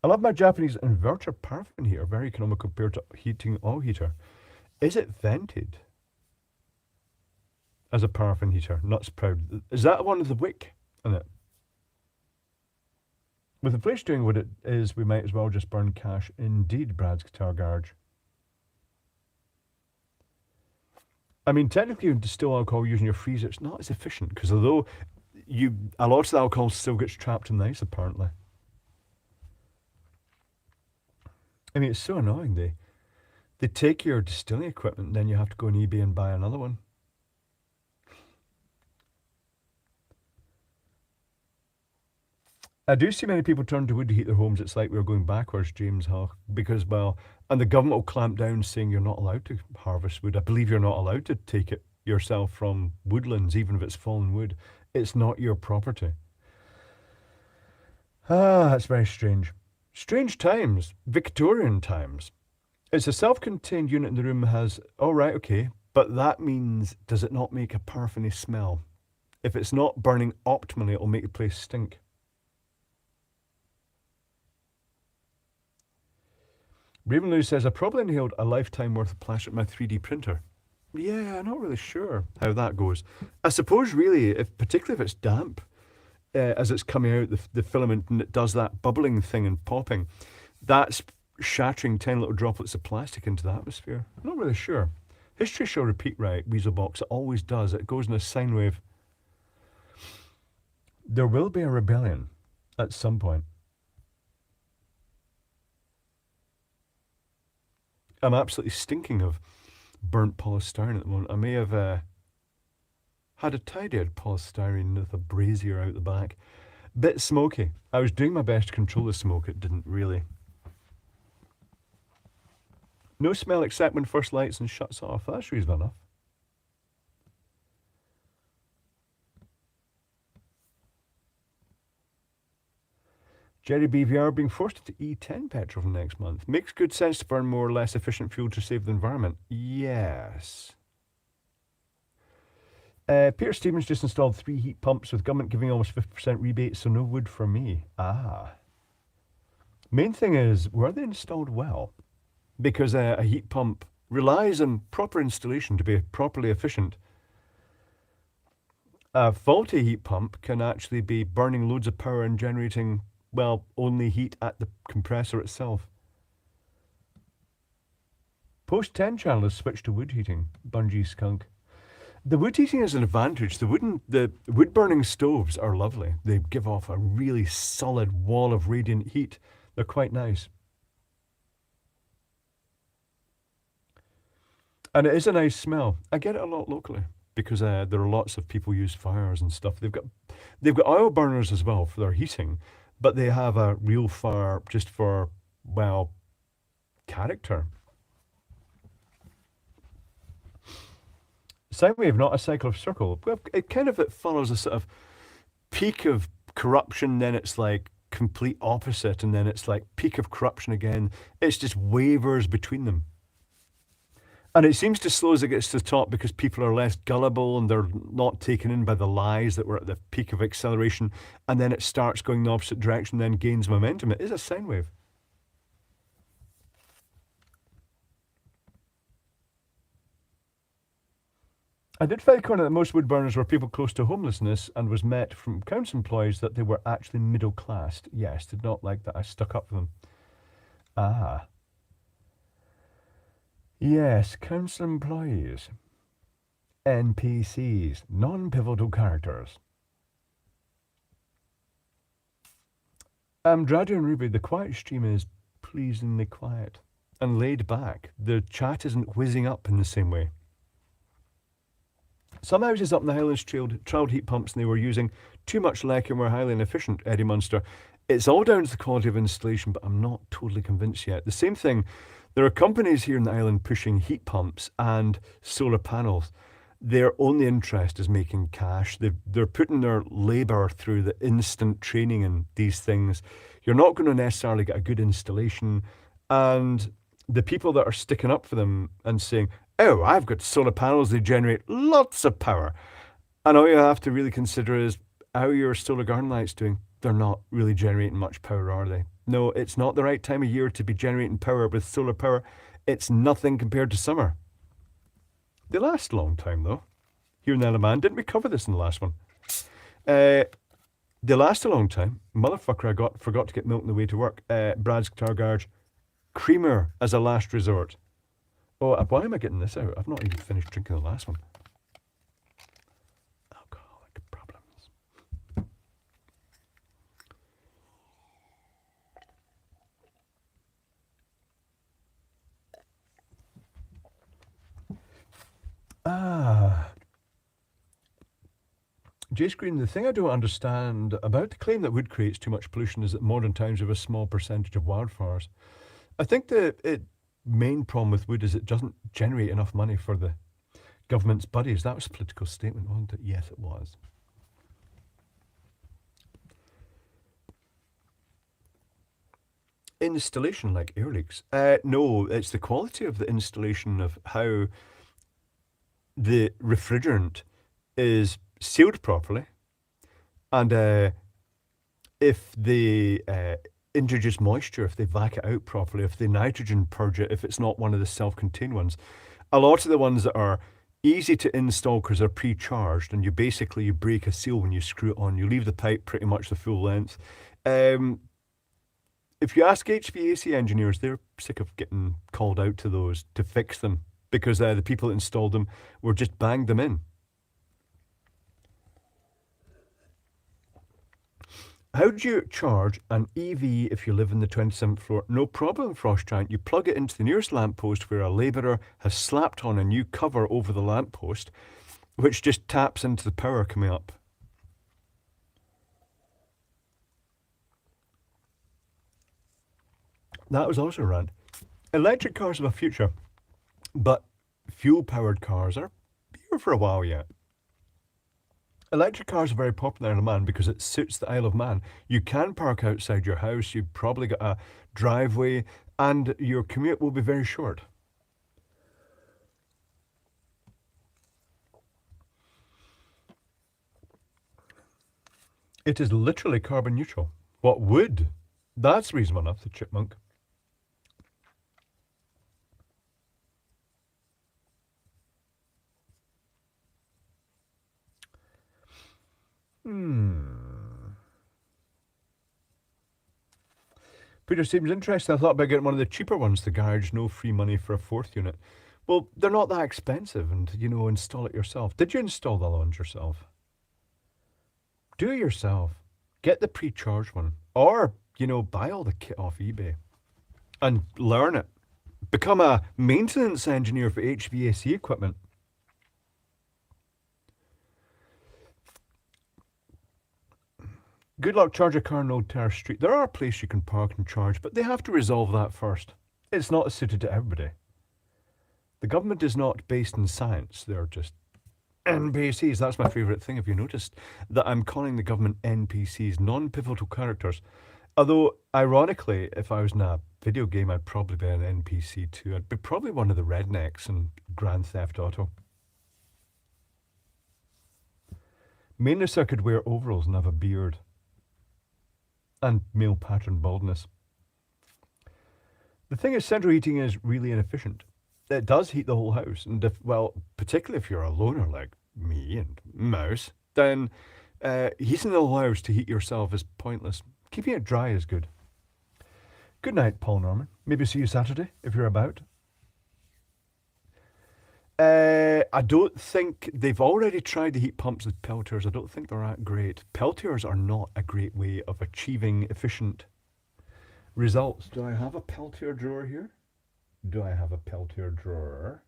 I love my Japanese inverter paraffin heater, very economical compared to heating oil heater. Is it vented as a paraffin heater? Nuts proud. Is that one of the wick in it? With inflation doing what it is, we might as well just burn cash. Indeed, Brad's Guitar Garage. I mean, technically, you distill alcohol using your freezer. It's not as efficient because although a lot of the alcohol still gets trapped in the ice, apparently. I mean, it's so annoying. They take your distilling equipment and then you have to go on eBay and buy another one. I do see many people turn to wood to heat their homes. It's like we're going backwards, James Hull, because, well, and the government will clamp down saying you're not allowed to harvest wood. I believe you're not allowed to take it yourself from woodlands, even if it's fallen wood. It's not your property. That's very strange. Strange times, Victorian times. It's a self-contained unit in the room has, all right, okay, but that means, does it not make a paraffiny smell? If it's not burning optimally, it'll make the place stink. Ravenloo says, I probably inhaled a lifetime worth of plastic with my 3D printer. Yeah, I'm not really sure how that goes. I suppose really, particularly if it's damp, as it's coming out, the filament, and it does that bubbling thing and popping, that's shattering 10 little droplets of plastic into the atmosphere. I'm not really sure. History shall repeat, right, Weaselbox. It always does. It goes in a sine wave. There will be a rebellion at some point. I'm absolutely stinking of burnt polystyrene at the moment. I may have had a tidied polystyrene with a brazier out the back. Bit smoky. I was doing my best to control the smoke. It didn't really. No smell except when first lights and shuts off. That's reasonable enough. Jerry BVR being forced into E10 petrol from next month. Makes good sense to burn more or less efficient fuel to save the environment. Yes. Peter Stevens just installed 3 heat pumps with government giving almost 50% rebate, so no wood for me. Main thing is, were they installed well? Because a heat pump relies on proper installation to be properly efficient. A faulty heat pump can actually be burning loads of power and generating, well, only heat at the compressor itself. Post 10 channel has switched to wood heating. Bungie Skunk. The wood heating is an advantage. The wood burning stoves are lovely. They give off a really solid wall of radiant heat. They're quite nice. And it is a nice smell. I get it a lot locally because there are lots of people use fires and stuff. They've got oil burners as well for their heating, but they have a real fire just for, well, character. Sine wave, not a cycle of circle. Well, it follows a sort of peak of corruption, then it's like complete opposite, and then it's like peak of corruption again. It's just wavers between them. And it seems to slow as it gets to the top because people are less gullible and they're not taken in by the lies that were at the peak of acceleration. And then it starts going the opposite direction, then gains momentum. It is a sine wave. I did find that most wood burners were people close to homelessness and was met from council employees that they were actually middle class. Yes, did not like that I stuck up for them. Ah. Yes, council employees. NPCs, non-pivotal characters. Dradu and Ruby, the quiet stream is pleasingly quiet and laid back. The chat isn't whizzing up in the same way. Some houses up in the Highlands trialled heat pumps and they were using too much leck and were highly inefficient, Eddie Munster. It's all down to the quality of installation, but I'm not totally convinced yet. The same thing, there are companies here in the island pushing heat pumps and solar panels. Their only interest is making cash. They're putting their labour through the instant training in these things. You're not going to necessarily get a good installation. And the people that are sticking up for them and saying, oh, I've got solar panels, they generate lots of power. And all you have to really consider is how your solar garden light's doing. They're not really generating much power, are they? No, it's not the right time of year to be generating power with solar power. It's nothing compared to summer. They last a long time, though. Here in the Isle of Man. Didn't we cover this in the last one? They last a long time. Motherfucker, I forgot to get milk on the way to work. Brad's Guitar Garage. Creamer as a last resort. Oh, why am I getting this out? I've not even finished drinking the last one. Alcoholic problems. Jace Green, the thing I don't understand about the claim that wood creates too much pollution is that modern times have a small percentage of wildfires. I think the main problem with wood is it doesn't generate enough money for the government's buddies. That was a political statement, wasn't it? Yes, it was. Installation like air leaks? No, it's the quality of the installation of how the refrigerant is sealed properly, and if they introduce moisture, if they vac it out properly, if they nitrogen purge it, if it's not one of the self-contained ones. A lot of the ones that are easy to install because they're pre-charged, and you break a seal when you screw it on. You leave the pipe pretty much the full length. If you ask HVAC engineers, they're sick of getting called out to those to fix them because the people that installed them were just banged them in. How do you charge an EV if you live in the 27th floor? No problem, Frost Giant. You plug it into the nearest lamppost where a labourer has slapped on a new cover over the lamppost, which just taps into the power coming up. That was also a rant. Electric cars have a future, but fuel-powered cars are here for a while yet. Electric cars are very popular in Isle of Man because it suits the Isle of Man. You can park outside your house, you've probably got a driveway, and your commute will be very short. It is literally carbon neutral. What would? That's reasonable enough, the chipmunk. Peter seems interesting. I thought about getting one of the cheaper ones, the garage, no free money for a fourth unit. Well, they're not that expensive, and, install it yourself. Did you install the launch yourself? Do it yourself. Get the pre-charged one. Or, buy all the kit off eBay. And learn it. Become a maintenance engineer for HVAC equipment. Good luck, charge a car in Old Terrace Street. There are places you can park and charge, but they have to resolve that first. It's not suited to everybody. The government is not based in science. They're just NPCs. That's my favourite thing. Have you noticed that I'm calling the government NPCs, non-pivotal characters? Although, ironically, if I was in a video game, I'd probably be an NPC too. I'd be probably one of the rednecks in Grand Theft Auto. Mainly so I could wear overalls and have a beard. And male pattern baldness. The thing is, central heating is really inefficient. It does heat the whole house. And particularly if you're a loner like me and Mouse, then heating the whole house to heat yourself is pointless. Keeping it dry is good. Good night, Paul Norman. Maybe see you Saturday if you're about. I don't think they've already tried the heat pumps with Peltiers. I don't think they're that great. Peltiers are not a great way of achieving efficient results. Do I have a Peltier drawer here? Do I have a Peltier drawer?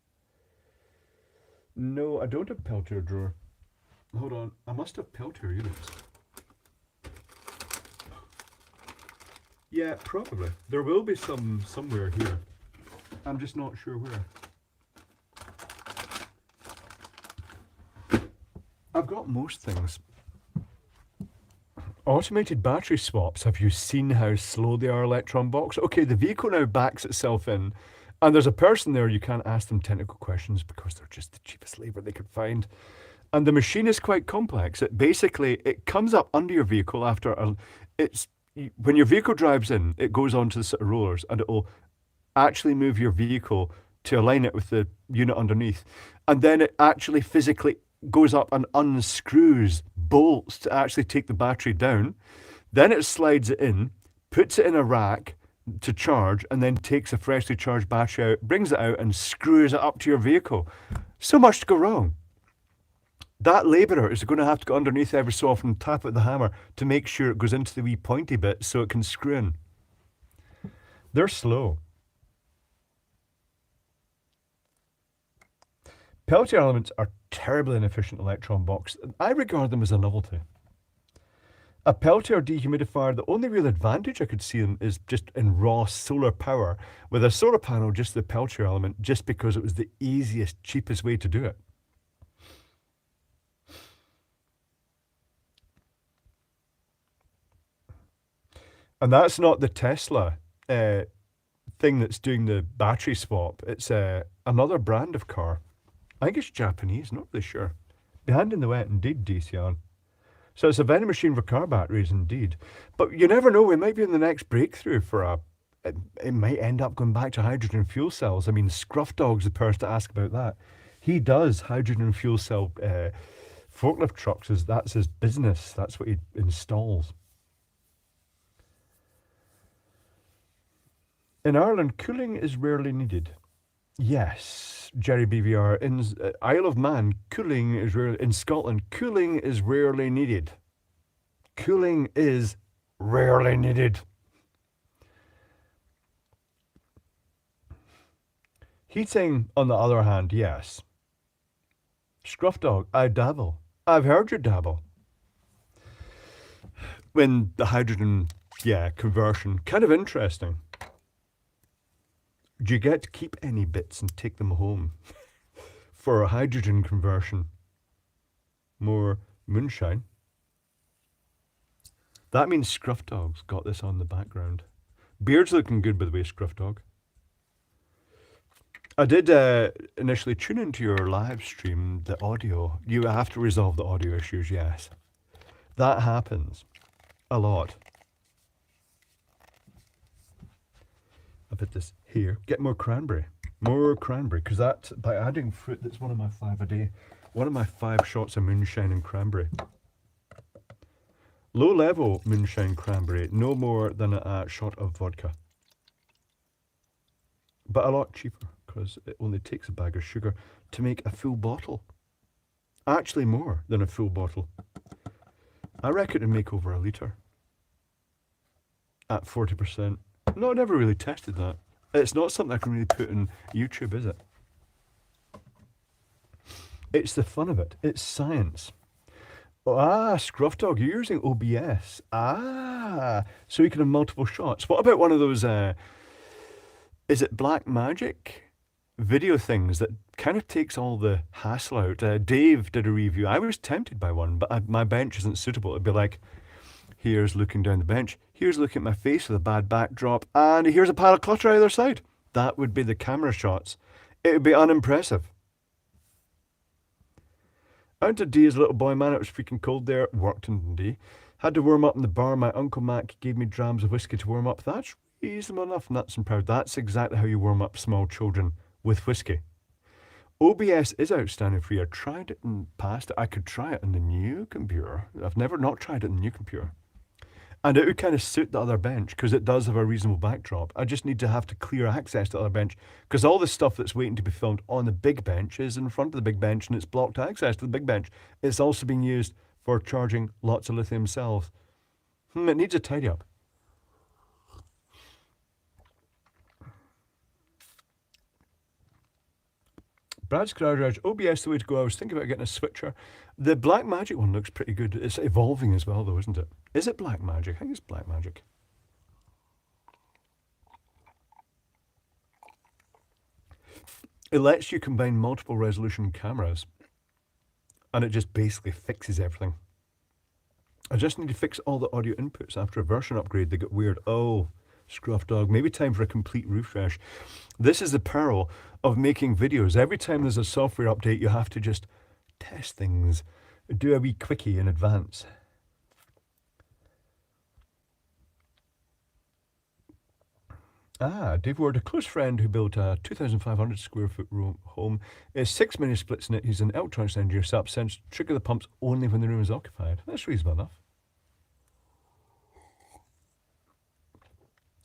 No, I don't have a Peltier drawer. Hold on, I must have Peltier units. Yeah, probably. There will be some somewhere here. I'm just not sure where. I've got most things. Automated battery swaps. Have you seen how slow they are, Electron Box? Okay, the vehicle now backs itself in, and there's a person there. You can't ask them technical questions because they're just the cheapest labour they could find. And the machine is quite complex. It comes up under your vehicle when your vehicle drives in, it goes onto the set of rollers, and it will actually move your vehicle to align it with the unit underneath. And then it actually physically goes up and unscrews bolts to actually take the battery down. Then it slides it in, puts it in a rack to charge, and then takes a freshly charged battery out, brings it out, and screws it up to your vehicle. So much to go wrong. That labourer is going to have to go underneath every so often and tap at the hammer to make sure it goes into the wee pointy bit so it can screw in. They're slow. Peltier elements are terribly inefficient Electron Box. I regard them as a novelty. A Peltier dehumidifier, the only real advantage I could see them is just in raw solar power, with a solar panel, just the Peltier element, just because it was the easiest, cheapest way to do it. And that's not the Tesla thing that's doing the battery swap. It's another brand of car. I think it's Japanese, not really sure. Behind in the wet, indeed, DCR. So it's a vending machine for car batteries, indeed. But you never know, we might be in the next breakthrough for it might end up going back to hydrogen fuel cells. I mean, Scruff Dog's the person to ask about that. He does hydrogen fuel cell forklift trucks. That's his business. That's what he installs. In Ireland, cooling is rarely needed. Yes, Jerry BVR. In Isle of Man, cooling is rarely... In Scotland, cooling is rarely needed. Cooling is rarely needed. Heating, on the other hand, yes. Scruff Dog, I dabble. I've heard you dabble. When the hydrogen, conversion, kind of interesting. Do you get to keep any bits and take them home for a hydrogen conversion? More moonshine. That means Scruff Dog's got this on the background. Beard's looking good, by the way, Scruff Dog. I did initially tune into your live stream, the audio. You have to resolve the audio issues, yes. That happens a lot. I put this here. Get more cranberry. More cranberry. Because that, by adding fruit, that's one of my 5 a day. One of my 5 shots of moonshine and cranberry. Low level moonshine cranberry. No more than a shot of vodka. But a lot cheaper. Because it only takes a bag of sugar to make a full bottle. Actually more than a full bottle. I reckon it'd make over a litre. At 40%. No, I never really tested that. It's not something I can really put on YouTube, is it? It's the fun of it. It's science. Scruff Dog, you're using OBS. So you can have multiple shots. What about one of those, is it Black Magic video things that kind of takes all the hassle out? Dave did a review. I was tempted by one, but my bench isn't suitable. It'd be like, Here's looking down the bench. Here's looking at my face with a bad backdrop. And here's a pile of clutter either side. That would be the camera shots. It would be unimpressive. Out to D as a little boy, man, it was freaking cold there. Worked in D. Had to warm up in the bar. My Uncle Mac gave me drams of whiskey to warm up. That's reasonable enough, nuts and proud. That's exactly how you warm up small children, with whiskey. OBS is outstanding for you. I tried it in the past. I could try it on the new computer. I've never not tried it on the new computer. And it would kind of suit the other bench because it does have a reasonable backdrop. I just need to have to clear access to the other bench because all the stuff that's waiting to be filmed on the big bench is in front of the big bench and it's blocked access to the big bench. It's also being used for charging lots of lithium cells. It needs a tidy up. Brad's Garage, OBS the way to go. I was thinking about getting a switcher. The Blackmagic one looks pretty good. It's evolving as well though, isn't it? Is it Blackmagic? I think it's Blackmagic. It lets you combine multiple resolution cameras and it just basically fixes everything. I just need to fix all the audio inputs. After a version upgrade, they get weird. Oh, scruff dog. Maybe time for a complete refresh. This is the peril of making videos. Every time there's a software update, you have to just test things. Do a wee quickie in advance. Dave Ward, a close friend who built a 2,500 square foot home, is 6 mini splits in it. He's an electronics engineer, so sends trigger the pumps only when the room is occupied. That's reasonable enough.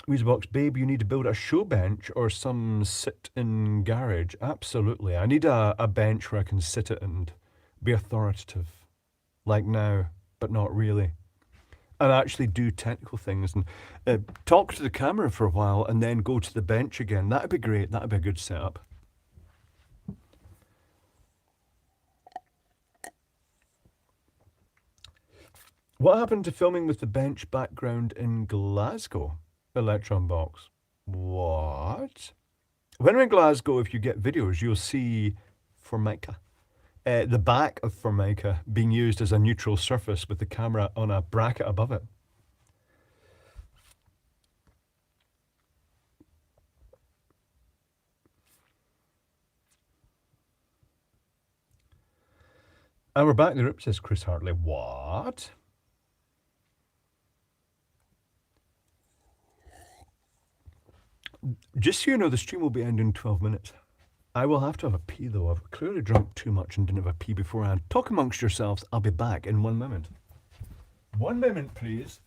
Weezerbox, babe, you need to build a show bench or some sit-in garage. Absolutely. I need a bench where I can sit it and be authoritative, like now, but not really. And actually do technical things and talk to the camera for a while and then go to the bench again. That'd be great. That'd be a good setup. What happened to filming with the bench background in Glasgow? Electron Box. What? When we're in Glasgow, if you get videos, you'll see Formica. The back of Formica being used as a neutral surface with the camera on a bracket above it. And we're back in the room, says Chris Hartley. What? Just so you know, the stream will be ending in 12 minutes. I will have to have a pee though. I've clearly drunk too much and didn't have a pee beforehand. Talk amongst yourselves. I'll be back in 1 moment. 1 moment, please.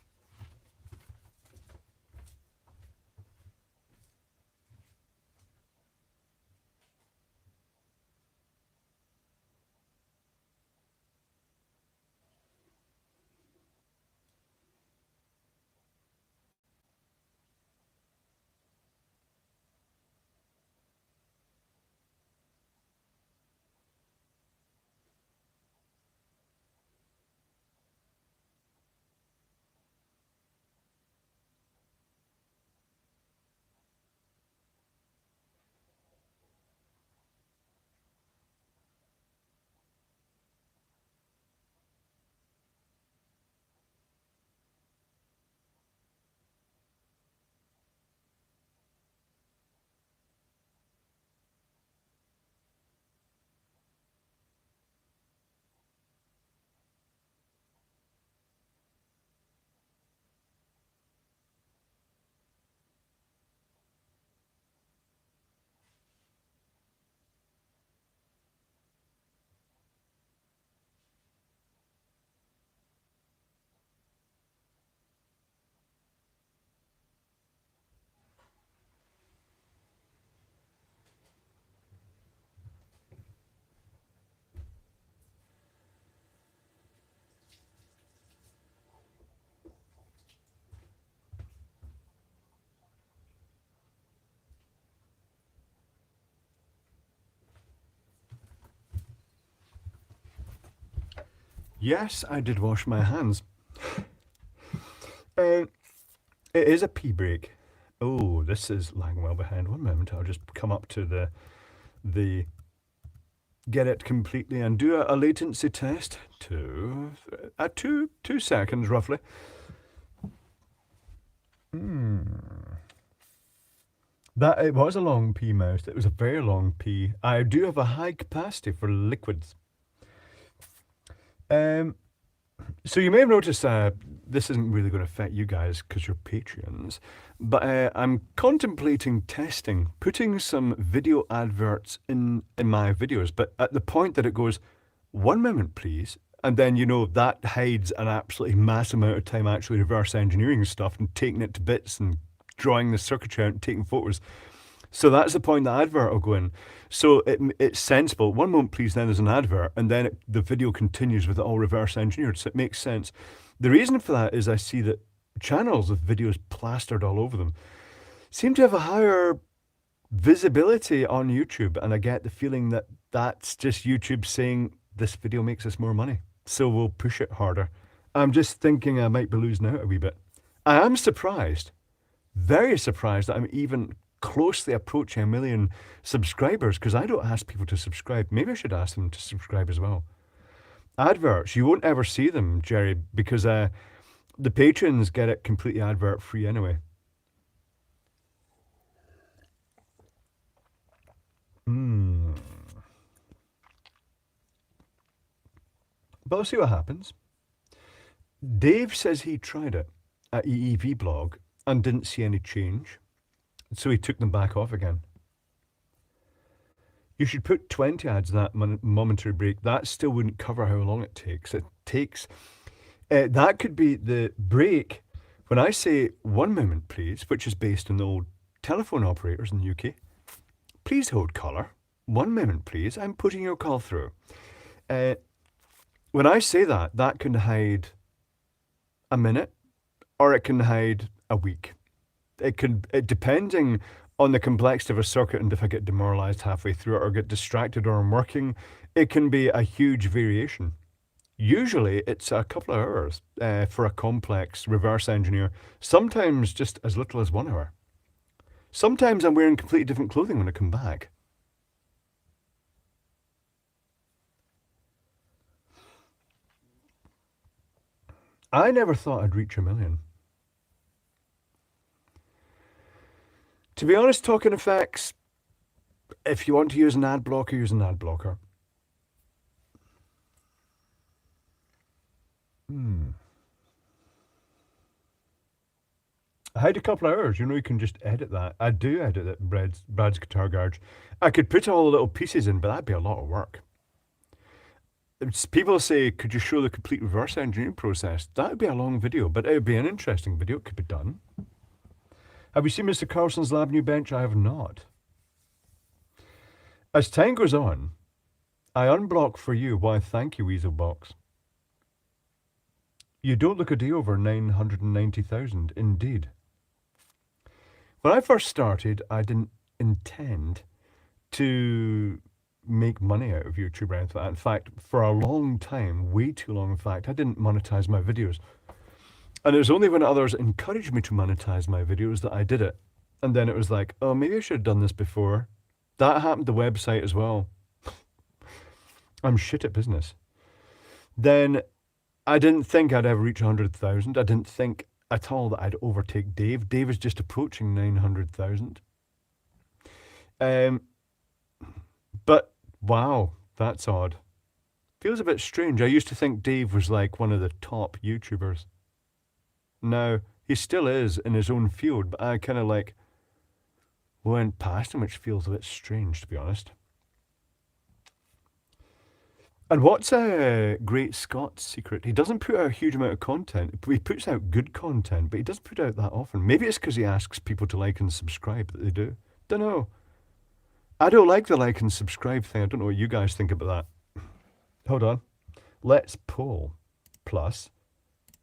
Yes, I did wash my hands. It is a pee break. Oh, this is lagging well behind. 1 moment, I'll just come up to the get it completely and do a latency test. 2 seconds roughly. That it was a long P mouse. It was a very long P. I do have a high capacity for liquids. Um, so you may have noticed this isn't really going to affect you guys because you're Patreons, but I'm contemplating testing putting some video adverts in my videos, but at the point that it goes, 1 moment please, and then that hides an absolutely mass amount of time actually reverse engineering stuff and taking it to bits and drawing the circuitry out and taking photos. So that's the point the advert will go in. So it's sensible. 1 moment, please, then there's an advert, and then the video continues with it all reverse engineered. So it makes sense. The reason for that is I see that channels with videos plastered all over them seem to have a higher visibility on YouTube. And I get the feeling that that's just YouTube saying this video makes us more money, so we'll push it harder. I'm just thinking I might be losing out a wee bit. I am surprised, very surprised that I'm even closely approaching 1 million subscribers, because I don't ask people to subscribe. Maybe I should ask them to subscribe as well. Adverts, you won't ever see them, Jerry, because the patrons get it completely advert free anyway. But we'll see what happens. Dave says he tried it at EEV blog and didn't see any change, so he took them back off again. You should put 20 ads in that momentary break. That still wouldn't cover how long it takes. That could be the break when I say 1 moment, please, which is based on the old telephone operators in the UK. Please hold caller. 1 moment, please. I'm putting your call through. When I say that, that can hide a minute, or it can hide a week. Depending on the complexity of a circuit and if I get demoralized halfway through it or get distracted or I'm working, it can be a huge variation. Usually it's a couple of hours for a complex reverse engineer, sometimes just as little as 1 hour. Sometimes I'm wearing completely different clothing when I come back. I never thought I'd reach 1 million. To be honest, Talking Effects, if you want to use an ad blocker, use an ad blocker. I had a couple of hours. You can just edit that. I do edit it, Brad's Guitar Garage. I could put all the little pieces in, but that'd be a lot of work. People say, could you show the complete reverse engineering process? That would be a long video, but it would be an interesting video. It could be done. Have you seen Mr. Carlson's lab new bench? I have not. As time goes on, I unblock for you. Why, thank you, Weaselbox. You don't look a day over 990,000, indeed. When I first started, I didn't intend to make money out of YouTube or anything like that. In fact, for a long time, way too long in fact, I didn't monetize my videos. And it was only when others encouraged me to monetize my videos that I did it. And then it was like, oh, maybe I should have done this before. That happened to the website as well. I'm shit at business. Then I didn't think I'd ever reach 100,000. I didn't think at all that I'd overtake Dave. Dave is just approaching 900,000. But wow, that's odd. Feels a bit strange. I used to think Dave was like one of the top YouTubers. Now, he still is in his own field, but I kind of like went past him, which feels a bit strange, to be honest. And what's Great Scott's secret? He doesn't put out a huge amount of content. He puts out good content, but he doesn't put out that often. Maybe it's because he asks people to like and subscribe that they do. Don't know. I don't like the like and subscribe thing. I don't know what you guys think about that. Hold on. Let's poll plus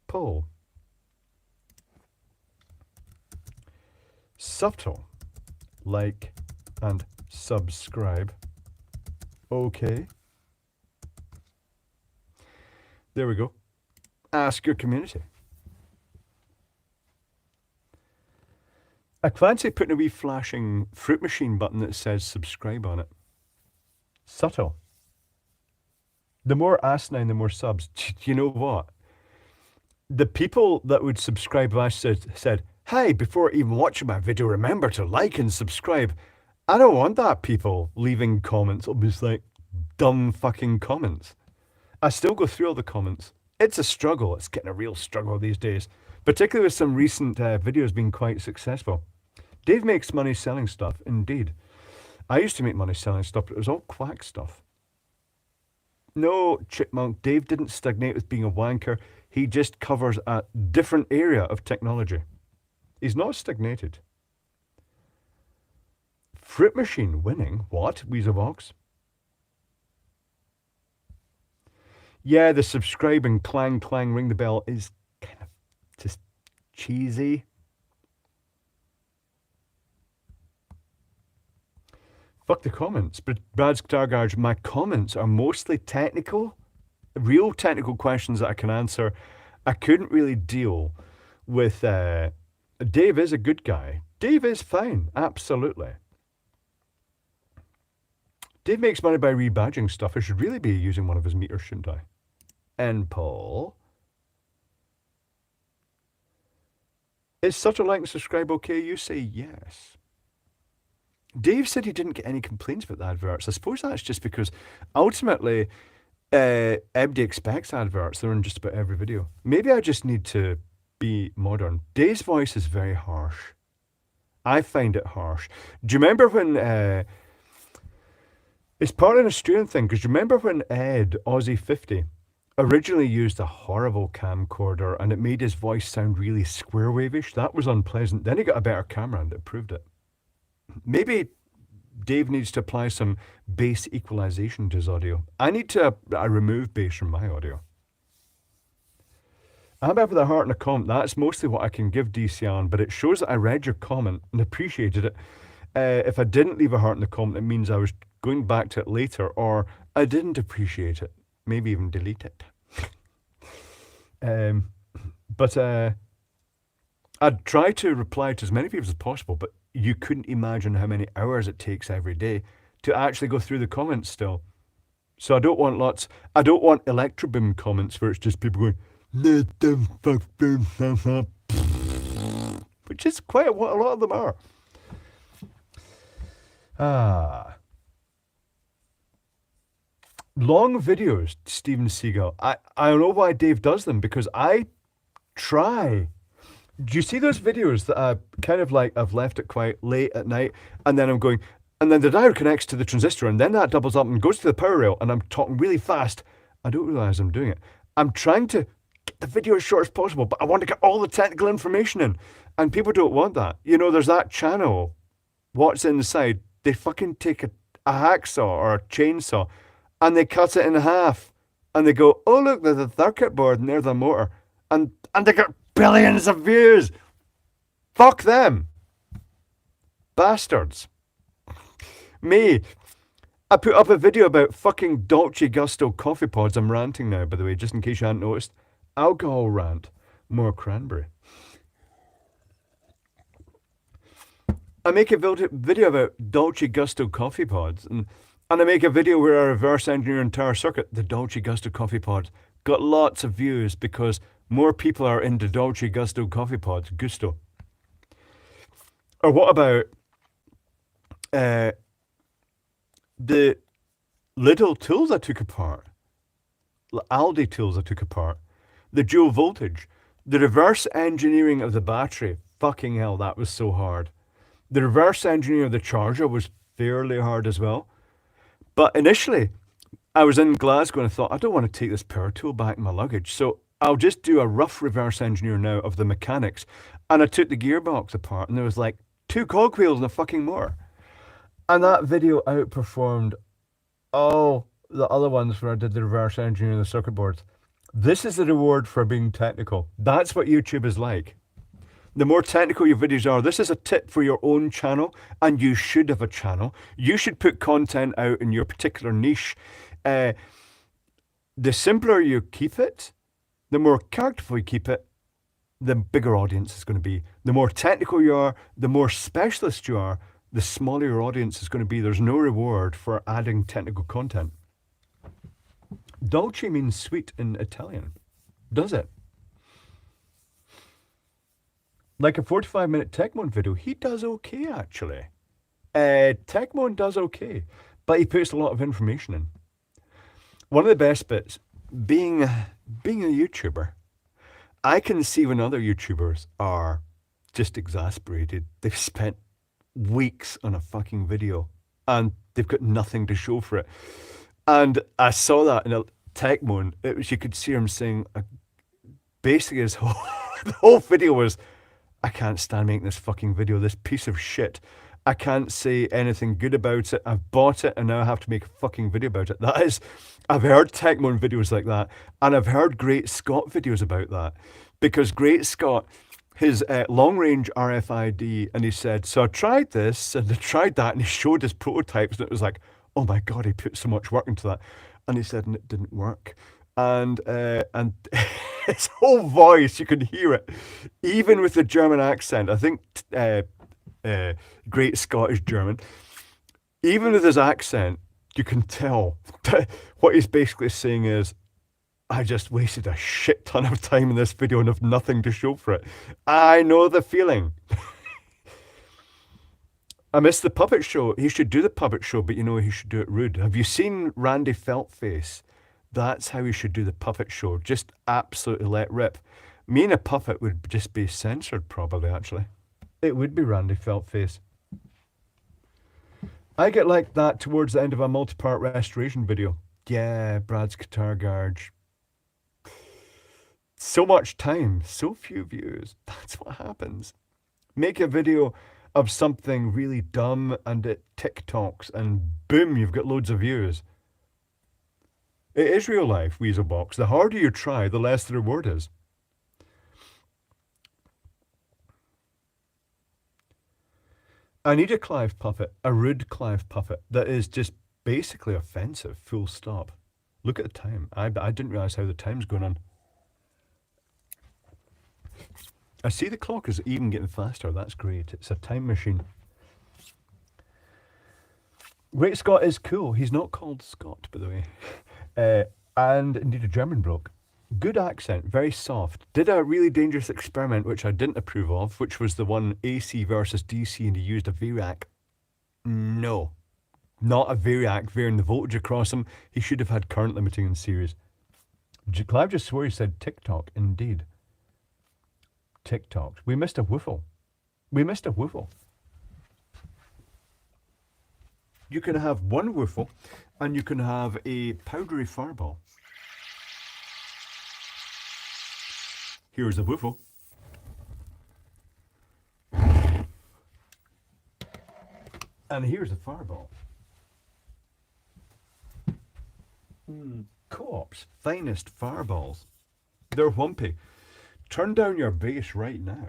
poll. Subtle. Like and subscribe. Okay. There we go. Ask your community. I fancy putting a wee flashing fruit machine button that says subscribe on it. Subtle. The more asinine, the more subs. Do you know what? The people that would subscribe if I said, Hey, before even watching my video, remember to like and subscribe. I don't want that, people leaving comments. It'll be just like dumb fucking comments. I still go through all the comments. It's a struggle. It's getting a real struggle these days, particularly with some recent videos being quite successful. Dave makes money selling stuff, indeed. I used to make money selling stuff, but it was all quack stuff. No, Chipmunk, Dave didn't stagnate with being a wanker. He just covers a different area of technology. He's not stagnated. Fruit Machine winning? What? Weezabox? Yeah, the subscribe and clang clang ring the bell is kind of just cheesy. Fuck the comments. But Brad Stargard, my comments are mostly technical, real technical questions that I can answer. I couldn't really deal with. Dave is a good guy. Dave is fine, absolutely. Dave makes money by rebadging stuff. I should really be using one of his meters, shouldn't I? And Paul. Is such a like and subscribe okay? You say yes. Dave said he didn't get any complaints about the adverts. I suppose that's just because ultimately everybody expects adverts. They're in just about every video. Maybe I just need to be modern. Dave's voice is very harsh. I find it harsh. Do you remember when... it's part of an Australian thing, because do you remember when Ed, Aussie 50, originally used a horrible camcorder and it made his voice sound really square wavish? That was unpleasant. Then he got a better camera and it proved it. Maybe Dave needs to apply some bass equalization to his audio. I need to remove bass from my audio. I'm happy with a heart and a comment. That's mostly what I can give DCN, but it shows that I read your comment and appreciated it. If I didn't leave a heart in the comment, it means I was going back to it later, or I didn't appreciate it. Maybe even delete it. But I'd try to reply to as many people as possible, but you couldn't imagine how many hours it takes every day to actually go through the comments still. So I don't want lots. I don't want Electroboom comments where it's just people going, let them fuck themselves up. Which is quite what a lot of them are. Long videos, Steven Seagal. I don't know why Dave does them, because I try. Do you see those videos that I kind of like, I've left it quite late at night, and then I'm going, and then the diode connects to the transistor, and then that doubles up and goes to the power rail, and I'm talking really fast. I don't realize I'm doing it. I'm trying to get the video as short as possible, but I want to get all the technical information in, and people don't want that. You know, there's that channel, What's Inside. They fucking take a hacksaw or a chainsaw, and they cut it in half, and they go, oh look, there's a circuit board, and there's a motor, and they got billions of views. Fuck them. Bastards. Me. I put up a video about fucking Dolce Gusto coffee pods. I'm ranting now, by the way, just in case you hadn't noticed. Alcohol rant. More cranberry. I make a video about Dolce Gusto coffee pods, and I make a video where I reverse engineer an entire circuit. The Dolce Gusto coffee pods got lots of views because more people are into Dolce Gusto coffee pods. Gusto. Or what about the little tools I took apart? Aldi tools I took apart. The dual voltage. The reverse engineering of the battery. Fucking hell, that was so hard. The reverse engineering of the charger was fairly hard as well. But initially, I was in Glasgow and I thought, I don't want to take this power tool back in my luggage. So I'll just do a rough reverse engineer now of the mechanics. And I took the gearbox apart and there was like 2 cogwheels and a fucking motor. And that video outperformed all the other ones where I did the reverse engineering of the circuit boards. This is the reward for being technical. That's what YouTube is like. The more technical your videos are, this is a tip for your own channel, and you should have a channel. You should put content out in your particular niche. The simpler you keep it, the more characterful you keep it, the bigger audience is going to be. The more technical you are, the more specialist you are, the smaller your audience is going to be. There's no reward for adding technical content. Dolce means sweet in Italian. Does it? Like a 45-minute Techmon video, he does okay, actually. Techmon does okay, but he puts a lot of information in. One of the best bits, being a YouTuber, I can see when other YouTubers are just exasperated. They've spent weeks on a fucking video and they've got nothing to show for it. And I saw that in a Techmon. It was, you could see him saying, basically his whole, the whole video was, I can't stand making this fucking video, this piece of shit. I can't say anything good about it. I've bought it and now I have to make a fucking video about it. That is, I've heard Techmon videos like that, and I've heard Great Scott videos about that. Because Great Scott, his long range RFID, and he said, so I tried this and I tried that, and he showed his prototypes, and it was like, oh my God, he put so much work into that. And he said, and it didn't work. And his whole voice, you could hear it, even with the German accent. I think Great Scottish German. Even with his accent, you can tell that what he's basically saying is, I just wasted a shit ton of time in this video and have nothing to show for it. I know the feeling. I miss the puppet show. He should do the puppet show, but you know, he should do it rude. Have you seen Randy Feltface? That's how he should do the puppet show. Just absolutely let rip. Me and a puppet would just be censored, probably, actually. It would be Randy Feltface. I get like that towards the end of a multi-part restoration video. Yeah, Brad's Guitar Garage. So much time, so few views. That's what happens. Make a video of something really dumb and it TikToks and boom, you've got loads of views. It is real life, Weaselbox. The harder you try, the less the reward is. I need a Clive puppet, a rude Clive puppet that is just basically offensive, full stop. Look at the time. I didn't realise how the time's going on. I see the clock is even getting faster. That's great. It's a time machine. Great Scott is cool. He's not called Scott, by the way. And indeed a German bloke. Good accent, very soft. Did a really dangerous experiment, which I didn't approve of, which was the one AC versus DC, and he used a VRAC. No, not a VRAC, varying the voltage across him. He should have had current limiting in series. Clive just swore he said TikTok, indeed. TikTok. We missed a woofle. We missed a woofle. You can have one woofle, and you can have a powdery fireball. Here's the woofle. And here's the fireball. Co-op's finest fireballs. They're whumpy. Turn down your bass right now.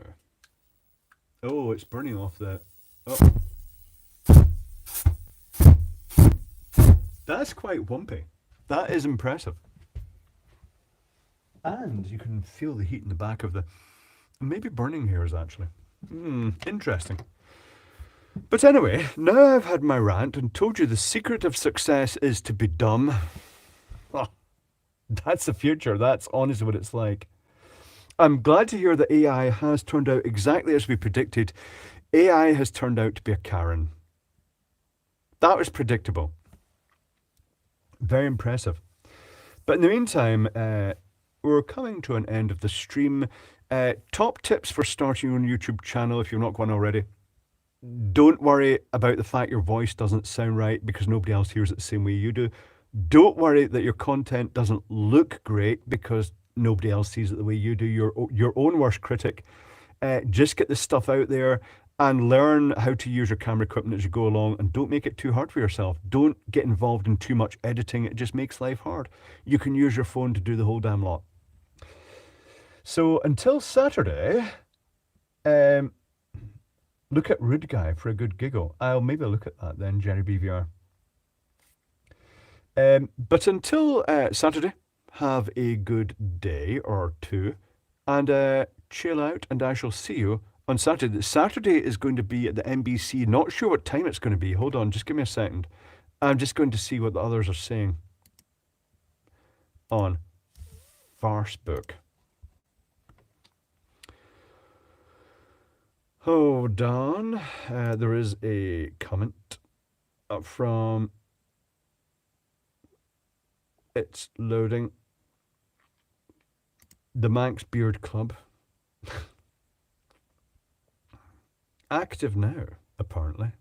Oh, it's burning off the... Oh. That's quite whumpy. That is impressive. And you can feel the heat in the back of the... Maybe burning hairs, actually. Interesting. But anyway, now I've had my rant and told you the secret of success is to be dumb. Oh, that's the future. That's honestly what it's like. I'm glad to hear that AI has turned out exactly as we predicted. AI has turned out to be a Karen. That was predictable. Very impressive. But in the meantime, we're coming to an end of the stream. Top tips for starting your own YouTube channel if you've not gone already. Don't worry about the fact your voice doesn't sound right because nobody else hears it the same way you do. Don't worry that your content doesn't look great because nobody else sees it the way you do. Your own worst critic. Just get this stuff out there and learn how to use your camera equipment as you go along, and don't make it too hard for yourself. Don't get involved in too much editing. It just makes life hard. You can use your phone to do the whole damn lot. So until Saturday, look at Rude Guy for a good giggle. I'll maybe look at that then, Jerry BVR. But until Saturday, have a good day or two and chill out, and I shall see you on Saturday. Saturday is going to be at the NBC. Not sure what time it's going to be. Hold on, just give me a second. I'm just going to see what the others are saying on Farcebook. Hold on. There is a comment from. It's loading. The Manx Beard Club. Active now, apparently.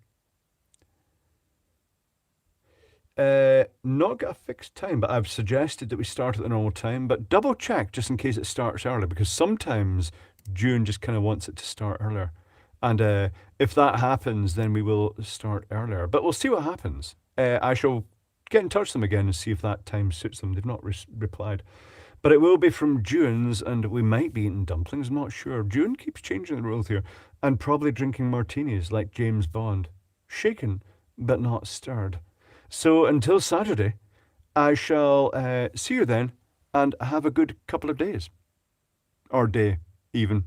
Not got a fixed time, but I've suggested that we start at the normal time, but double check just in case it starts early, because sometimes June just kind of wants it to start earlier. And if that happens, then we will start earlier. But we'll see what happens. I shall get in touch with them again and see if that time suits them. They've not replied. But it will be from June's, and we might be eating dumplings, I'm not sure. June keeps changing the rules here. And probably drinking martinis like James Bond. Shaken, but not stirred. So until Saturday, I shall see you then, and have a good couple of days. Or day, even.